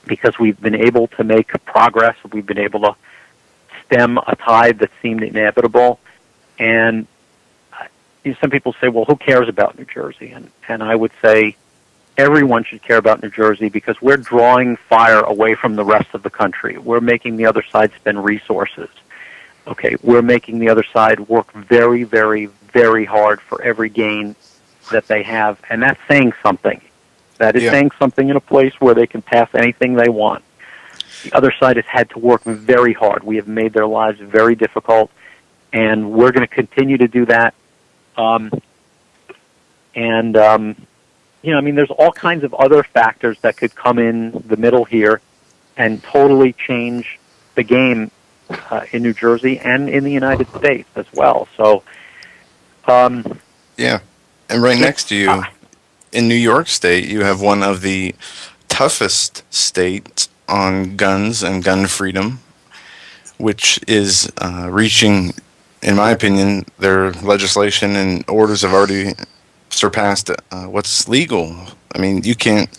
because we've been able to make progress. We've been able to stem a tide that seemed inevitable. And some people say, well, who cares about New Jersey? And I would say everyone should care about New Jersey because we're drawing fire away from the rest of the country. We're making the other side spend resources. Okay, we're making the other side work very, very, very hard for every gain that they have, and that's saying something. That is saying something in a place where they can pass anything they want. The other side has had to work very hard. We have made their lives very difficult, and we're going to continue to do that. There's all kinds of other factors that could come in the middle here and totally change the game in New Jersey and in the United States as well. So, and right next to you, in New York State, you have one of the toughest states on guns and gun freedom, which is reaching in my opinion, their legislation and orders have already surpassed what's legal. I mean, you can't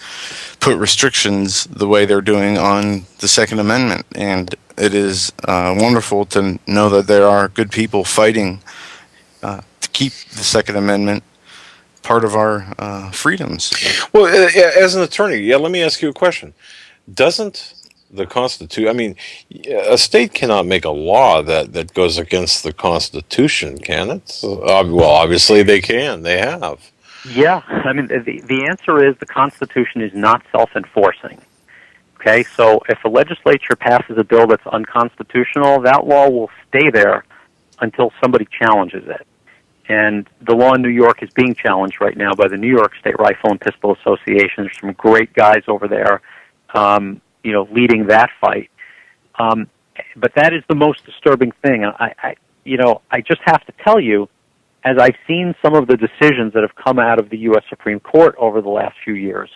put restrictions the way they're doing on the Second Amendment, and it is wonderful to know that there are good people fighting to keep the Second Amendment part of our freedoms. Well, as an attorney, yeah, let me ask you a question. Doesn't the Constitution, I mean, a state cannot make a law that goes against the Constitution, can it? Well, obviously they can. They have. Yeah, I mean, the answer is the Constitution is not self-enforcing. Okay, so if a legislature passes a bill that's unconstitutional, that law will stay there until somebody challenges it. And the law in New York is being challenged right now by the New York State Rifle and Pistol Association. There's some great guys over there, leading that fight. But that is the most disturbing thing. I just have to tell you, as I've seen some of the decisions that have come out of the U.S. Supreme Court over the last few years,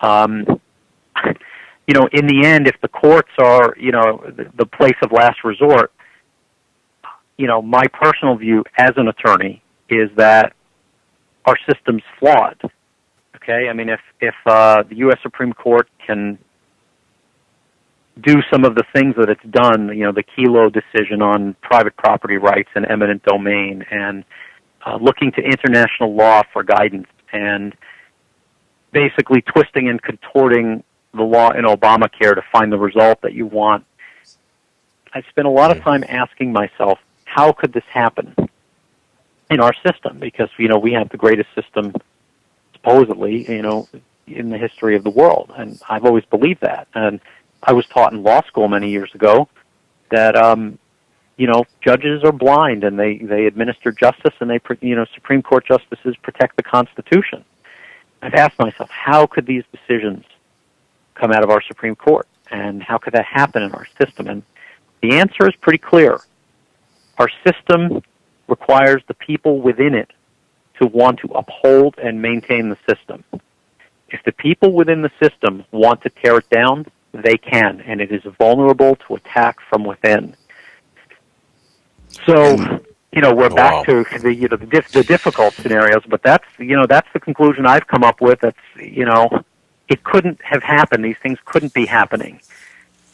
in the end, if the courts are, the place of last resort, my personal view as an attorney is that our system's flawed. Okay, I mean, if the U.S. Supreme Court can do some of the things that it's done, the Kelo decision on private property rights and eminent domain, and looking to international law for guidance, and basically twisting and contorting the law in Obamacare to find the result that you want. I spent a lot of time asking myself, how could this happen in our system? Because, we have the greatest system, supposedly, in the history of the world. And I've always believed that. And I was taught in law school many years ago that, judges are blind and they administer justice, and Supreme Court justices protect the Constitution. I've asked myself, how could these decisions come out of our Supreme Court? And how could that happen in our system? And the answer is pretty clear. Our system requires the people within it to want to uphold and maintain the system. If the people within the system want to tear it down, they can, and it is vulnerable to attack from within. So, we're back to the difficult scenarios, but that's the conclusion I've come up with. That's, it couldn't have happened. These things couldn't be happening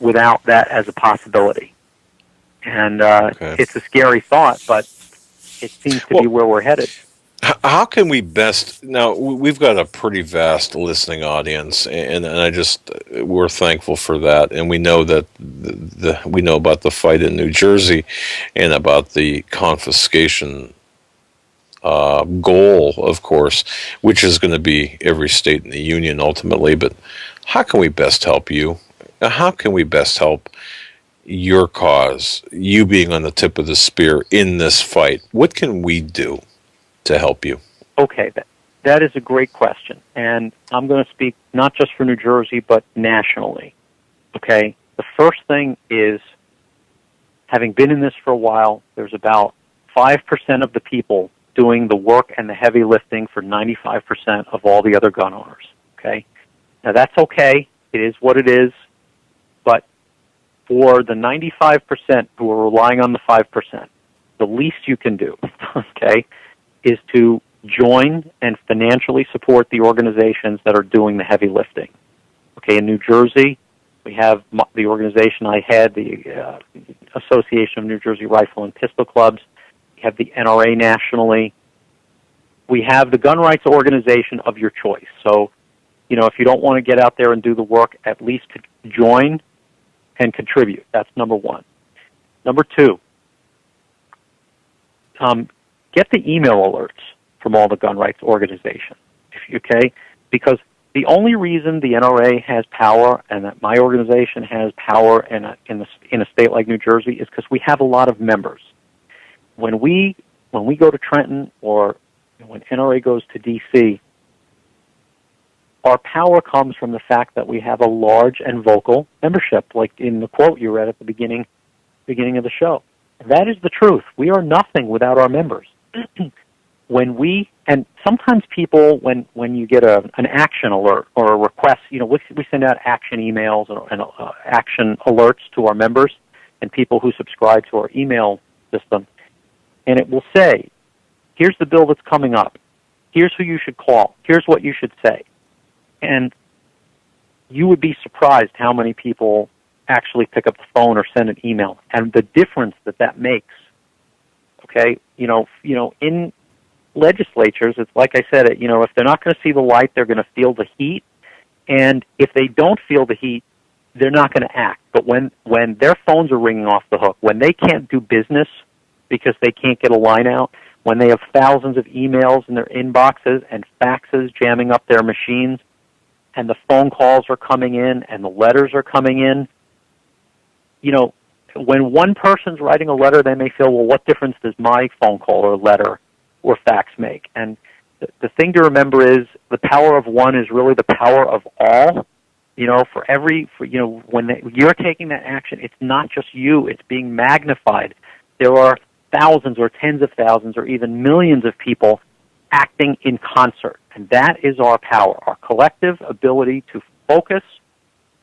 without that as a possibility. And it's a scary thought, but it seems to be where we're headed. How can we best, now we've got a pretty vast listening audience, and we're thankful for that, and we know that we know about the fight in New Jersey and about the confiscation goal, of course, which is going to be every state in the union ultimately. But how can we best help you? How can we best help your cause, you being on the tip of the spear in this fight? What can we do to help you? Okay, that is a great question, and I'm going to speak not just for New Jersey, but nationally. Okay, the first thing is, having been in this for a while, there's about 5% of the people doing the work and the heavy lifting for 95% of all the other gun owners. Okay, now that's okay. It is what it is, but for the 95% who are relying on the 5%, the least you can do, okay, is to join and financially support the organizations that are doing the heavy lifting. Okay, in New Jersey, we have the organization I had, the Association of New Jersey Rifle and Pistol Clubs. We have the NRA nationally. We have the gun rights organization of your choice. So, if you don't want to get out there and do the work, at least join and contribute. That's number one. Number two, get the email alerts from all the gun rights organizations, okay? Because the only reason the NRA has power and that my organization has power in a state like New Jersey is because we have a lot of members. When we go to Trenton or when NRA goes to D.C., our power comes from the fact that we have a large and vocal membership, like in the quote you read at the beginning of the show. And that is the truth. We are nothing without our members. And sometimes people, when you get an action alert or a request, we send out action emails and action alerts to our members and people who subscribe to our email system. and it will say, here's the bill that's coming up. Here's who you should call. Here's what you should say. And you would be surprised how many people actually pick up the phone or send an email, and the difference that makes. Okay, in legislatures, it's like I said, if they're not going to see the light, they're going to feel the heat, and if they don't feel the heat, they're not going to act. But when their phones are ringing off the hook, when they can't do business because they can't get a line out, when they have thousands of emails in their inboxes and faxes jamming up their machines, and the phone calls are coming in and the letters are coming in, when one person's writing a letter, they may feel, well, what difference does my phone call or letter or fax make? And the thing to remember is the power of one is really the power of all. When you're taking that action, it's not just you, it's being magnified. There are thousands or tens of thousands or even millions of people acting in concert. And that is our power, our collective ability to focus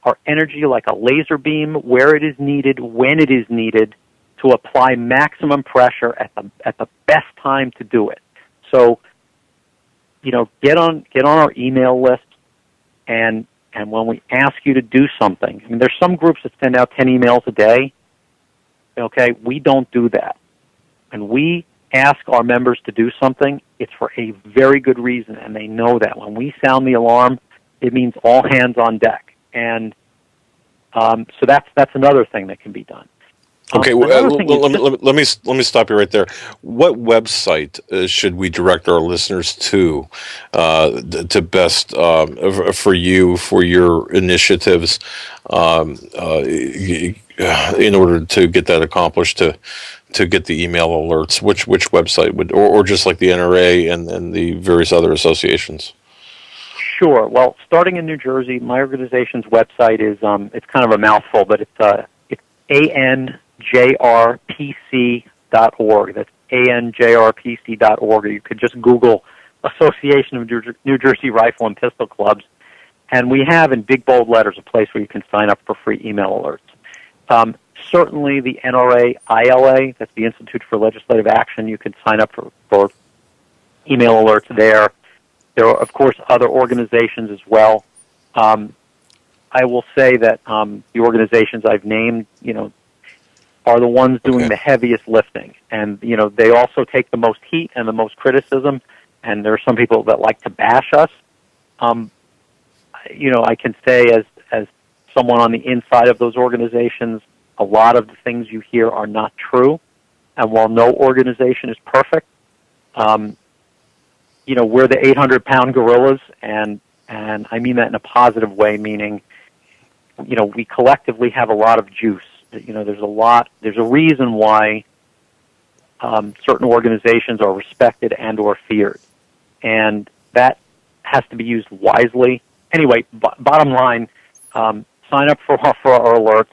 our energy like a laser beam where it is needed, when it is needed, to apply maximum pressure at the best time to do it. So, get on our email list, and when we ask you to do something, there's some groups that send out 10 emails a day. Okay, we don't do that. And we ask our members to do something, it's for a very good reason, and they know that. When we sound the alarm, it means all hands on deck. And so that's another thing that can be done. Okay, let me stop you right there. What website should we direct our listeners to best for your initiatives in order to get that accomplished, to get the email alerts? Which website would, or just like the NRA and the various other associations? Sure. Well, starting in New Jersey, my organization's website is it's kind of a mouthful, but it's anjrpc.org. That's anjrpc.org. Or you could just Google Association of New Jersey Rifle and Pistol Clubs, and we have in big bold letters a place where you can sign up for free email alerts. Certainly the NRA ILA, that's the Institute for Legislative Action, you can sign up for email alerts there. There are, of course, other organizations as well. I will say that the organizations I've named, are the ones doing the heaviest lifting. And, they also take the most heat and the most criticism, and there are some people that like to bash us. I can say as someone on the inside of those organizations, a lot of the things you hear are not true. And while no organization is perfect, we're the 800-pound gorillas, and I mean that in a positive way, meaning, we collectively have a lot of juice. There's a reason why certain organizations are respected and or feared, and that has to be used wisely. Anyway, bottom line, sign up for our alerts,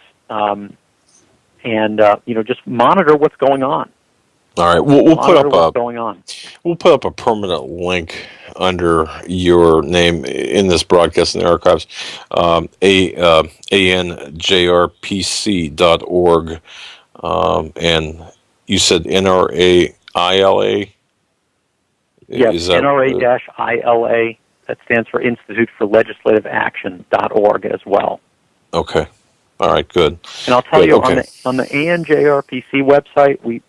and just monitor what's going on. All right, we'll put up what's going on. We'll put up a permanent link under your name in this broadcast in the archives. anjrpc.org, and you said NRAILA. Yes, NRA-ILA. That stands for Institute for Legislative Action.org as well. Okay. All right, good. And I'll tell you, on the ANJRPC website, we,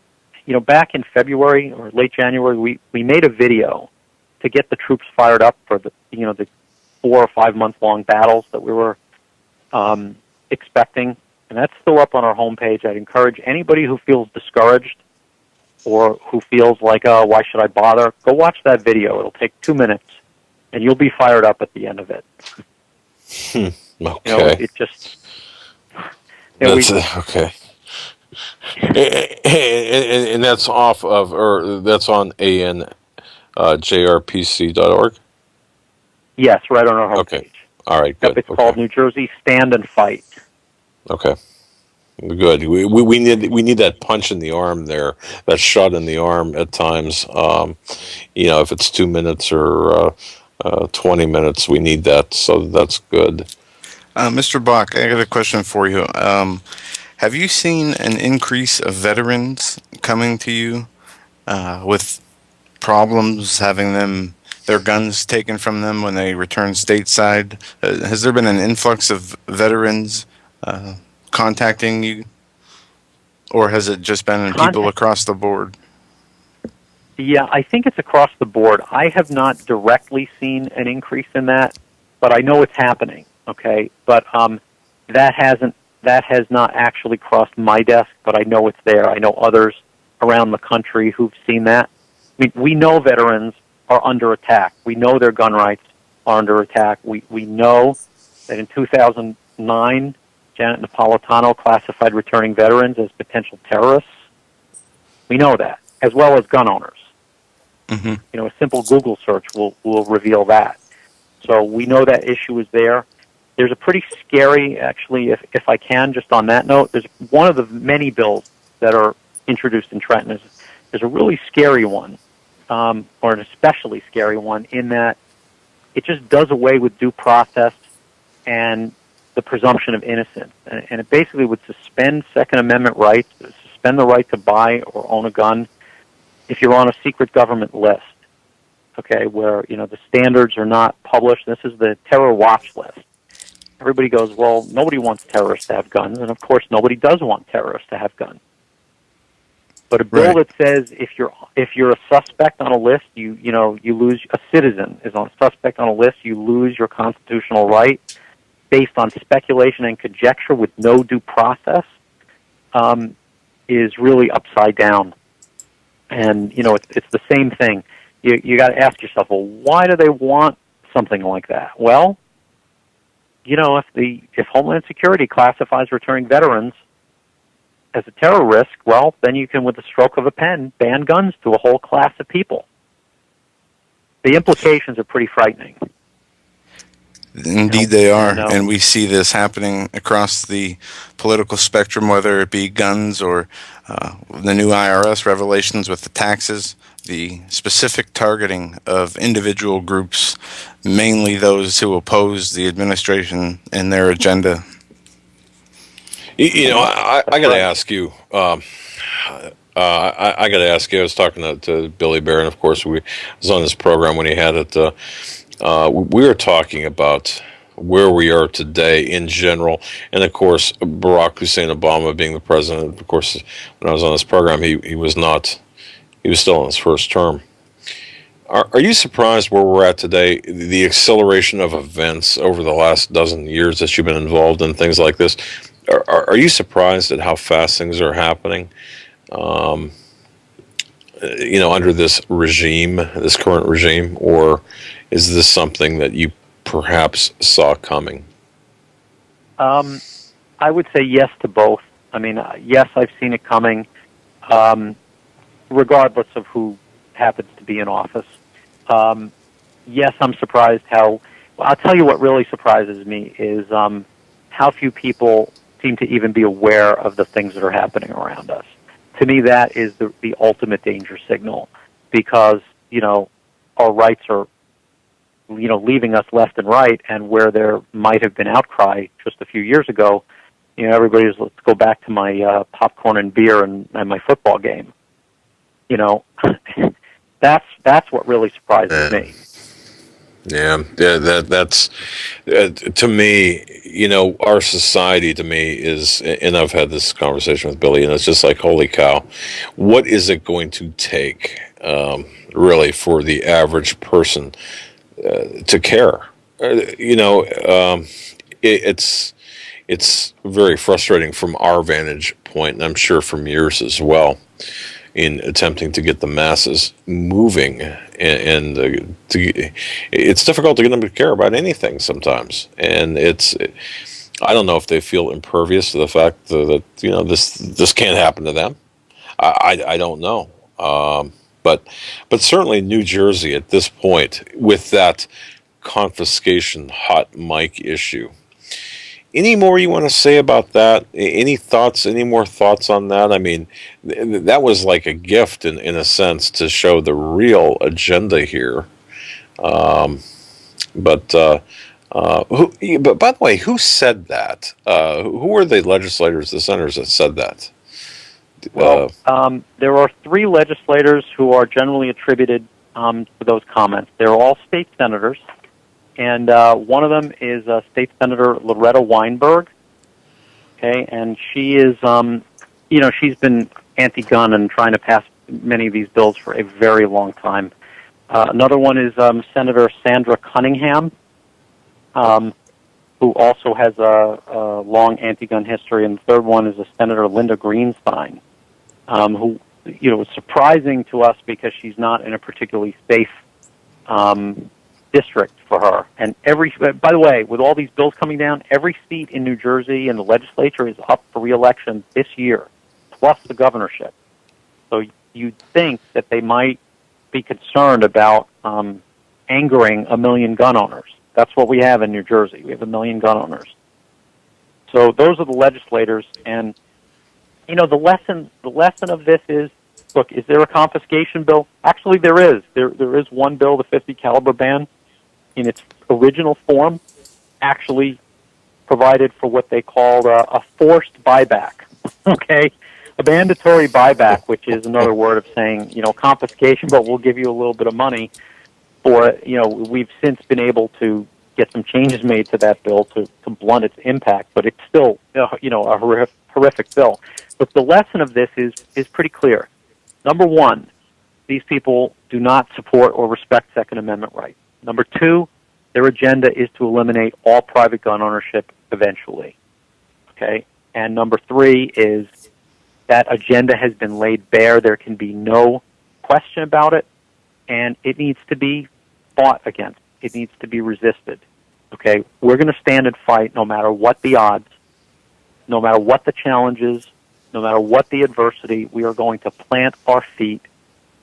back in February or late January, we made a video to get the troops fired up for the 4 or 5 month long battles that we were expecting, and that's still up on our homepage. I'd encourage anybody who feels discouraged or who feels like, why should I bother? Go watch that video. It'll take 2 minutes, and you'll be fired up at the end of it. Okay. It just... okay. And that's off of, or that's on anjrpc.org? Yes, right on our homepage. Okay. All right, good. Yep, it's called New Jersey Stand and Fight. Okay. Good. We need that punch in the arm there, that shot in the arm at times. If it's 2 minutes or 20 minutes, we need that. So that's good. Mr. Bach, I got a question for you. Have you seen an increase of veterans coming to you with problems having their guns taken from them when they return stateside? Has there been an influx of veterans contacting you, or has it just been people across the board? Yeah, I think it's across the board. I have not directly seen an increase in that, but I know it's happening. Okay, but that has not actually crossed my desk, but I know it's there. I know others around the country who've seen that. I mean, we know veterans are under attack. We know their gun rights are under attack. We know that in 2009, Janet Napolitano classified returning veterans as potential terrorists. We know that, as well as gun owners. Mm-hmm. You know, a simple Google search will reveal that. So we know that issue is there. There's a pretty scary, actually, if I can, just on that note, there's one of the many bills that are introduced in Trenton. There's a really scary one, or an especially scary one, in that it just does away with due process and the presumption of innocence. And it basically would suspend Second Amendment rights, suspend the right to buy or own a gun if you're on a secret government list, okay, where, you know, the standards are not published. This is the terror watch list. Everybody goes, well, nobody wants terrorists to have guns, and of course nobody does want terrorists to have guns. But a bill that says if you're a suspect on a list, you lose, a citizen is on a suspect on a list, you lose your constitutional right based on speculation and conjecture with no due process, is really upside down. And, you know, it's the same thing. You got to ask yourself, well, why do they want something like that? Well, you know, if Homeland Security classifies returning veterans as a terror risk, well, then you can, with the stroke of a pen, ban guns to a whole class of people. The implications are pretty frightening. Indeed, they are, and we see this happening across the political spectrum, whether it be guns or the new IRS revelations with the taxes, the specific targeting of individual groups, mainly those who oppose the administration and their agenda. You know, I got to ask you. I got to ask you. I was talking to Billy Bear, and of course, we was on this program when he had it. We were talking about where we are today in general, and of course, Barack Hussein Obama being the president. Of course, when I was on this program, he was not. He was still in his first term. Are you surprised where we're at today? The acceleration of events over the last dozen years that you've been involved in things like this. Are you surprised at how fast things are happening? You know, under this regime, this current regime, or is this something that you perhaps saw coming? I would say yes to both. I mean, yes, I've seen it coming, regardless of who happens to be in office. Yes, I'm surprised how. Well, I'll tell you what really surprises me is how few people seem to even be aware of the things that are happening around us. To me, that is the ultimate danger signal, because, you know, our rights are, you know, leaving us left and right, and where there might have been outcry just a few years ago, you know, everybody's, let's go back to my popcorn and beer and my football game. You know, that's what really surprises me. Yeah, that's to me. You know, our society to me is, and I've had this conversation with Billy, and it's just like, holy cow, what is it going to take, really, for the average person to care? You know, it's very frustrating from our vantage point, and I'm sure from yours as well, in attempting to get the masses moving, and it's difficult to get them to care about anything sometimes, and I don't know if they feel impervious to the fact that you know this can't happen to them. I don't know, but certainly New Jersey at this point with that confiscation hot mic issue. Any more you want to say about that? Any thoughts? Any more thoughts on that? I mean, that was like a gift in a sense to show the real agenda here. But by the way, who said that? Who were the legislators, the senators that said that? Well, there are three legislators who are generally attributed to those comments. They're all state senators, and one of them is State Senator Loretta Weinberg. Okay, and she is, she's been anti-gun and trying to pass many of these bills for a very long time. Another one is Senator Sandra Cunningham, who also has a long anti-gun history, and the third one is Senator Linda Greenstein, who, is surprising to us because she's not in a particularly safe district for her. And by the way, with all these bills coming down, every seat in New Jersey in the legislature is up for re-election this year, plus the governorship. So you'd think that they might be concerned about angering 1 million gun owners. That's what we have in New Jersey. We have 1 million gun owners. So those are the legislators, and the lesson of this is, look, is there a confiscation bill? Actually, there is. There is one bill, the 50 caliber ban, in its original form, actually provided for what they called a forced buyback. Okay, a mandatory buyback, which is another word of saying, confiscation, but we'll give you a little bit of money for it. We've since been able to get some changes made to that bill to blunt its impact, but it's still, a horrific bill. But the lesson of this is pretty clear. Number one, these people do not support or respect Second Amendment rights. Number two, their agenda is to eliminate all private gun ownership eventually. Okay? And number three is that agenda has been laid bare. There can be no question about it, and it needs to be fought against. It needs to be resisted. Okay? We're going to stand and fight no matter what the odds, no matter what the challenges, no matter what the adversity. We are going to plant our feet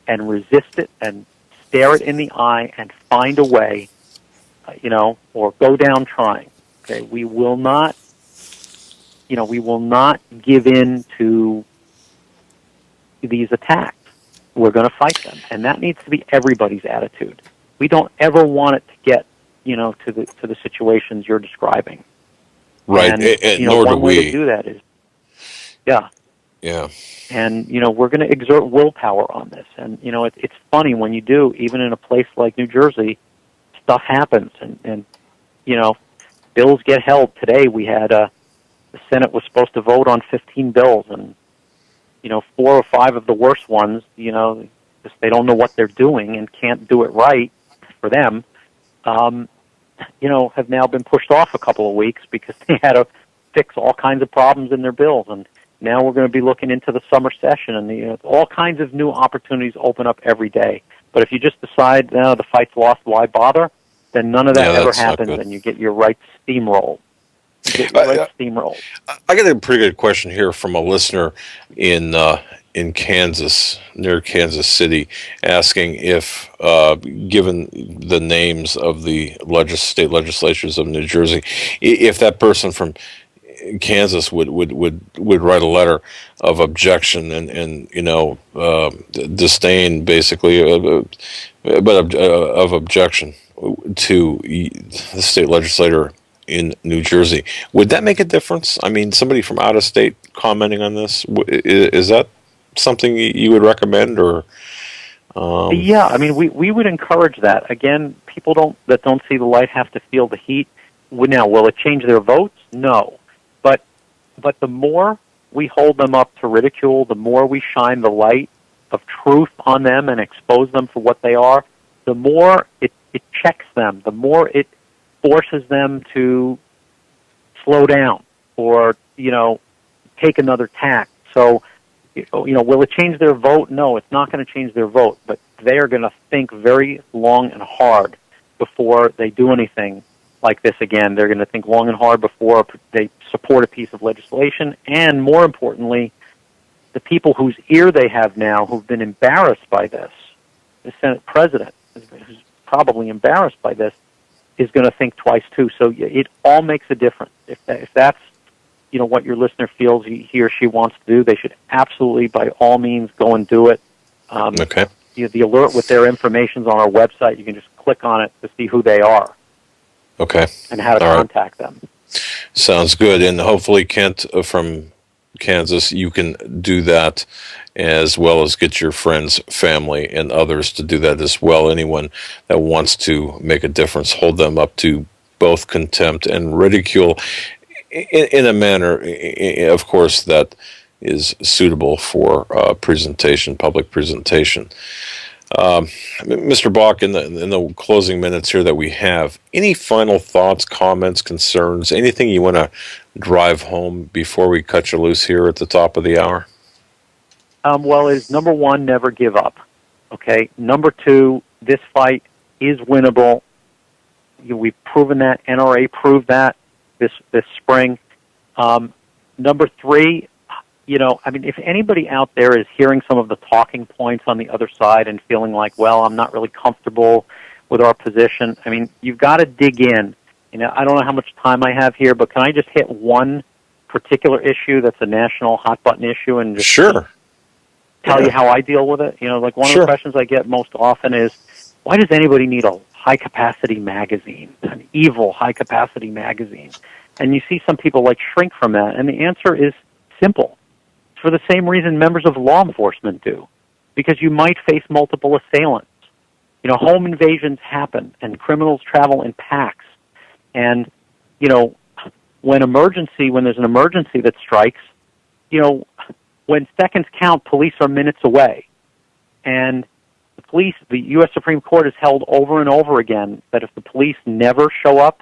and resist it and stare it in the eye and find a way, or go down trying. Okay? We will not give in to these attacks. We're going to fight them, and that needs to be everybody's attitude. We don't ever want it to get, to the situations you're describing. Right, and nor one do way we. to do that is, yeah. And we're going to exert willpower on this. And it's funny when you do, even in a place like New Jersey, stuff happens, and bills get held. Today we had the Senate was supposed to vote on 15 bills, and 4 or 5 of the worst ones, just they don't know what they're doing and can't do it right for them, have now been pushed off a couple of weeks because they had to fix all kinds of problems in their bills. And now we're going to be looking into the summer session, and all kinds of new opportunities open up every day. But if you just decide, the fight's lost, why bother? Then none of that ever happens, and you get your rights steamrolled. I got a pretty good question here from a listener in Kansas, near Kansas City, asking if, given the names of the state legislatures of New Jersey, if that person from Kansas would write a letter of objection and disdain, basically, but of objection to the state legislator in New Jersey. Would that make a difference? I mean, somebody from out of state commenting on this, is that something you would recommend, or? Yeah, I mean, we would encourage that. Again, people that don't see the light have to feel the heat. Now, will it change their votes? No. But the more we hold them up to ridicule, the more we shine the light of truth on them and expose them for what they are, the more it checks them, the more it forces them to slow down or, take another tack. So, will it change their vote? No, it's not going to change their vote, but they are going to think very long and hard before they do anything like this again. They're going to think long and hard before they support a piece of legislation, and more importantly, the people whose ear they have now, who've been embarrassed by this, the Senate president, who's probably embarrassed by this, is going to think twice too. So it all makes a difference. If that's what your listener feels he or she wants to do, they should absolutely, by all means, go and do it. Okay. The alert with their information's on our website. You can just click on it to see who they are. Okay. And how to contact them. Sounds good. And hopefully Kent from Kansas, you can do that, as well as get your friends, family, and others to do that as well. Anyone that wants to make a difference, hold them up to both contempt and ridicule in a manner, of course, that is suitable for presentation, public presentation. Mr. Bach, in the closing minutes here that we have, any final thoughts, comments, concerns, anything you want to drive home before we cut you loose here at the top of the hour? Well, is number one, never give up. Okay. Number two, this fight is winnable. We've proven that. NRA proved that this spring. Number three, if anybody out there is hearing some of the talking points on the other side and feeling like, well, I'm not really comfortable with our position, you've got to dig in. I don't know how much time I have here, but can I just hit one particular issue that's a national hot button issue and just tell you how I deal with it? One of the questions I get most often is, why does anybody need a high-capacity magazine, an evil high-capacity magazine? And you see some people shrink from that, and the answer is simple. For the same reason members of law enforcement do, because you might face multiple assailants. Home invasions happen, and criminals travel in packs. And, when there's an emergency that strikes, when seconds count, police are minutes away. And the U.S. Supreme Court has held over and over again that if the police never show up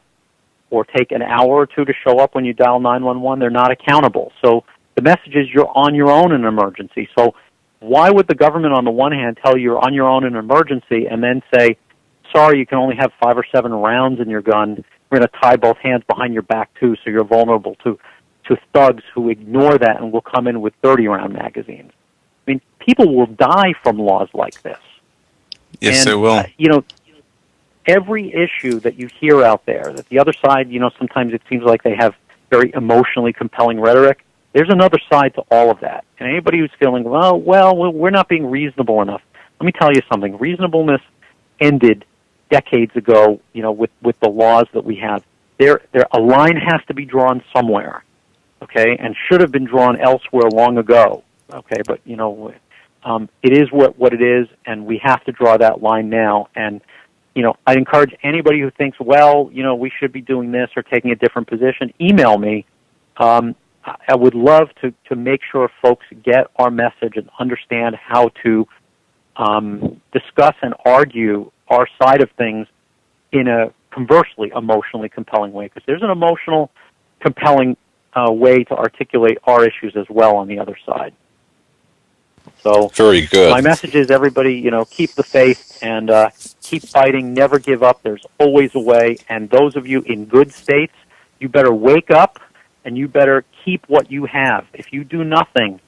or take an hour or two to show up when you dial 911, they're not accountable. So the message is you're on your own in an emergency. So why would the government on the one hand tell you you're on your own in an emergency and then say, sorry, you can only have 5 or 7 rounds in your gun. We're going to tie both hands behind your back too, so you're vulnerable to thugs who ignore that and will come in with 30-round magazines. People will die from laws like this. Yes, they will. Every issue that you hear out there, that the other side, sometimes it seems like they have very emotionally compelling rhetoric. There's another side to all of that. And anybody who's feeling, well, we're not being reasonable enough. Let me tell you something. Reasonableness ended decades ago, with the laws that we have. A line has to be drawn somewhere, okay, and should have been drawn elsewhere long ago, okay, but, it is what it is, and we have to draw that line now. And, I encourage anybody who thinks, well, we should be doing this or taking a different position, email me. I would love to make sure folks get our message and understand how to discuss and argue our side of things in a conversely emotionally compelling way, because there's an emotional, compelling way to articulate our issues as well on the other side. So very good. My message is everybody, keep the faith and keep fighting, never give up. There's always a way. And those of you in good states, you better wake up and you better keep what you have. If you do nothing,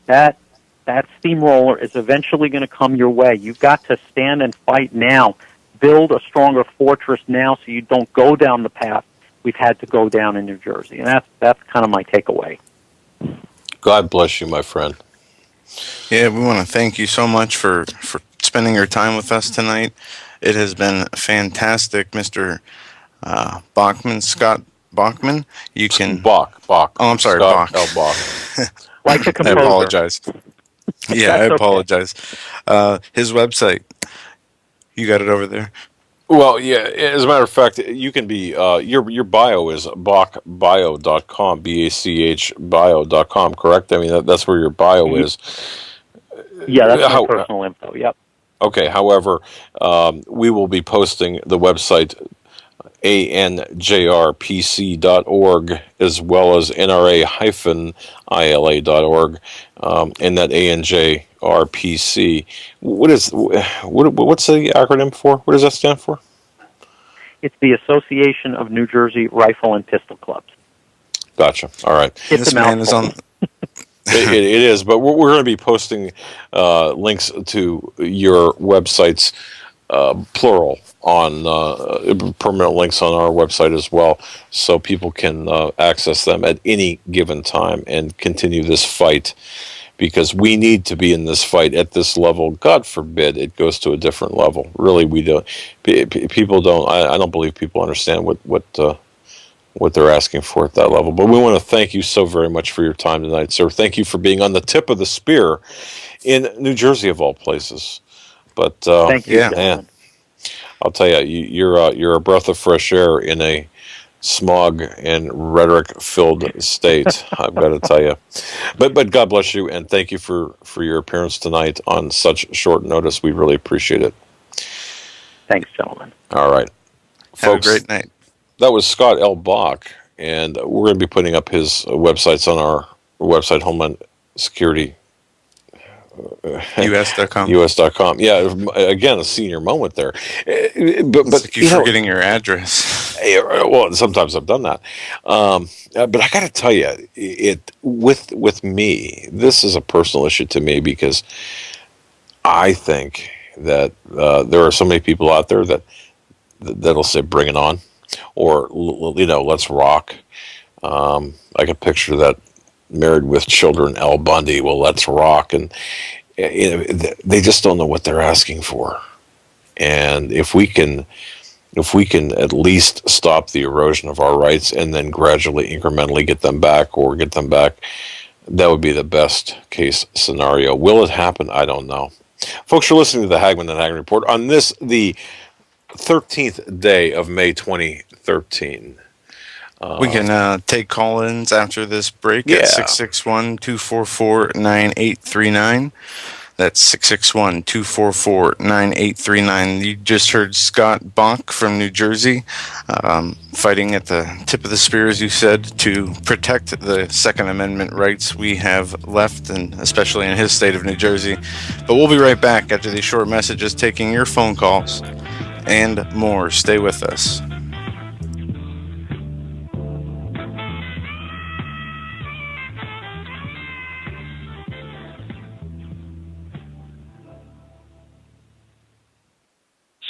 that steamroller is eventually going to come your way. You've got to stand and fight now. Build a stronger fortress now so you don't go down the path we've had to go down in New Jersey. And that's kind of my takeaway. God bless you, my friend. Yeah, we want to thank you so much for spending your time with us tonight. It has been fantastic, Mr. Bachman, Scott Bachman. You can Bach. Oh, I'm sorry, Scott Bach. L. Bach. Like the composer. I apologize. Yeah, I apologize. His website. You got it over there. Well, yeah. As a matter of fact, you can be your bio is bachbio.com, BACH bio.com, correct? That's where your bio is. Yeah, that's my personal info. Yep. Okay. However, we will be posting the website anjrpc.org as well as nra-ila.org, and that ANJRPC. What's the acronym for? What does that stand for? It's the Association of New Jersey Rifle and Pistol Clubs. Gotcha. All right. This man is on. It is, but we're going to be posting links to your websites, plural, on permanent links on our website as well, so people can access them at any given time and continue this fight, because we need to be in this fight at this level. God forbid it goes to a different level. Really, we don't. People don't. I don't believe people understand what what they're asking for at that level. But we want to thank you so very much for your time tonight, sir. Thank you for being on the tip of the spear in New Jersey, of all places. But Thank you, gentlemen. I'll tell you, you're a breath of fresh air in a smog and rhetoric-filled state. I've got to tell you. But God bless you, and thank you for your appearance tonight on such short notice. We really appreciate it. Thanks, gentlemen. All right, Have folks. a great night. That was Scott L. Bach, and we're going to be putting up his websites on our website, Homeland Security. US.com. US.com. Yeah, again, a senior moment there. But like you're forgetting your address. Well, sometimes I've done that. But I got to tell you, with me, this is a personal issue to me because I think that there are so many people out there that'll say, "Bring it on," or let's rock. I can picture that Married with Children, Al Bundy. Well, let's rock, and they just don't know what they're asking for. And if we can at least stop the erosion of our rights and then gradually, incrementally get them back, that would be the best case scenario. Will it happen? I don't know. Folks, you're listening to the Hagmann and Hagmann Report on this, the 13th day of May 2013. We can take call-ins after this break at 661-244-9839. That's 661-244-9839. You just heard Scott Bach from New Jersey, fighting at the tip of the spear, as you said, to protect the Second Amendment rights we have left, and especially in his state of New Jersey. But we'll be right back after these short messages, taking your phone calls and more. Stay with us.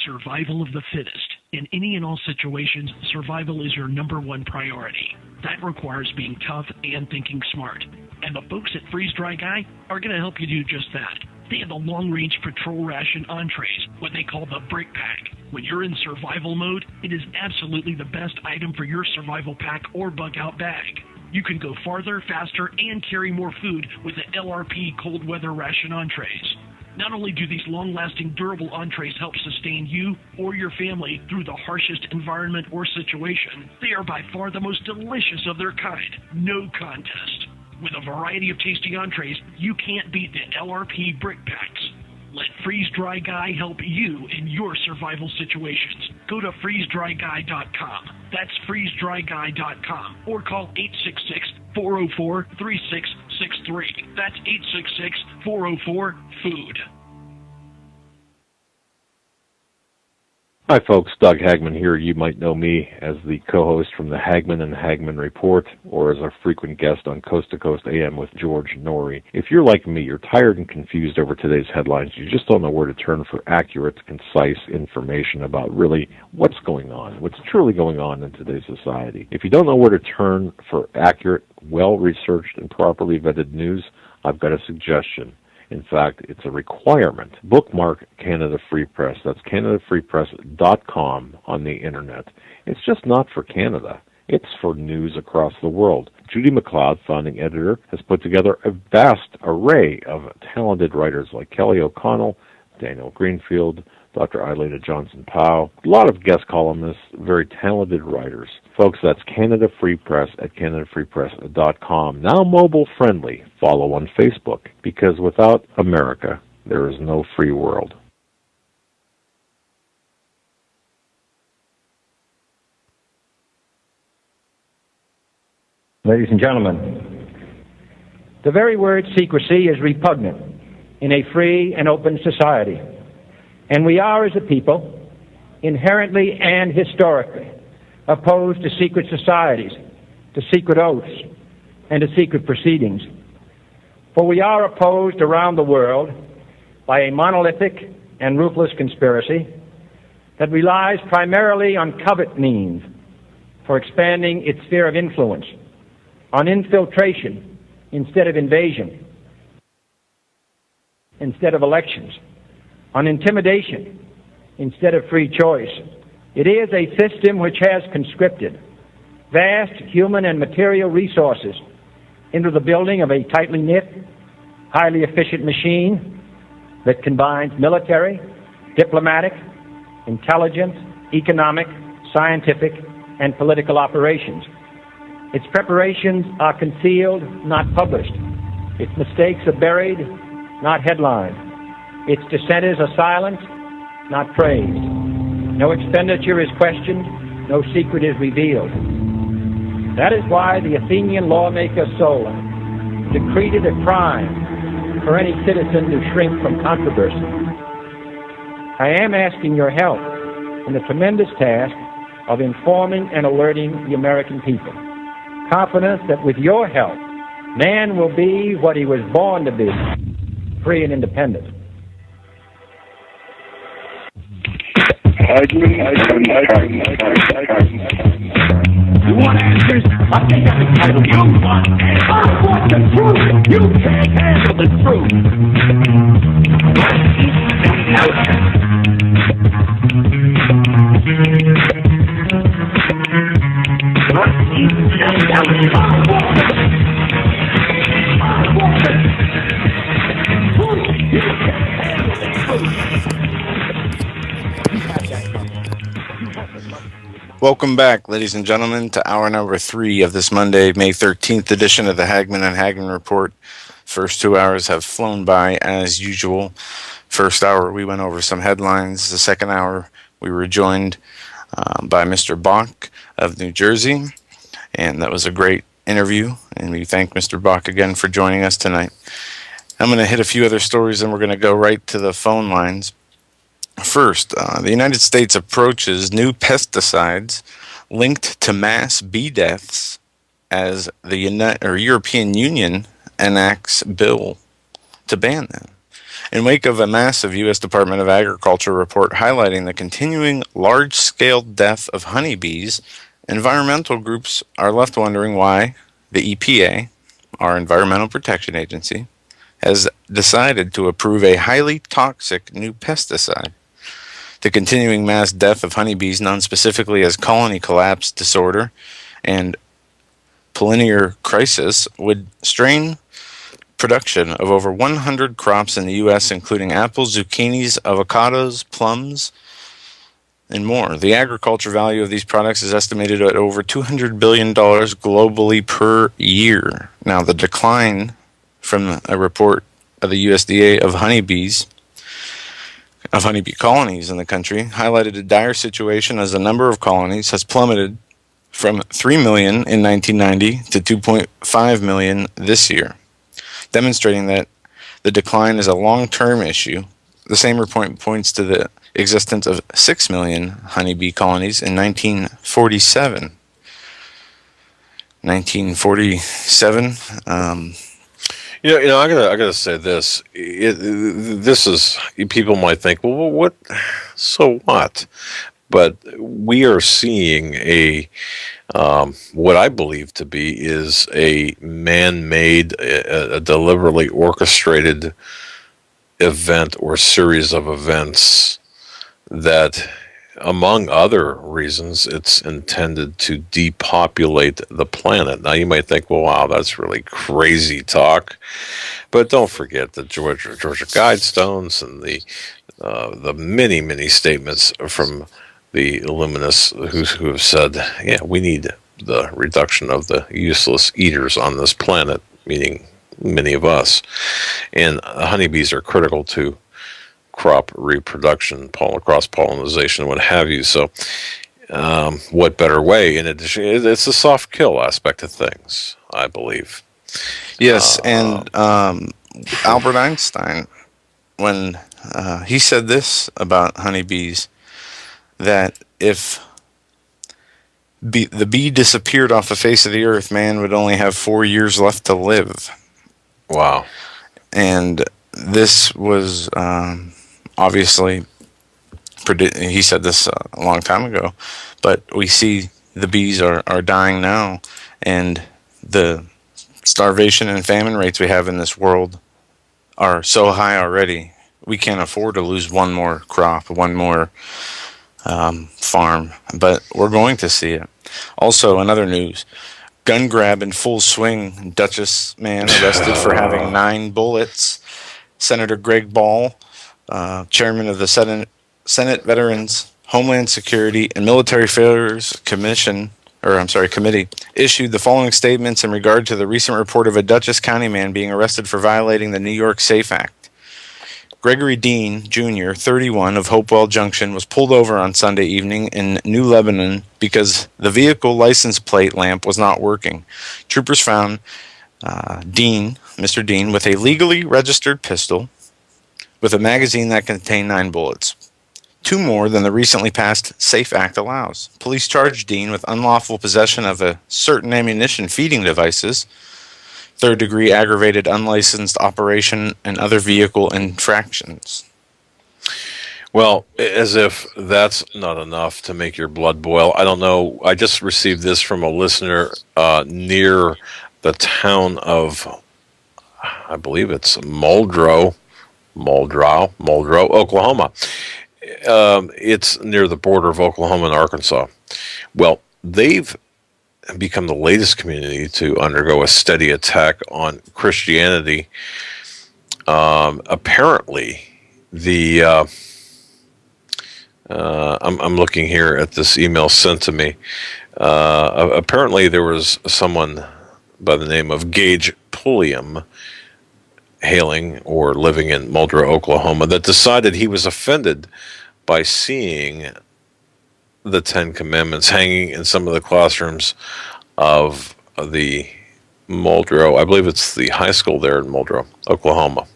Survival of the fittest. In any and all situations, survival is your number one priority. That requires being tough and thinking smart. And the folks at Freeze Dry Guy are going to help you do just that. They have the long-range patrol ration entrees, what they call the Brick Pack. When you're in survival mode, it is absolutely the best item for your survival pack or bug-out bag. You can go farther, faster, and carry more food with the LRP cold weather ration entrees. Not only do these long-lasting, durable entrees help sustain you or your family through the harshest environment or situation, they are by far the most delicious of their kind. No contest. With a variety of tasty entrees, you can't beat the LRP Brick Packs. Let Freeze Dry Guy help you in your survival situations. Go to freezedryguy.com. That's freezedryguy.com. Or call 866-404-3663. That's 866-404-FOOD. Hi folks, Doug Hagmann here. You might know me as the co-host from the Hagmann and Hagmann Report, or as a frequent guest on Coast to Coast AM with George Norrie. If you're like me, you're tired and confused over today's headlines. You just don't know where to turn for accurate, concise information about really what's going on, what's truly going on in today's society. If you don't know where to turn for accurate, well-researched, and properly vetted news, I've got a suggestion. In fact, it's a requirement. Bookmark Canada Free Press. That's CanadaFreePress.com on the internet. It's just not for Canada. It's for news across the world. Judy McLeod, founding editor, has put together a vast array of talented writers like Kelly O'Connell, Daniel Greenfield, Dr. Eilida Johnson-Powell, a lot of guest columnists, very talented writers. Folks, that's Canada Free Press at CanadaFreePress.com. Now mobile friendly. Follow on Facebook, because without America, there is no free world. Ladies and gentlemen, the very word secrecy is repugnant in a free and open society. And we are, as a people, inherently and historically opposed to secret societies, to secret oaths, and to secret proceedings. For we are opposed around the world by a monolithic and ruthless conspiracy that relies primarily on covert means for expanding its sphere of influence, on infiltration instead of invasion, instead of elections, on intimidation instead of free choice. It is a system which has conscripted vast human and material resources into the building of a tightly knit, highly efficient machine that combines military, diplomatic, intelligence, economic, scientific, and political operations. Its preparations are concealed, not published. Its mistakes are buried, not headlined. Its dissenters are silenced, not praised. No expenditure is questioned, no secret is revealed. That is why the Athenian lawmaker Solon decreed it a crime for any citizen to shrink from controversy. I am asking your help in the tremendous task of informing and alerting the American people, confident that with your help, man will be what he was born to be, free and independent. You want answers? I think I can tell you want answers. I want the truth. You can't handle the truth. Welcome back, ladies and gentlemen, to hour number 3 of this Monday, May 13th edition of the Hagmann and Hagmann Report. First 2 hours have flown by as usual. First hour, we went over some headlines. The second hour, we were joined by Mr. Bach of New Jersey, and that was a great interview, and we thank Mr. Bach again for joining us tonight. I'm going to hit a few other stories, and we're going to go right to the phone lines. First, the United States approaches new pesticides linked to mass bee deaths as the European Union enacts bill to ban them. In wake of a massive U.S. Department of Agriculture report highlighting the continuing large-scale death of honeybees, environmental groups are left wondering why the EPA, our Environmental Protection Agency, has decided to approve a highly toxic new pesticide. The continuing mass death of honeybees, known specifically as colony collapse disorder and pollinator crisis, would strain production of over 100 crops in the U.S., including apples, zucchinis, avocados, plums, and more. The agriculture value of these products is estimated at over $200 billion globally per year. Now, the decline from a report of the USDA of honeybee colonies in the country highlighted a dire situation as the number of colonies has plummeted from 3 million in 1990 to 2.5 million this year, demonstrating that the decline is a long-term issue. The same report points to the existence of 6 million honeybee colonies in 1947. 1947. I gotta say this. This is, people might think, well, what? So what? But we are seeing a what I believe to be is a man-made, a deliberately orchestrated event or series of events that, among other reasons, it's intended to depopulate the planet. Now, you might think, well, wow, that's really crazy talk. But don't forget the Georgia Guidestones and the many, many statements from the Illuminists who have said, yeah, we need the reduction of the useless eaters on this planet, meaning many of us. And honeybees are critical to crop reproduction, cross-pollination, what have you. So what better way? In addition, it's the soft kill aspect of things, I believe. Yes, and Albert Einstein, when he said this about honeybees, that if the bee disappeared off the face of the earth, man would only have 4 years left to live. Wow. And this was obviously, he said this a long time ago, but we see the bees are dying now, and the starvation and famine rates we have in this world are so high already. We can't afford to lose one more crop, one more farm, but we're going to see it. Also, in other news, gun grab in full swing. Dutchess man arrested for having 9 bullets. Senator Greg Ball, chairman of the Senate Veterans, Homeland Security, and Military Affairs Committee, issued the following statements in regard to the recent report of a Dutchess County man being arrested for violating the New York SAFE Act. Gregory Dean, Jr., 31, of Hopewell Junction, was pulled over on Sunday evening in New Lebanon because the vehicle license plate lamp was not working. Troopers found Mr. Dean, with a legally registered pistol with a magazine that contained 9 bullets. 2 more than the recently passed SAFE Act allows. Police charged Dean with unlawful possession of a certain ammunition feeding devices, third-degree aggravated unlicensed operation, and other vehicle infractions. Well, as if that's not enough to make your blood boil. I don't know. I just received this from a listener near the town of, I believe it's Muldrow, Oklahoma. It's near the border of Oklahoma and Arkansas. Well, they've become the latest community to undergo a steady attack on Christianity. Apparently, I'm looking here at this email sent to me. Apparently, there was someone by the name of Gage Pulliam, hailing or living in Muldrow, Oklahoma, that decided he was offended by seeing the 10 Commandments hanging in some of the classrooms of the Muldrow, I believe it's the high school there in Muldrow, Oklahoma.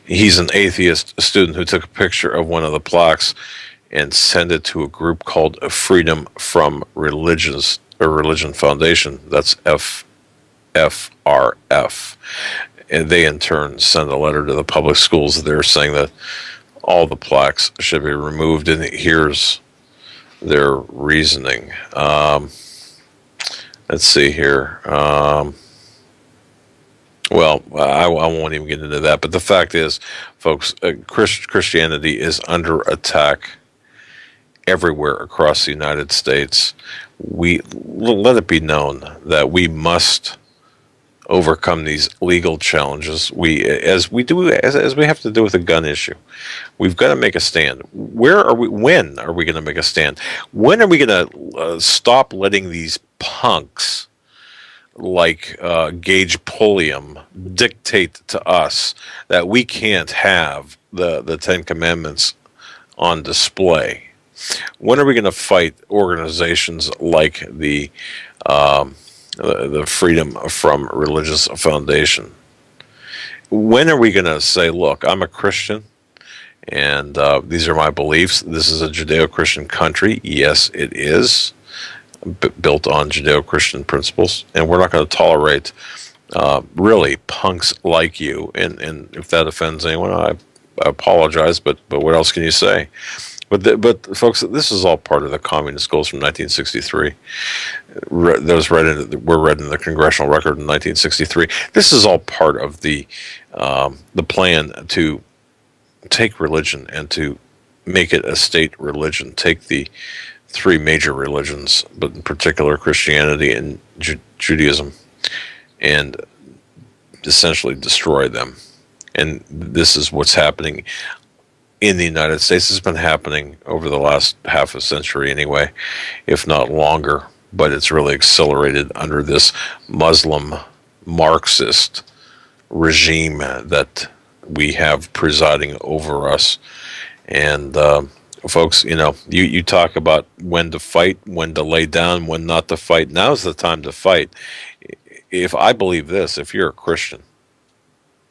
He's an atheist student who took a picture of one of the plaques and sent it to a group called Freedom from Religion Foundation. That's FFRF. And they in turn send a letter to the public schools there saying that all the plaques should be removed. And here's their reasoning. Let's see here. Well, I won't even get into that. But the fact is, folks, Christianity is under attack everywhere across the United States. Let it be known that we must overcome these legal challenges. As we have to do with the gun issue, we've got to make a stand. When are we going to make a stand? When are we going to stop letting these punks like Gage Pulliam dictate to us that we can't have the 10 Commandments on display? When are we going to fight organizations like the Freedom from Religious Foundation? When are we going to say, look, I'm a Christian, and these are my beliefs. This is a Judeo-Christian country. Yes, it is built on Judeo-Christian principles, and we're not going to tolerate really punks like you. And if that offends anyone, I apologize, but what else can you say? But folks, this is all part of the communist goals from 1963. Those were read in the Congressional Record in 1963. This is all part of the plan to take religion and to make it a state religion. Take the 3 major religions, but in particular Christianity and Judaism, and essentially destroy them. And this is what's happening in the United States. Has been happening over the last half a century anyway, if not longer, but it's really accelerated under this Muslim Marxist regime that we have presiding over us. And folks, you talk about when to fight, when to lay down, when not to fight. Now's the time to fight. If I believe this, if you're a Christian,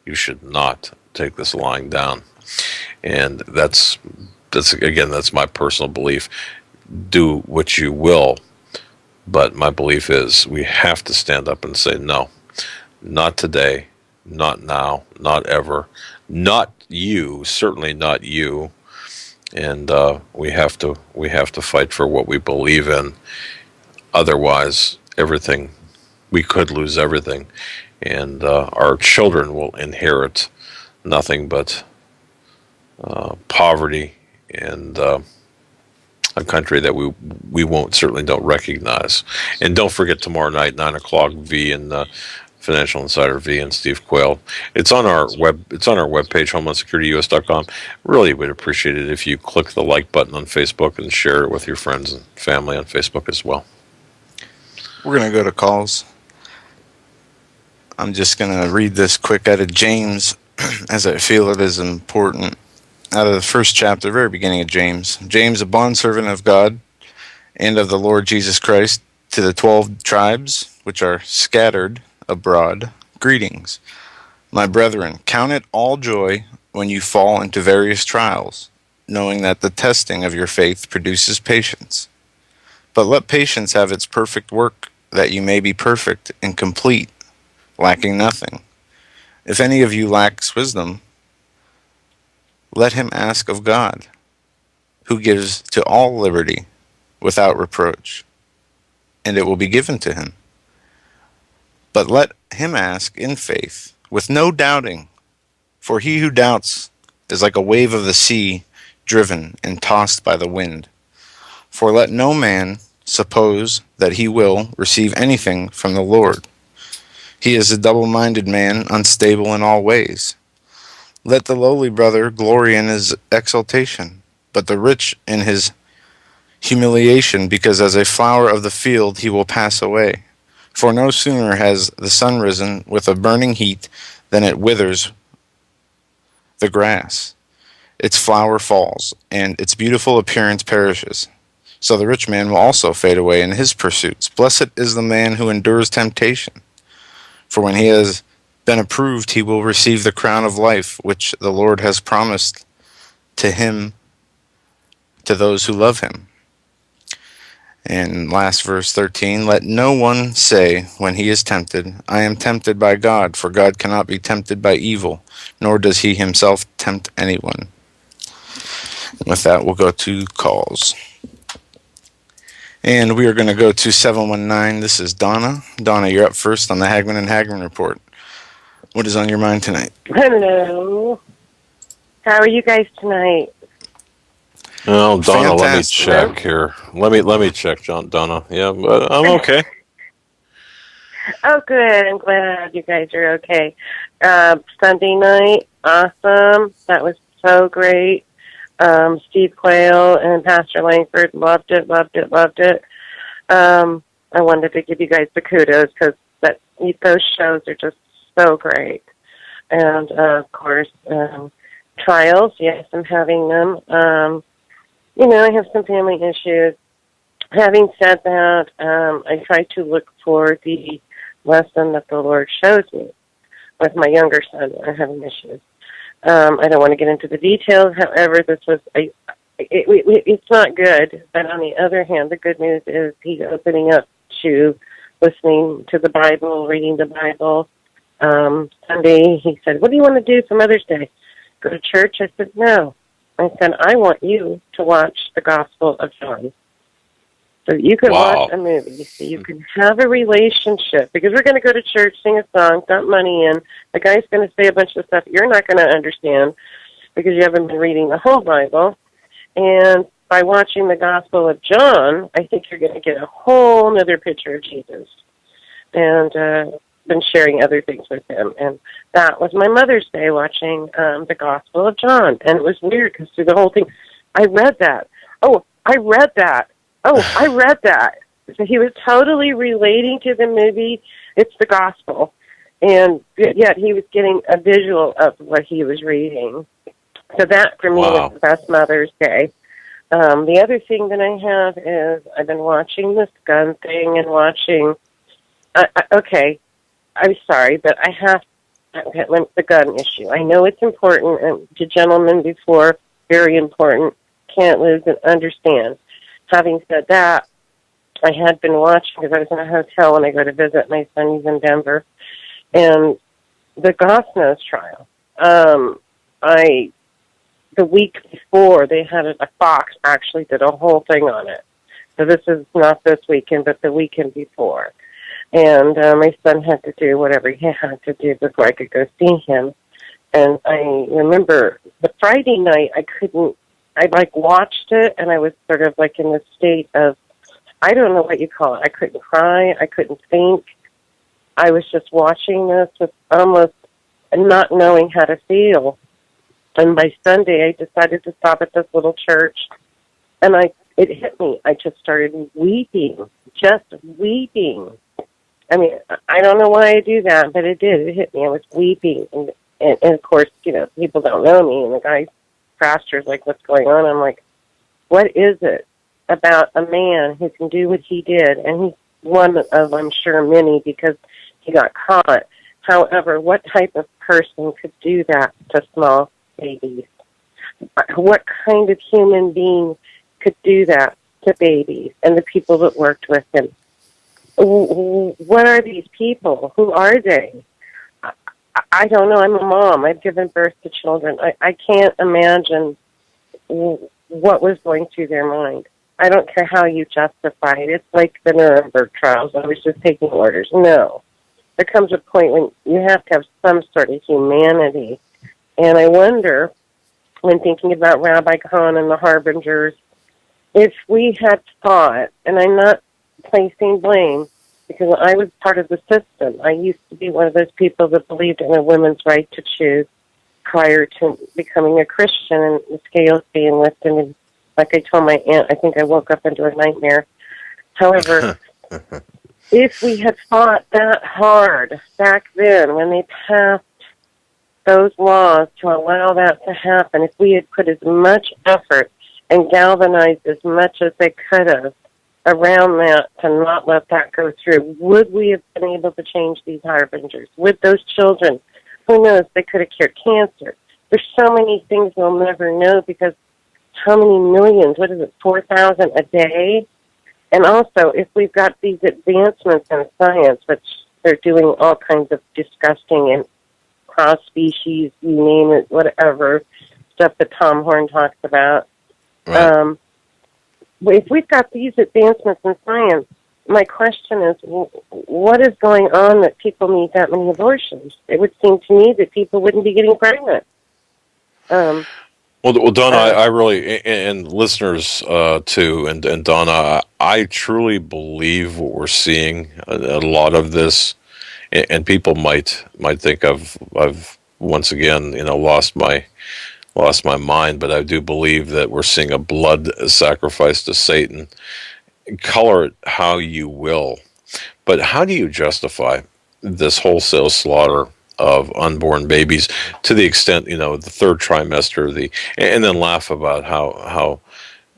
you should not take this lying down. And that's my personal belief. Do what you will, but my belief is we have to stand up and say no, not today, not now, not ever, not you, certainly not you. And we have to fight for what we believe in. Otherwise, we could lose everything, and our children will inherit nothing but poverty and a country that we won't certainly don't recognize. And don't forget tomorrow night, 9 o'clock, V and Financial Insider V and Steve Quayle. It's on our webpage, homelandsecurityus.com. Really would appreciate it if you click the like button on Facebook and share it with your friends and family on Facebook as well. We're going to go to calls. I'm just going to read this quick out of James as I feel it is important. Out of the first chapter, very beginning of James. James, a bondservant of God and of the Lord Jesus Christ, to the 12 tribes which are scattered abroad, greetings. My brethren, count it all joy when you fall into various trials, knowing that the testing of your faith produces patience. But let patience have its perfect work, that you may be perfect and complete, lacking nothing. If any of you lacks wisdom, let him ask of God, who gives to all liberty without reproach, and it will be given to him. But let him ask in faith, with no doubting, for he who doubts is like a wave of the sea, driven and tossed by the wind. For let no man suppose that he will receive anything from the Lord. He is a double-minded man, unstable in all ways. Let the lowly brother glory in his exaltation, but the rich in his humiliation, because as a flower of the field he will pass away. For no sooner has the sun risen with a burning heat than it withers the grass. Its flower falls, and its beautiful appearance perishes. So the rich man will also fade away in his pursuits. Blessed is the man who endures temptation, for when he has been approved, he will receive the crown of life which the Lord has promised to him, to those who love him. And last verse 13, let no one say when he is tempted, I am tempted by God, for God cannot be tempted by evil, nor does he himself tempt anyone. And with that, we'll go to calls. And we are going to go to 719. This is Donna. Donna, you're up first on the Hagmann and Hagmann Report. What is on your mind tonight? Hello. How are you guys tonight? Oh, Donna, Fantastic. let me check here. Let me check, Donna. Yeah, but I'm okay. Oh, good. I'm glad you guys are okay. Sunday night, awesome. That was so great. Steve Quayle and Pastor Langford loved it. I wanted to give you guys the kudos because those shows are just so great. And, of course, trials, yes, I'm having them. I have some family issues. Having said that, I try to look for the lesson that the Lord shows me with my younger son when I'm having issues. I don't want to get into the details. However, this was it's not good. But on the other hand, the good news is he's opening up to listening to the Bible, reading the Bible. Sunday, he said, what do you want to do for Mother's Day? Go to church? I said, no. I said, I want you to watch the Gospel of John. So you can watch a movie, so you can have a relationship. Because we're going to go to church, sing a song, dump money in. The guy's going to say a bunch of stuff you're not going to understand because you haven't been reading the whole Bible. And by watching the Gospel of John, I think you're going to get a whole other picture of Jesus. And been sharing other things with him. And that was my Mother's Day, watching the Gospel of John. And it was weird because through the whole thing, I read that. Oh, I read that. So he was totally relating to the movie. It's the Gospel. And yet he was getting a visual of what he was reading. So that, for me, was the best Mother's Day. The other thing that I have is I've been watching this gun thing and watching... okay, I'm sorry, but I have the gun issue. I know it's important, and to gentlemen before, very important. Can't lose and understand. Having said that, I had been watching because I was in a hotel when I go to visit my son. He's in Denver, and the Gosnell's trial. The week before, they had a Fox actually did a whole thing on it. So this is not this weekend, but the weekend before. And my son had to do whatever he had to do before I could go see him. And I remember the Friday night, I couldn't I like watched it, and I was sort of like in the state of, I don't know what you call it. I couldn't cry. I couldn't think. I was just watching this with almost not knowing how to feel. And by Sunday, I decided to stop at this little church, and it hit me. I just started weeping, just weeping. I mean, I don't know why I do that, but it did. It hit me. I was weeping. And of course, people don't know me, and the guy, pastor's like, what's going on? I'm like, what is it about a man who can do what he did? And he's one of, I'm sure, many, because he got caught. However, what type of person could do that to small babies? What kind of human being could do that to babies and the people that worked with him? What are these people? Who are they? I don't know. I'm a mom. I've given birth to children. I can't imagine what was going through their mind. I don't care how you justify it. It's like the Nuremberg trials. I was just taking orders. No. There comes a point when you have to have some sort of humanity. And I wonder, when thinking about Rabbi Kahn and the Harbingers, if we had thought, and I'm not placing blame, because I was part of the system. I used to be one of those people that believed in a woman's right to choose prior to becoming a Christian, and the scales being lifted. And like I told my aunt, I think I woke up into a nightmare. However, if we had fought that hard back then when they passed those laws to allow that to happen, if we had put as much effort and galvanized as much as they could have around that to not let that go through, would we have been able to change these harbingers? Would those children, who knows, they could have cured cancer. There's so many things we'll never know, because how many millions, 4,000 a day? And also, if we've got these advancements in science, which they're doing all kinds of disgusting and cross-species, you name it, whatever, stuff that Tom Horn talks about. Right. If we've got these advancements in science, my question is, what is going on that people need that many abortions? It would seem to me that people wouldn't be getting pregnant. Well, Donna, I really, and listeners too, and Donna, I truly believe what we're seeing. A lot of this, and people might think I've once again, lost my mind, but I do believe that we're seeing a blood sacrifice to Satan. Color it how you will, but how do you justify this wholesale slaughter of unborn babies to the extent, the third trimester, and then laugh about how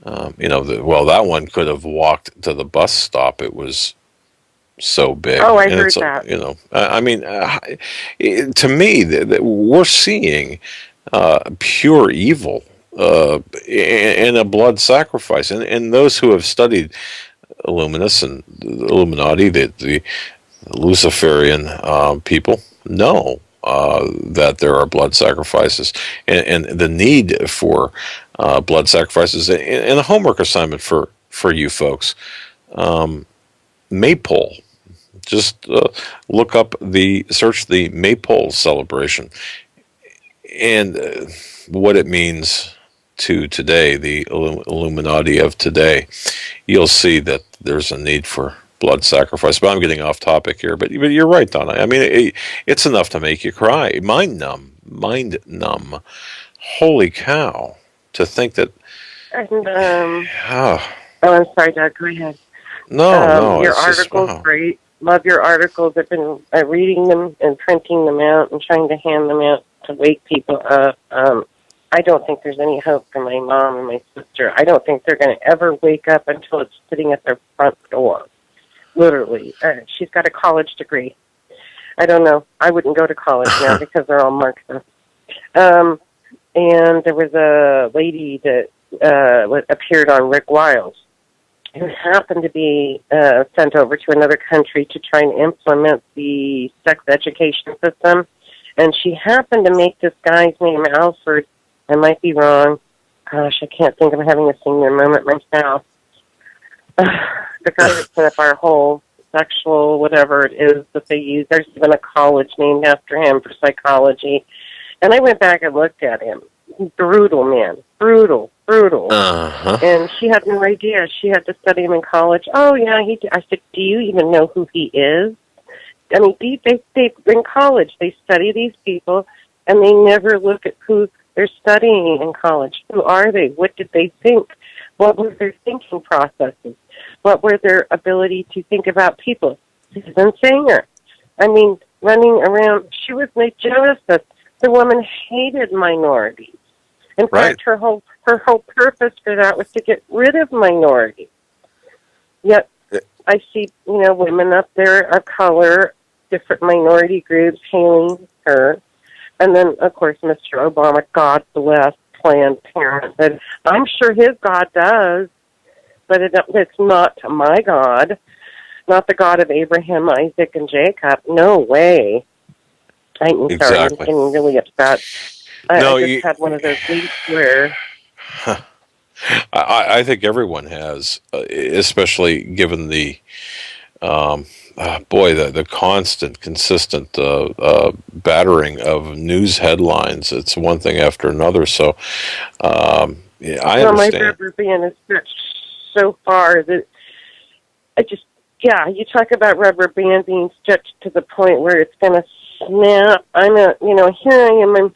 that one could have walked to the bus stop. It was so big. Oh, I heard that. I mean, to me, we're seeing pure evil and a blood sacrifice. And those who have studied Illuminists and the Illuminati, the Luciferian people, know that there are blood sacrifices and the need for blood sacrifices. And a homework assignment for you folks, Maypole. Just search the Maypole celebration and what it means to today, the Illuminati of today. You'll see that there's a need for blood sacrifice. But I'm getting off topic here. But you're right, Donna. I mean, it's enough to make you cry. Mind numb. Holy cow! To think that. And, I'm sorry, Doug. Go ahead. No. Your article's great. Love your articles. I've been reading them and printing them out and trying to hand them out to wake people up. I don't think there's any hope for my mom and my sister. I don't think they're going to ever wake up until it's sitting at their front door. Literally. She's got a college degree. I don't know. I wouldn't go to college now because they're all Marxists. And there was a lady that appeared on Rick Wiles, who happened to be sent over to another country to try and implement the sex education system. And she happened to make this guy's name Alfred. I might be wrong. Gosh, I can't think. I'm having a senior moment myself. The guy that set up our whole sexual whatever it is that they use. There's even a college named after him for psychology. And I went back and looked at him. Brutal man. Brutal. brutal. Uh-huh. And she had no idea. She had to study him in college. Oh, yeah, I said, do you even know who he is? I mean, they in college, they study these people, and they never look at who they're studying in college. Who are they? What did they think? What were their thinking processes? What were their ability to think about people? Susan Sanger. I mean, running around, she was Nick Joseph. The woman hated minorities. In fact, her whole purpose for that was to get rid of minorities. Yet, I see, women up there of color, different minority groups hailing her. And then, of course, Mr. Obama, God bless Planned Parenthood. I'm sure his God does, but it's not my God, not the God of Abraham, Isaac, and Jacob. No way. I'm sorry, I'm getting really upset. I just had one of those weeks where... I think everyone has, especially given the the constant, consistent battering of news headlines. It's one thing after another. So, yeah, I understand. My rubber band is stretched so far that you talk about rubber band being stretched to the point where it's going to snap. Here I am, and,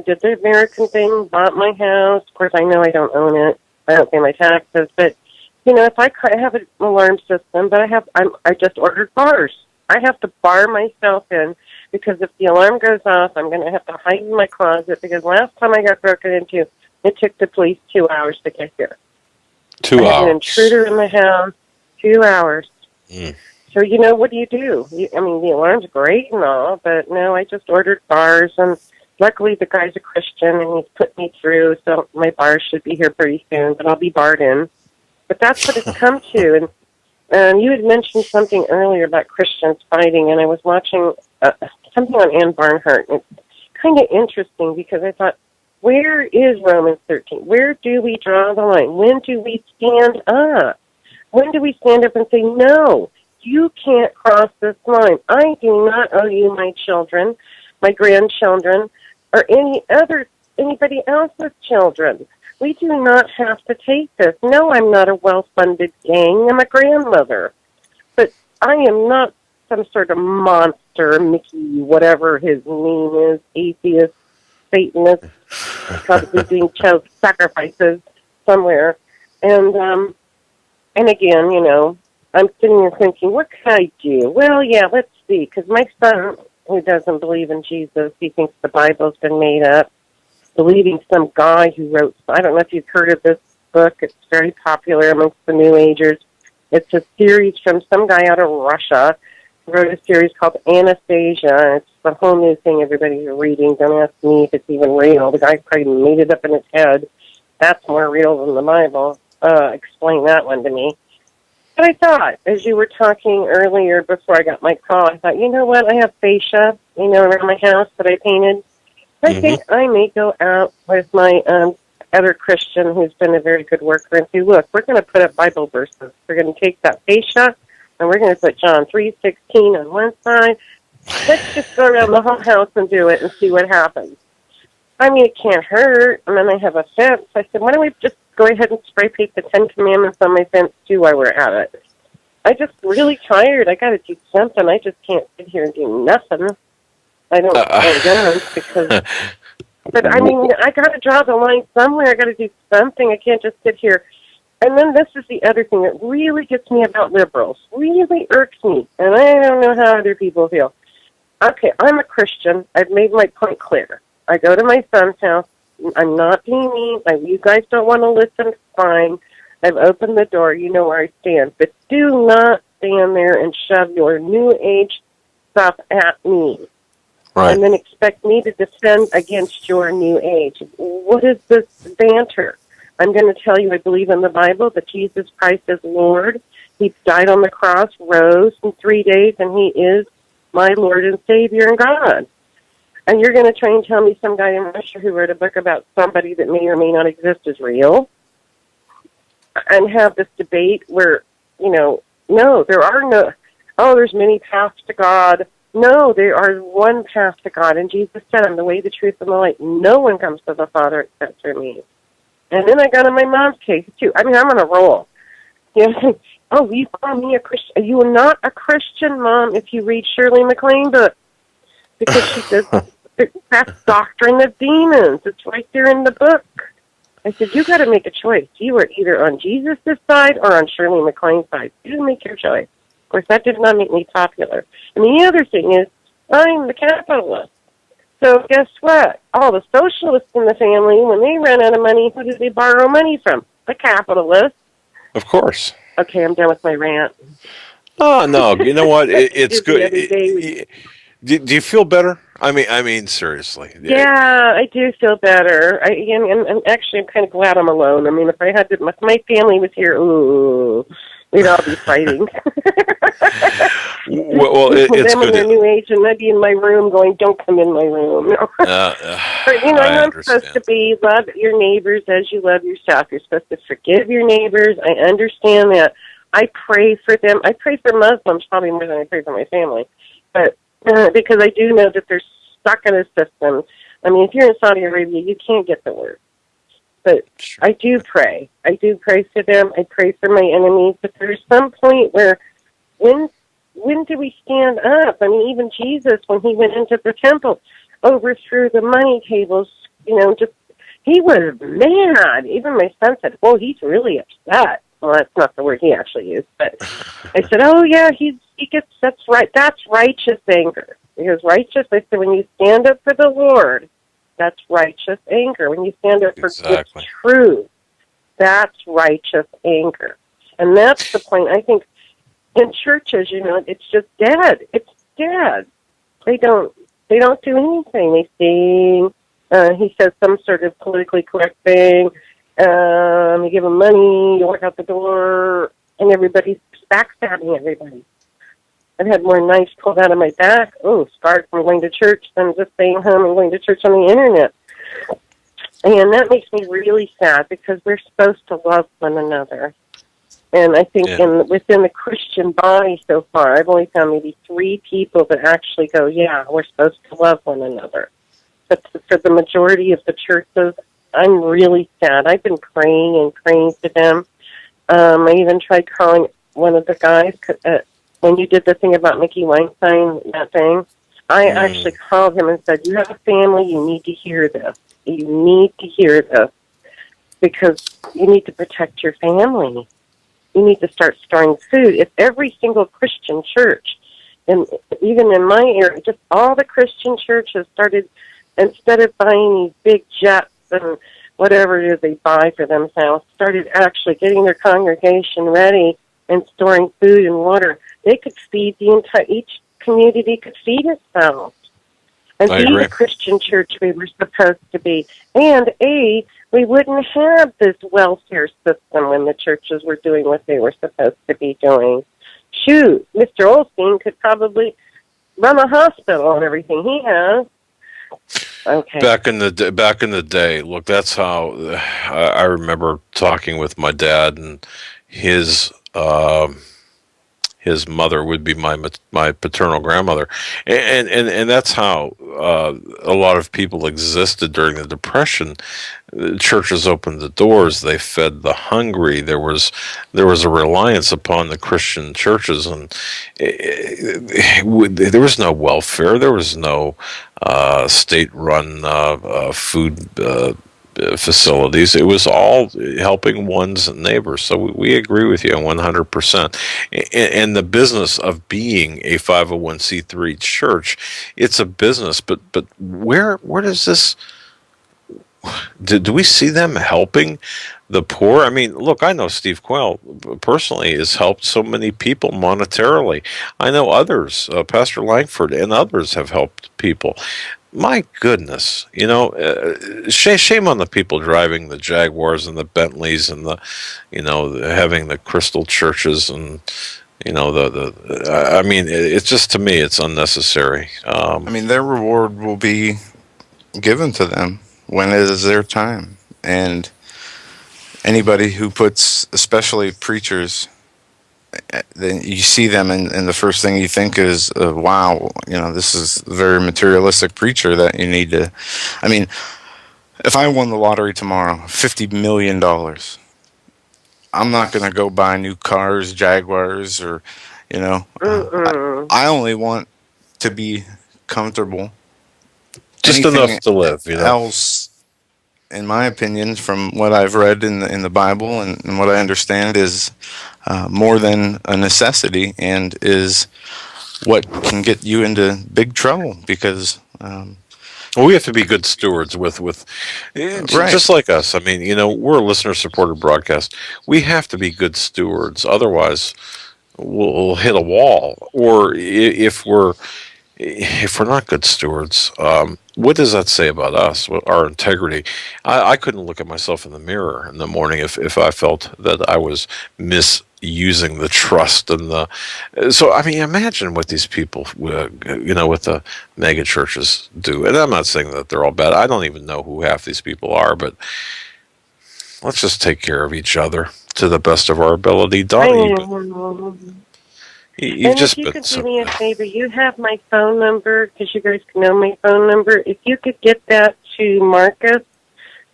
did the American thing, bought my house. Of course, I know I don't own it. I don't pay my taxes, but if I have an alarm system, but I just ordered bars. I have to bar myself in because if the alarm goes off, I'm going to have to hide in my closet because last time I got broken into, it took the police 2 hours to get here. 2 hours. I had an intruder in my house, 2 hours. Mm. So, what do? The alarm's great and all, but no, I just ordered bars, and luckily the guy's a Christian, and he's put me through, so my bars should be here pretty soon, but I'll be barred in. But that's what it's come to. And you had mentioned something earlier about Christians fighting, and I was watching something on Ann Barnhart. It's kind of interesting because I thought, where is Romans 13? Where do we draw the line? When do we stand up? When do we stand up and say, no, you can't cross this line. I do not owe you my children, my grandchildren, or anybody else's children. We do not have to take this. No, I'm not a well-funded gang. I'm a grandmother. But I am not some sort of monster, Mickey, whatever his name is, atheist, Satanist, probably doing child sacrifices somewhere. And again, I'm sitting here thinking, what can I do? Well, yeah, let's see, because my son, who doesn't believe in Jesus, he thinks the Bible's been made up, believing some guy who wrote, I don't know if you've heard of this book, it's very popular amongst the New Agers. It's a series from some guy out of Russia who wrote a series called Anastasia. It's the whole new thing everybody's reading. Don't ask me if it's even real. The guy probably made it up in his head. That's more real than the Bible. Explain that one to me. But I thought, as you were talking earlier before I got my call, I thought, you know what, I have fascia, around my house that I painted. I think I may go out with my other Christian who's been a very good worker and say, look, we're going to put up Bible verses. We're going to take that fascia and we're going to put John 3:16 on one side. Let's just go around the whole house and do it and see what happens. I mean, it can't hurt. And then I have a fence. I said, why don't we just go ahead and spray paint the 10 Commandments on my fence too while we're at it? I'm just really tired. I got to do something. I just can't sit here and do nothing. I don't because, but I mean, I got to draw the line somewhere. I got to do something. I can't just sit here. And then this is the other thing that really gets me about liberals, really irks me, and I don't know how other people feel. Okay, I'm a Christian. I've made my point clear. I go to my son's house. I'm not being mean. You guys don't want to listen, fine. I've opened the door. You know where I stand. But do not stand there and shove your New Age stuff at me. Right. And then expect me to defend against your New Age. What is this banter? I'm going to tell you I believe in the Bible that Jesus Christ is Lord. He died on the cross, rose in 3 days, and he is my Lord and Savior and God. And you're going to try and tell me some guy in Russia who wrote a book about somebody that may or may not exist is real? And have this debate where, no, there are no, there's many paths to God. No, there are one path to God. And Jesus said, I'm the way, the truth, and the light. No one comes to the Father except through me. And then I got on my mom's case, too. I mean, I'm on a roll. You know, oh, you call me a Christian. You are not a Christian, Mom, if you read Shirley MacLaine books. Because she says that's doctrine of demons. It's right there in the book. I said, you got to make a choice. You are either on Jesus' side or on Shirley MacLaine's side. You make your choice. Of course, that did not make me popular. And the other thing is, I'm the capitalist. So guess what? All the socialists in the family, when they run out of money, who do they borrow money from? The capitalists. Of course. Okay, I'm done with my rant. Oh no! You know what? It's Just the good. other day, Do you feel better? I mean, seriously. yeah, I do feel better. And actually, I'm kind of glad I'm alone. I mean, if I had to, if my family was here, ooh, we'd all be fighting. Well, it's them good. in their new age, and I'd be in my room going, "Don't come in my room." But you know, I I'm supposed to be love your neighbors as you love yourself. You're supposed to forgive your neighbors. I understand that. I pray for them. I pray for Muslims probably more than I pray for my family, but because I do know that they're stuck in a system. I mean, if you're in Saudi Arabia, you can't get the word. But I do pray. I do pray for them. I pray for my enemies. But there's some point where when do we stand up? I mean, even Jesus, when he went into the temple, overthrew the money tables, you know, just, he was mad. Even my son said, well, he's really upset. Well, that's not the word he actually used, but I said, oh, yeah, he gets, that's right. That's righteous anger. Because righteous, I said, when you stand up for the Lord, that's righteous anger. When you stand up for the truth, that's righteous anger. And that's the point. I think in churches, you know, it's just dead. It's dead. They don't do anything. They sing. He says some sort of politically correct thing. You give them money, you walk out the door, and everybody's backstabbing everybody. I've had more knives pulled out of my back, scarred from going to church, than just staying home and going to church on the internet. And that makes me really sad because we're supposed to love one another. And I think within the Christian body so far, I've only found maybe 3 people that actually go, yeah, we're supposed to love one another. But for the majority of the churches, I'm really sad. I've been praying and praying for them. I even tried calling one of the guys when you did the thing about Mickey Weinstein, that thing. I actually called him and said, you have a family, you need to hear this. You need to hear this because you need to protect your family. You need to start storing food. If every single Christian church, and even in my area, just all the Christian churches started, instead of buying these big jets and whatever it is they buy for themselves, started actually getting their congregation ready and storing food and water, they could feed each community could feed itself. And be the Christian church we were supposed to be. And we wouldn't have this welfare system when the churches were doing what they were supposed to be doing. Shoot, Mr. Olstein could probably run a hospital and everything he has. Okay. Back in the day, look, that's how I remember talking with my dad, and his mother would be my paternal grandmother, and that's how a lot of people existed during the Depression. The churches opened the doors; they fed the hungry. There was a reliance upon the Christian churches, and there was no welfare. There was no state-run food facilities. It was all helping one's neighbors. So we agree with you 100%. And the business of being a 501c3 church, it's a business. But where does this? Do we see them helping the poor? I mean, look, I know Steve Quayle personally has helped so many people monetarily. I know others, Pastor Langford and others have helped people. My goodness, you know, shame on the people driving the Jaguars and the Bentleys and having the crystal churches and, I mean, it's just, to me, it's unnecessary. I mean, their reward will be given to them when it is their time. And anybody who puts, especially preachers, then you see them and the first thing you think is, wow, this is a very materialistic preacher that you need to, I mean, If I won the lottery tomorrow, $50 million, I'm not going to go buy new cars, Jaguars, or, I only want to be comfortable. Just Anything enough to live, else, in my opinion, from what I've read in the Bible and what I understand, is more than a necessity, and is what can get you into big trouble, because Well, we have to be good stewards right. just like us. I mean, we're a listener-supported broadcast. We have to be good stewards. Otherwise, we'll hit a wall. Or if we're not good stewards, what does that say about us? Our integrity? I couldn't look at myself in the mirror in the morning if I felt that I was misusing the trust and the. So I mean, imagine what these people, what the mega churches do. And I'm not saying that they're all bad. I don't even know who half these people are, but let's just take care of each other to the best of our ability. Donnie, you've And if just you been could so. do me a favor, you have my phone number, because you guys know my phone number. If you could get that to Marcus,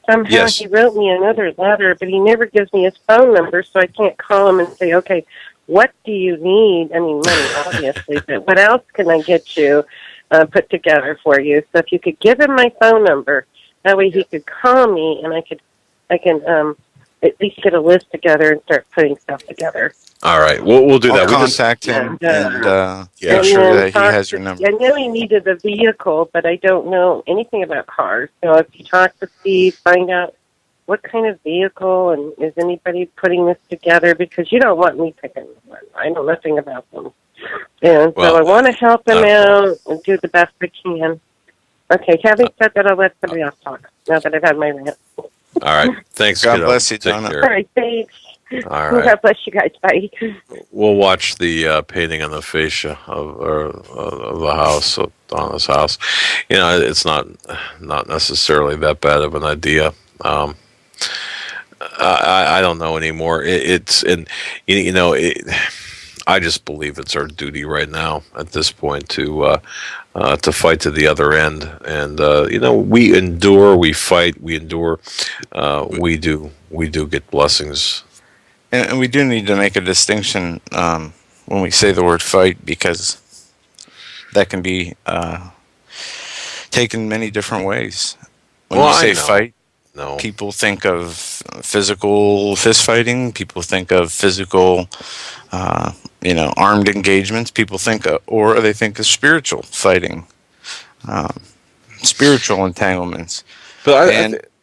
somehow Yes. he wrote me another letter, but he never gives me his phone number, so I can't call him and say, okay, what do you need? I mean, money, obviously, but what else can I get you put together for you? So if you could give him my phone number, that way he could call me, and I can at least get a list together and start putting stuff together. All right, we'll do I'll that. contact him and Yeah. make sure that he has your number. I know he needed a vehicle, but I don't know anything about cars. So if you talk to Steve, find out what kind of vehicle, and is anybody putting this together? Because you don't want me picking one. I know nothing about them. And so I want to help him out and do the best I can. Okay, having said that, I'll let somebody else talk now that I've had my rant. All right. Thanks, God kiddo. bless you, Take Donna. care. All right, thanks. All right. God bless you guys. Bye. We'll watch the painting on the fascia of the house, of Donna's house. It's not necessarily that bad of an idea. I don't know anymore. I just believe it's our duty right now at this point to fight to the other end. And we endure, we fight, we endure. We do get blessings. And we do need to make a distinction when we say the word fight, because that can be taken many different ways. When you say fight, people think of physical fist fighting. People think of physical, armed engagements. People think or they think of spiritual fighting, spiritual entanglements.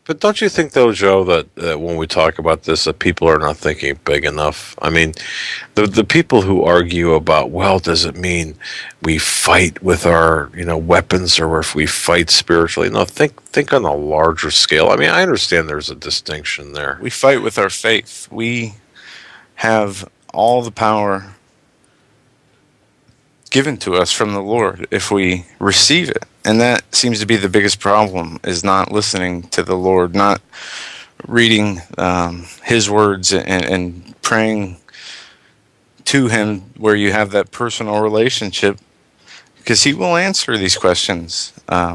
But don't you think, though, Joe, that when we talk about this, that people are not thinking big enough? I mean, the people who argue about, well, does it mean we fight with our weapons, or if we fight spiritually? No, think on a larger scale. I mean, I understand there's a distinction there. We fight with our faith. We have all the power given to us from the Lord if we receive it. And that seems to be the biggest problem, is not listening to the Lord, not reading His words and praying to Him where you have that personal relationship, because He will answer these questions.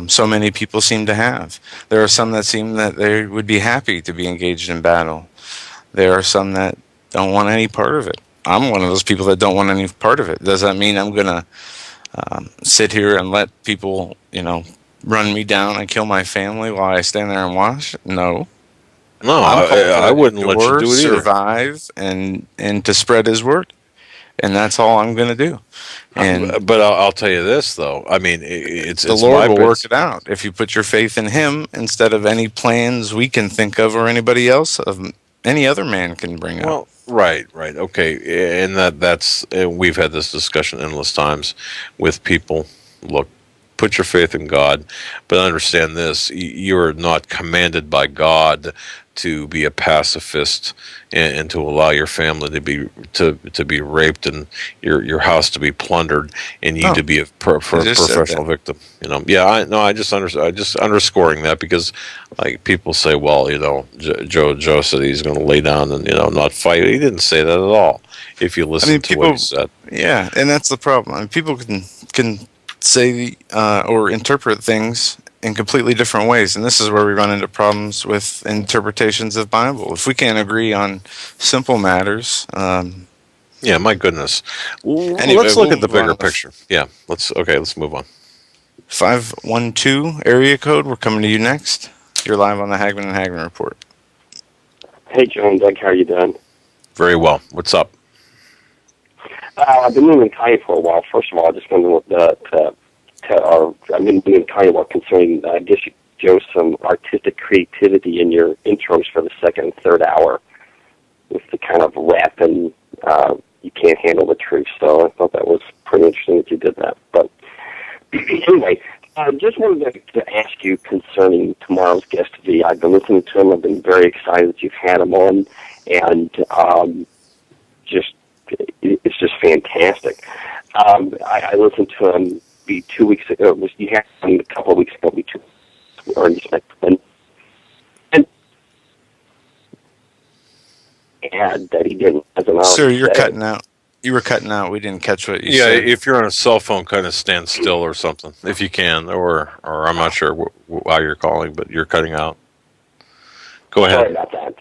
So many people seem to have. There are some that seem that they would be happy to be engaged in battle. There are some that don't want any part of it. I'm one of those people that don't want any part of it. Does that mean I'm going to sit here and let people, run me down and kill my family while I stand there and watch? No. No, I wouldn't let you do it either. Survive and to spread His word, and that's all I'm going to do. And but I'll tell you this, though. I mean, the Lord will work it out if you put your faith in Him instead of any plans we can think of or anybody else of any other man can bring up. Right, okay, and that's we've had this discussion endless times with people. Look, put your faith in God, but understand this: you're not commanded by God to be a pacifist and to allow your family to be raped and your house to be plundered and you to be a professional victim. I just underscoring that, because like people say, well, Joe said he's going to lay down and not fight. He didn't say that at all. If you listen to what he said, yeah, and that's the problem. I mean, people can say or interpret things in completely different ways. And this is where we run into problems with interpretations of Bible. If we can't agree on simple matters, yeah, my goodness. anyway, Let's look we'll at the move on bigger to the picture. Yeah, let's move on. 512 area code. We're coming to you next. You're live on the Hagmann and Hagmann Report. Hey, John, Doug, how are you doing? Very well. What's up? I've been moving Kanye for a while. First of all, I just wanted I've been moving Kanye concerning, I guess you show some artistic creativity in your intros for the second and third hour with the kind of rap and you can't handle the truth. So I thought that was pretty interesting that you did that. But anyway, I just wanted to ask you concerning tomorrow's guest, V. I've been listening to him. I've been very excited that you've had him on, and it's just fantastic. I listened to him 2 weeks ago. You had him a couple of weeks ago. And that he didn't. Sir, you're cutting out. You were cutting out. We didn't catch what you said. Yeah, if you're on a cell phone, kind of stand still or something, if you can, or I'm not sure why you're calling, but you're cutting out. Go ahead. Sorry about that.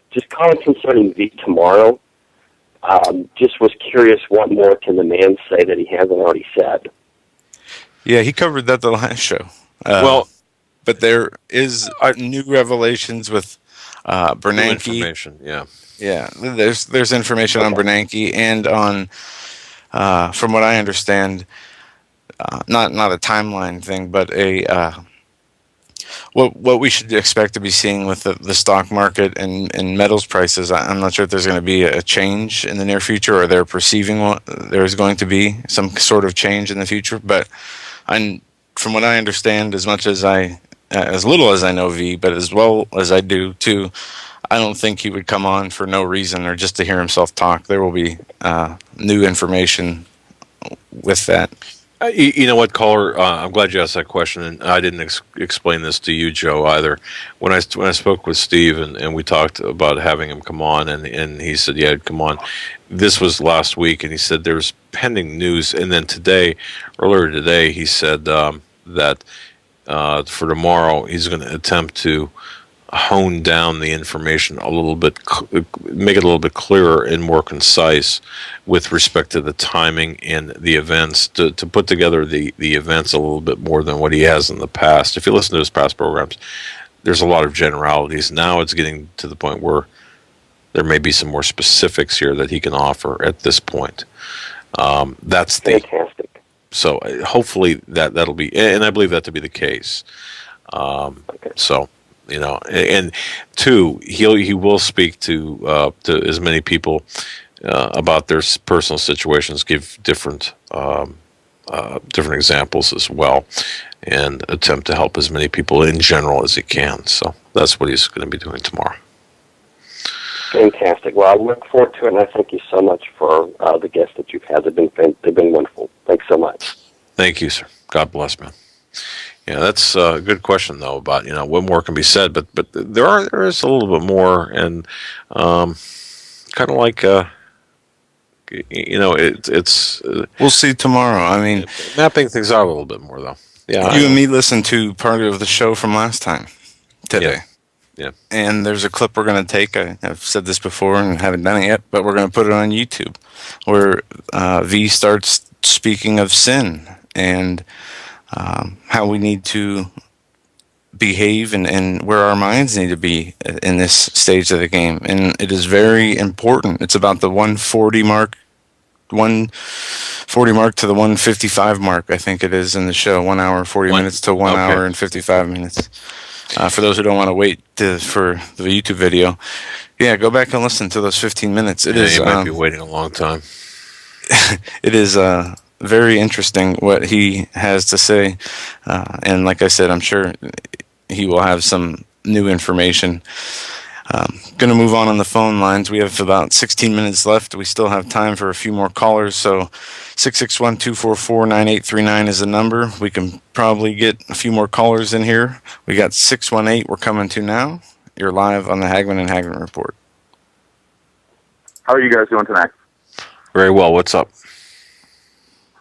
Just comment concerning V tomorrow. Just was curious, what more can the man say that he hasn't already said? Yeah, he covered that the last show. But there is new revelations with Bernanke. Information, yeah. Yeah, there's information on Bernanke and on, from what I understand, not a timeline thing, but what we should expect to be seeing with the stock market and metals prices. I'm not sure if there's going to be a change in the near future, or they're perceiving there's going to be some sort of change in the future. But from what I understand, as little as I know V, but as well as I do too, I don't think he would come on for no reason or just to hear himself talk. There will be new information with that. You know what, caller? I'm glad you asked that question, and I didn't explain this to you, Joe, either. When I spoke with Steve and we talked about having him come on, and he said, yeah, come on. This was last week, and he said there's pending news. And then earlier today, he said that for tomorrow, he's going to attempt to hone down the information a little bit, make it a little bit clearer and more concise with respect to the timing and the events, to put together the events a little bit more than what he has in the past. If you listen to his past programs, there's a lot of generalities. Now it's getting to the point where there may be some more specifics here that he can offer at this point. That's fantastic. So hopefully that'll be, and I believe that to be the case. So. And two, he will speak to as many people about their personal situations, give different examples as well, and attempt to help as many people in general as he can. So that's what he's going to be doing tomorrow. Fantastic. Well, I look forward to it, and I thank you so much for the guests that you've had. They've been wonderful. Thanks so much. Thank you, sir. God bless, man. Yeah, that's a good question though about what more can be said, but there is a little bit more, and kind of like it's we'll see tomorrow. I mean, mapping things out a little bit more though. Yeah, you and me listened to part of the show from last time today. Yeah. And there's a clip we're going to take. I've said this before and haven't done it yet, but we're going to put it on YouTube, where V starts speaking of sin and how we need to behave and where our minds need to be in this stage of the game. And it is very important. It's about the 140 mark to the 155 mark, I think it is in the show. 1 hour, 40 minutes to 1 hour and 55 minutes. For those who don't want to wait for the YouTube video, yeah, go back and listen to those 15 minutes. You might be waiting a long time. It is very interesting what he has to say, and like I said, I'm sure he will have some new information. Going to move on the phone lines. We have about 16 minutes left. We still have time for a few more callers, so 661-244-9839 is the number. We can probably get a few more callers in here. We got 618 we're coming to now. You're live on the Hagmann and Hagmann Report. How are you guys doing tonight? Very well. What's up?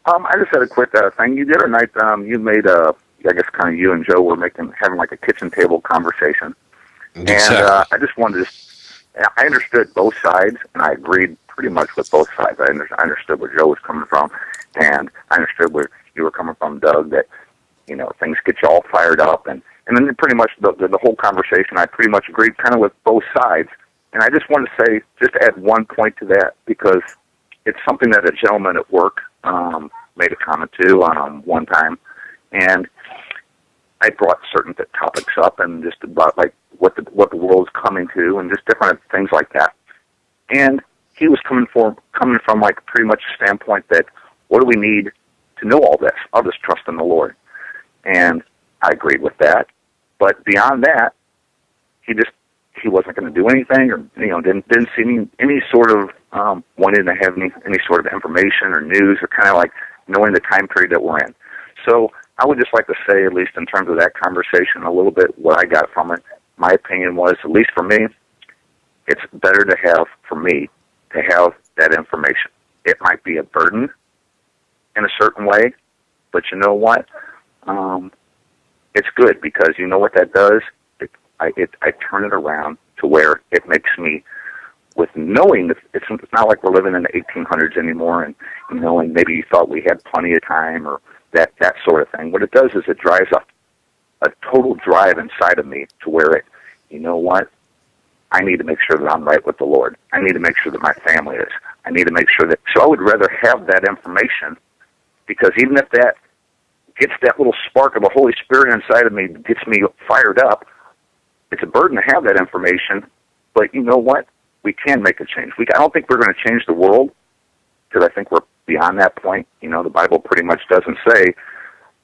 I just had a quick thing. You the other night you made a I guess kind of you and Joe were having like a kitchen table conversation. Exactly. And I just wanted to, I understood both sides, and I agreed pretty much with both sides. I understood where Joe was coming from, and I understood where you were coming from, Doug, that, things get you all fired up. And then pretty much the whole conversation, I pretty much agreed kind of with both sides. And I just wanted to say, just add one point to that, because it's something that a gentleman at work made a comment to one time. And I brought certain topics up, and just about like what the world's coming to, and just different things like that. And he was coming from like pretty much a standpoint that, what do we need to know all this? I'll just trust in the Lord. And I agreed with that. But beyond that, he wasn't going to do anything, or didn't see any sort of wanting to have any sort of information or news, or kind of like knowing the time period that we're in. So I would just like to say, at least in terms of that conversation, a little bit what I got from it. My opinion was, at least for me, it's better to have that information. It might be a burden in a certain way, but you know what? It's good, because you know what that does? I turn it around to where it makes me, with knowing that it's not like we're living in the 1800s anymore, and and maybe you thought we had plenty of time, or that sort of thing. What it does is it drives up a total drive inside of me to where you know what? I need to make sure that I'm right with the Lord. I need to make sure that my family is. I need to make sure that. So I would rather have that information, because even if that gets that little spark of the Holy Spirit inside of me, gets me fired up, it's a burden to have that information. But you know what? We can make a change. I don't think we're going to change the world, because I think we're beyond that point. The Bible pretty much doesn't say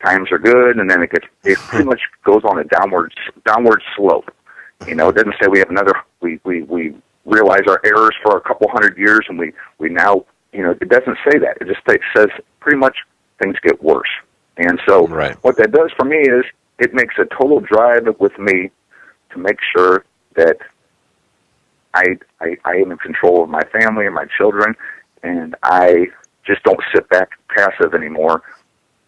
times are good, and then it pretty much goes on a downward slope. It doesn't say we have we realize our errors for a couple hundred years, and we now, it doesn't say that. It just says pretty much things get worse. And so what that does for me is it makes a total drive with me to make sure that I am in control of my family and my children, and I just don't sit back passive anymore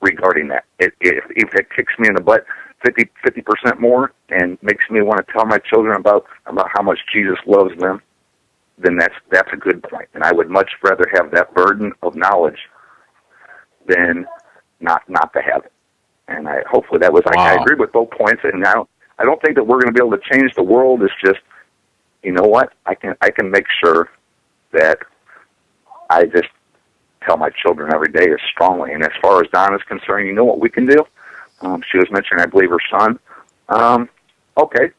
regarding that. If it kicks me in the butt 50% more and makes me want to tell my children about how much Jesus loves them, then that's a good point. And I would much rather have that burden of knowledge than not to have it. And hopefully that was, I agree with both points. And now I don't think that we're going to be able to change the world. It's just, you know what? I can make sure that I just tell my children every day as strongly. And as far as Don is concerned, you know what we can do? She was mentioning, I believe, her son. Okay.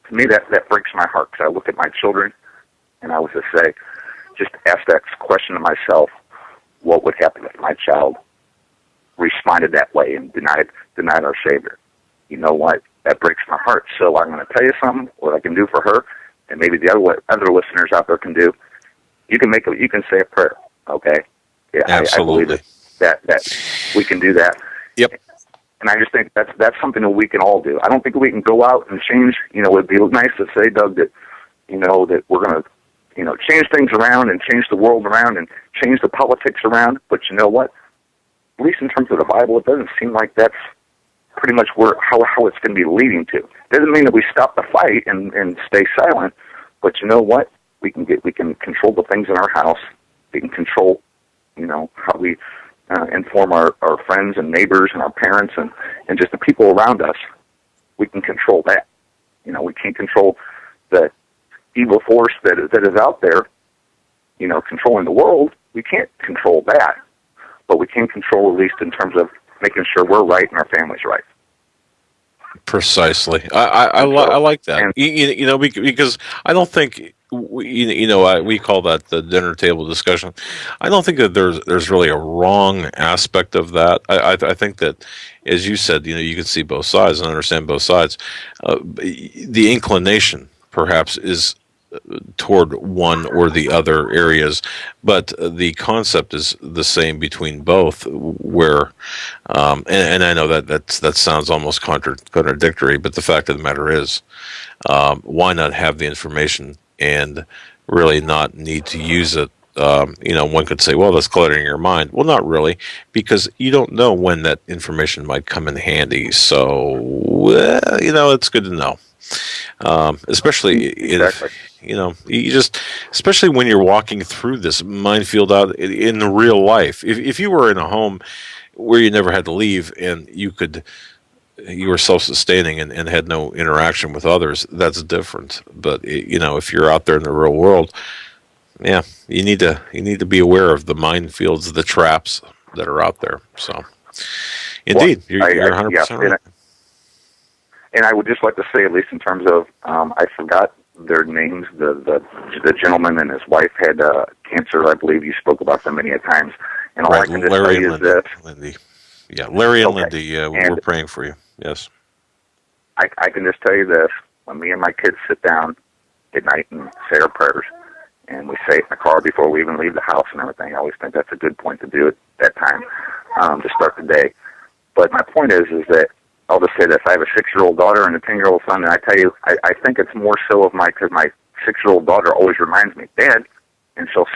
To me, that breaks my heart, because I look at my children, and I would just ask that question to myself, what would happen if my child responded that way and denied our Savior? You know what? That breaks my heart. So I'm going to tell you something, what I can do for her, and maybe the other listeners out there can do. You can say a prayer, okay? Yeah, absolutely. I believe that we can do that. Yep. And I just think that's something that we can all do. I don't think we can go out and change. It'd be nice to say, Doug, that that we're going to change things around and change the world around and change the politics around. But you know what? At least in terms of the Bible, it doesn't seem like that's pretty much how it's going to be leading to. It doesn't mean that we stop the fight and stay silent. But you know what? We can control the things in our house. We can control how we inform our friends and neighbors and our parents and just the people around us. We can control that. We can't control the evil force that is out there, controlling the world. We can't control that. But we can control, at least in terms of making sure we're right and our family's right. Precisely. I like that. Because I don't think we call that the dinner table discussion. I don't think that there's really a wrong aspect of that. I think that, as you said, you can see both sides and understand both sides. The inclination, perhaps, is toward one or the other areas, but the concept is the same between both. Where, and I know that sounds almost contradictory, but the fact of the matter is, why not have the information and really not need to use it one could say, well, that's cluttering your mind. Well, not really, because you don't know when that information might come in handy. So, it's good to know. Especially Exactly. you just, especially when you're walking through this minefield out in real life. If you were in a home where you never had to leave and you were self-sustaining and had no interaction with others, that's different. But if you're out there in the real world, yeah, you need to be aware of the minefields, the traps that are out there. So, indeed, Well, you're 100% right. And I would just like to say, at least in terms of, I forgot their names. The gentleman and his wife had cancer. I believe you spoke about them many a times. And all I can just tell you is this. Lindy. Yeah, Larry and Lindy, we're praying for you. Yes. I can just tell you this. When me and my kids sit down at night and say our prayers, and we say it in the car before we even leave the house and everything, I always think that's a good point to do at that time, to start the day. But my point is that I'll just say this. I have a 6-year-old daughter and a 10-year-old son, and I tell you, I think it's more so of because my 6-year-old daughter always reminds me, Dad, and she'll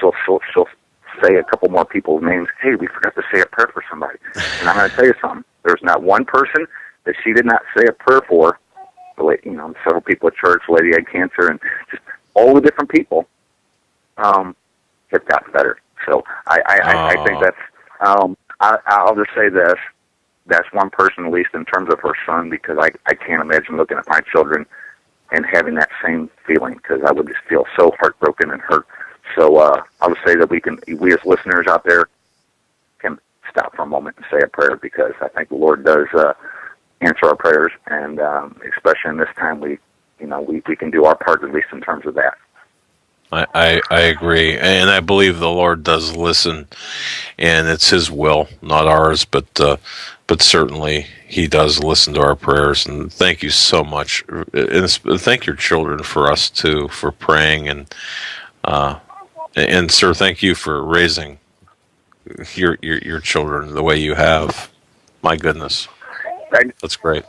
say a couple more people's names. Hey, we forgot to say a prayer for somebody. And I'm going to tell you something. There's not one person that she did not say a prayer for. Several people at church, the lady had cancer, and just all the different people have gotten better. So I think that's, I'll just say this. That's one person, at least in terms of her son, because I can't imagine looking at my children and having that same feeling, because I would just feel so heartbroken and hurt. So I'll just say that we as listeners out there can stop for a moment and say a prayer, because I think the Lord does answer our prayers, and especially in this time, we can do our part, at least in terms of that. I agree, and I believe the Lord does listen, and it's His will, not ours. But certainly He does listen to our prayers. And thank you so much, and thank your children for us too, for praying, and sir, thank you for raising your children the way you have. My goodness, that's great.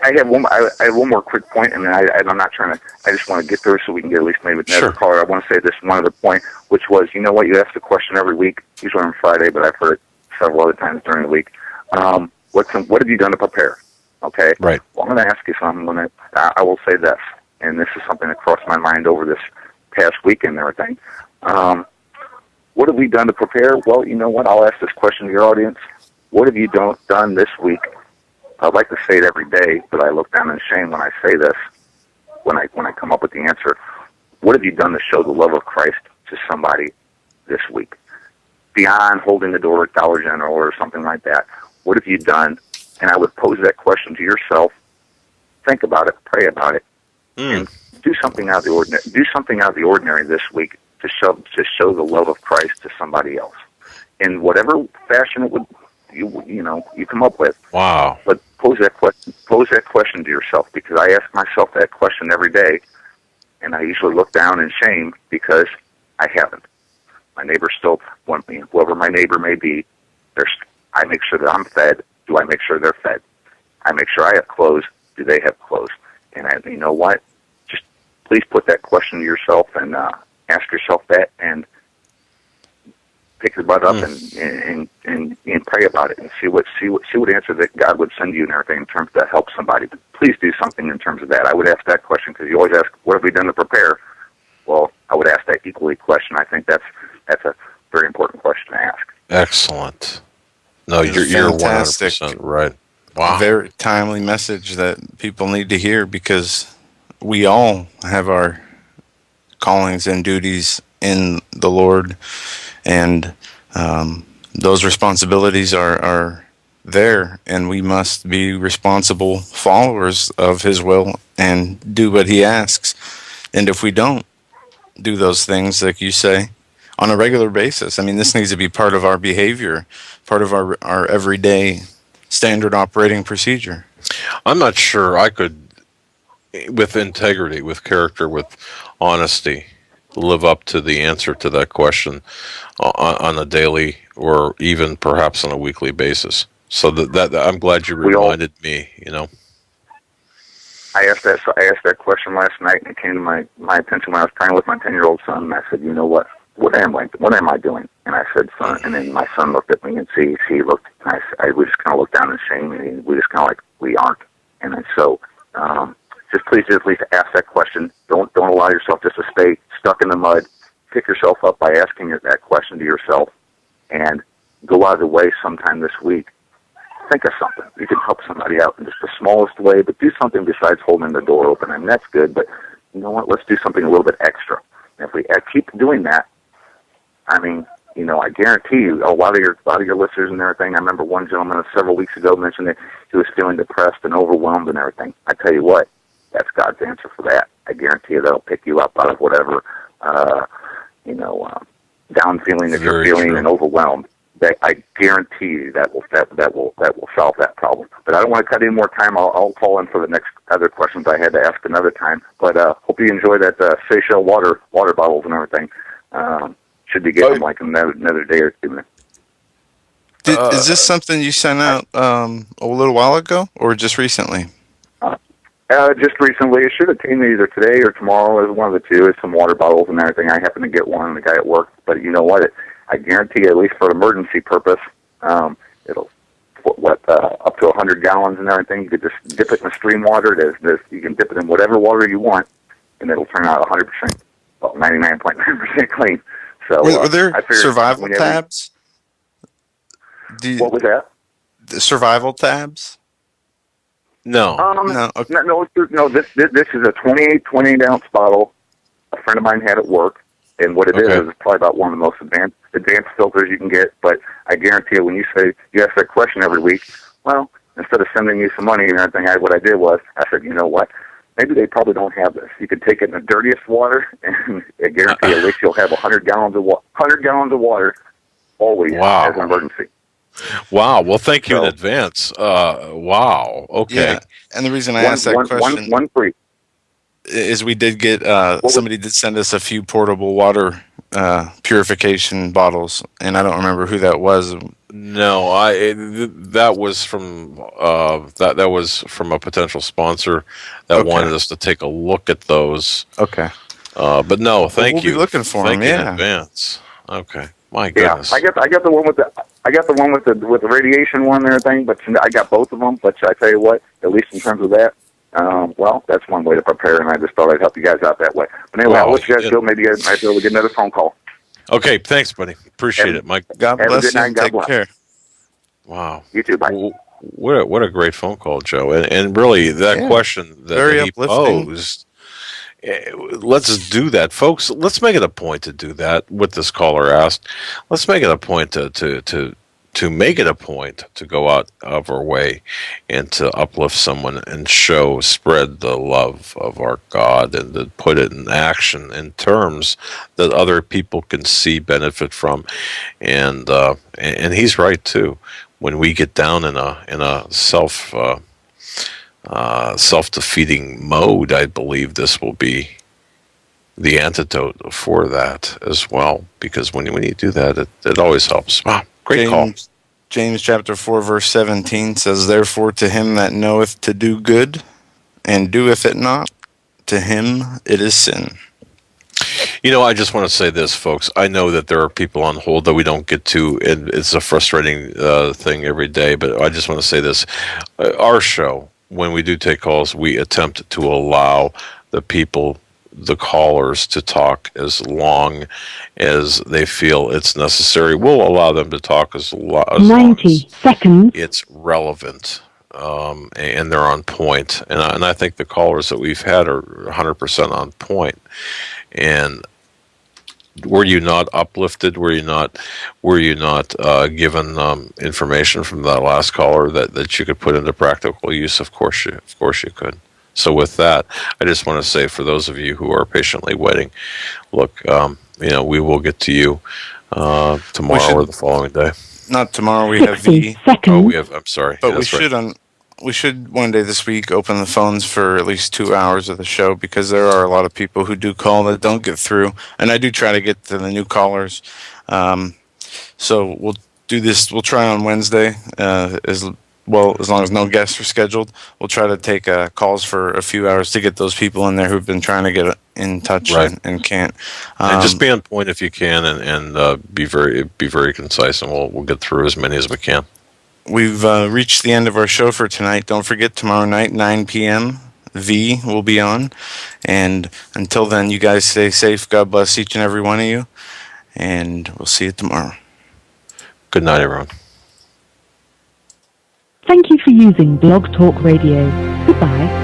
I have one more quick point, and I'm not trying to. I just want to get through so we can get at least maybe another caller. I want to say this one other point, which was, you know what, you ask the question every week, usually on Friday, but I've heard it several other times during the week. What have you done to prepare? Okay, right. Well, I'm going to ask you something. I will say this, and this is something that crossed my mind over this past weekend and everything. What have we done to prepare? Well, you know what? I'll ask this question to your audience. What have you done this week? I'd like to say it every day, but I look down in shame when I say this, when I come up with the answer. What have you done to show the love of Christ to somebody this week? Beyond holding the door at Dollar General or something like that, what have you done? And I would pose that question to yourself. Think about it, pray about it, and do something out of the ordinary. Do something out of the ordinary this week to show the love of Christ to somebody else, in whatever fashion it would you come up with. Wow. But pose that question to yourself, because I ask myself that question every day, and I usually look down in shame because I haven't. My neighbor still want me, whoever my neighbor may be. I make sure that I'm fed. Do I make sure they're fed? I make sure I have clothes. Do they have clothes? And you know what? Just please put that question to yourself and ask yourself that, and pick your butt up and pray about it, and see what answer that God would send you and everything in terms to help somebody. But please do something in terms of that. I would ask that question, because you always ask, what have we done to prepare? Well, I would ask that equally question. I think that's a very important question to ask. Excellent. No, you're 100% right. Wow. A very timely message that people need to hear, because we all have our callings and duties in the Lord, and those responsibilities are there, and we must be responsible followers of His will and do what He asks. And if we don't do those things, like you say, on a regular basis, I mean, this needs to be part of our behavior, part of our everyday standard operating procedure. I'm not sure I could, with integrity, with character, with honesty, live up to the answer to that question on a daily or even perhaps on a weekly basis. So that I'm glad you reminded me. I asked that question last night, and it came to my attention when I was praying with my 10-year-old son. And I said, you know what what am I doing? And I said, son, and then my son looked at me and he looked, and we just kind of looked down in shame, and we just kind of like, we aren't. And then so, just please at least ask that question. Don't allow yourself just to stay stuck in the mud. Pick yourself up by asking that question to yourself, and go out of the way sometime this week. Think of something. You can help somebody out in just the smallest way, but do something besides holding the door open. I mean, that's good, but you know what? Let's do something a little bit extra. And if we keep doing that, I mean, you know, I guarantee you, a lot of your listeners and everything. I remember one gentleman several weeks ago mentioned that he was feeling depressed and overwhelmed and everything. I tell you what, that's God's answer for that. I guarantee you that'll pick you up out of whatever, down feeling that you're feeling and overwhelmed. That I guarantee you that will solve that problem. But I don't want to cut any more time. I'll call in for the next other questions I had to ask another time. But hope you enjoy that Seychelles water bottles and everything. Should be getting them like another day or two. Is this something you sent out a little while ago, or just recently? Just recently. It should have came either today or tomorrow. It was one of the two. It's some water bottles and everything. I happened to get one, the guy at work. But you know what? I guarantee you, at least for an emergency purpose, it'll up to 100 gallons and everything. You could just dip it in the stream water. You can dip it in whatever water you want, and it'll turn out 100%, well, 99.9% clean. So were there survival tabs? What was that? The survival tabs? No. No. Okay. No. This is a 28 ounce bottle. A friend of mine had at work, and what it is probably about one of the most advanced filters you can get. But I guarantee you, when you ask that question every week, well, instead of sending you some money and everything, what I did was I said, you know what? Maybe they probably don't have this. You could take it in the dirtiest water, and I guarantee you, at least you'll have 100 gallons of water always as an emergency. Wow. Well, thank you in advance. Wow. Okay. Yeah. And the reason I asked that question one free is we did get somebody did send us a few portable water purification bottles, and I don't remember who that was. No, that was from that was from a potential sponsor that wanted us to take a look at those. Okay. But no, thank you. We'll be looking for them. In advance. Okay. My goodness. Yeah, I got the one with the radiation one and everything, but I got both of them. But I tell you what, at least in terms of that, well, that's one way to prepare, and I just thought I'd help you guys out that way. But anyway, I'll let you guys go. Maybe I might be able to get another phone call. Okay, thanks, buddy. Appreciate it, Mike. God bless you. Take care. Wow. You too. Bye. What a great phone call, Joe. And really, that question that he posed, let's do that, folks. Let's make it a point to do that. What this caller asked, let's make it a point to make it a point to go out of our way and to uplift someone and spread the love of our God, and to put it in action in terms that other people can see benefit from. And he's right too. When we get down in a self-defeating mode, I believe this will be the antidote for that as well. Because when you do that, it always helps. Wow, great call. James chapter 4, verse 17 says, "Therefore to him that knoweth to do good, and doeth it not, to him it is sin." You know, I just want to say this, folks. I know that there are people on hold that we don't get to, and it's a frustrating thing every day, but I just want to say this. Our show, when we do take calls, we attempt to allow the callers to talk as long as they feel it's necessary. We'll allow them to talk as long as seconds. It's relevant. And they're on point. And I think the callers that we've had are 100% on point. And were you not uplifted? Were you not given information from that last caller that you could put into practical use? Of course you could. So with that, I just want to say, for those of you who are patiently waiting, look, we will get to you tomorrow or the following day. Not tomorrow. We have I'm sorry. But Yeah, we should one day this week open the phones for at least 2 hours of the show, because there are a lot of people who do call that don't get through, and I do try to get to the new callers. So we'll do this. We'll try on Wednesday as well, as long as no guests are scheduled, we'll try to take calls for a few hours to get those people in there who've been trying to get in touch and can't. And just be on point if you can, and be very concise, and we'll get through as many as we can. We've reached the end of our show for tonight. Don't forget, tomorrow night, 9 p.m., V will be on. And until then, you guys stay safe. God bless each and every one of you. And we'll see you tomorrow. Good night, everyone. Thank you for using Blog Talk Radio. Goodbye.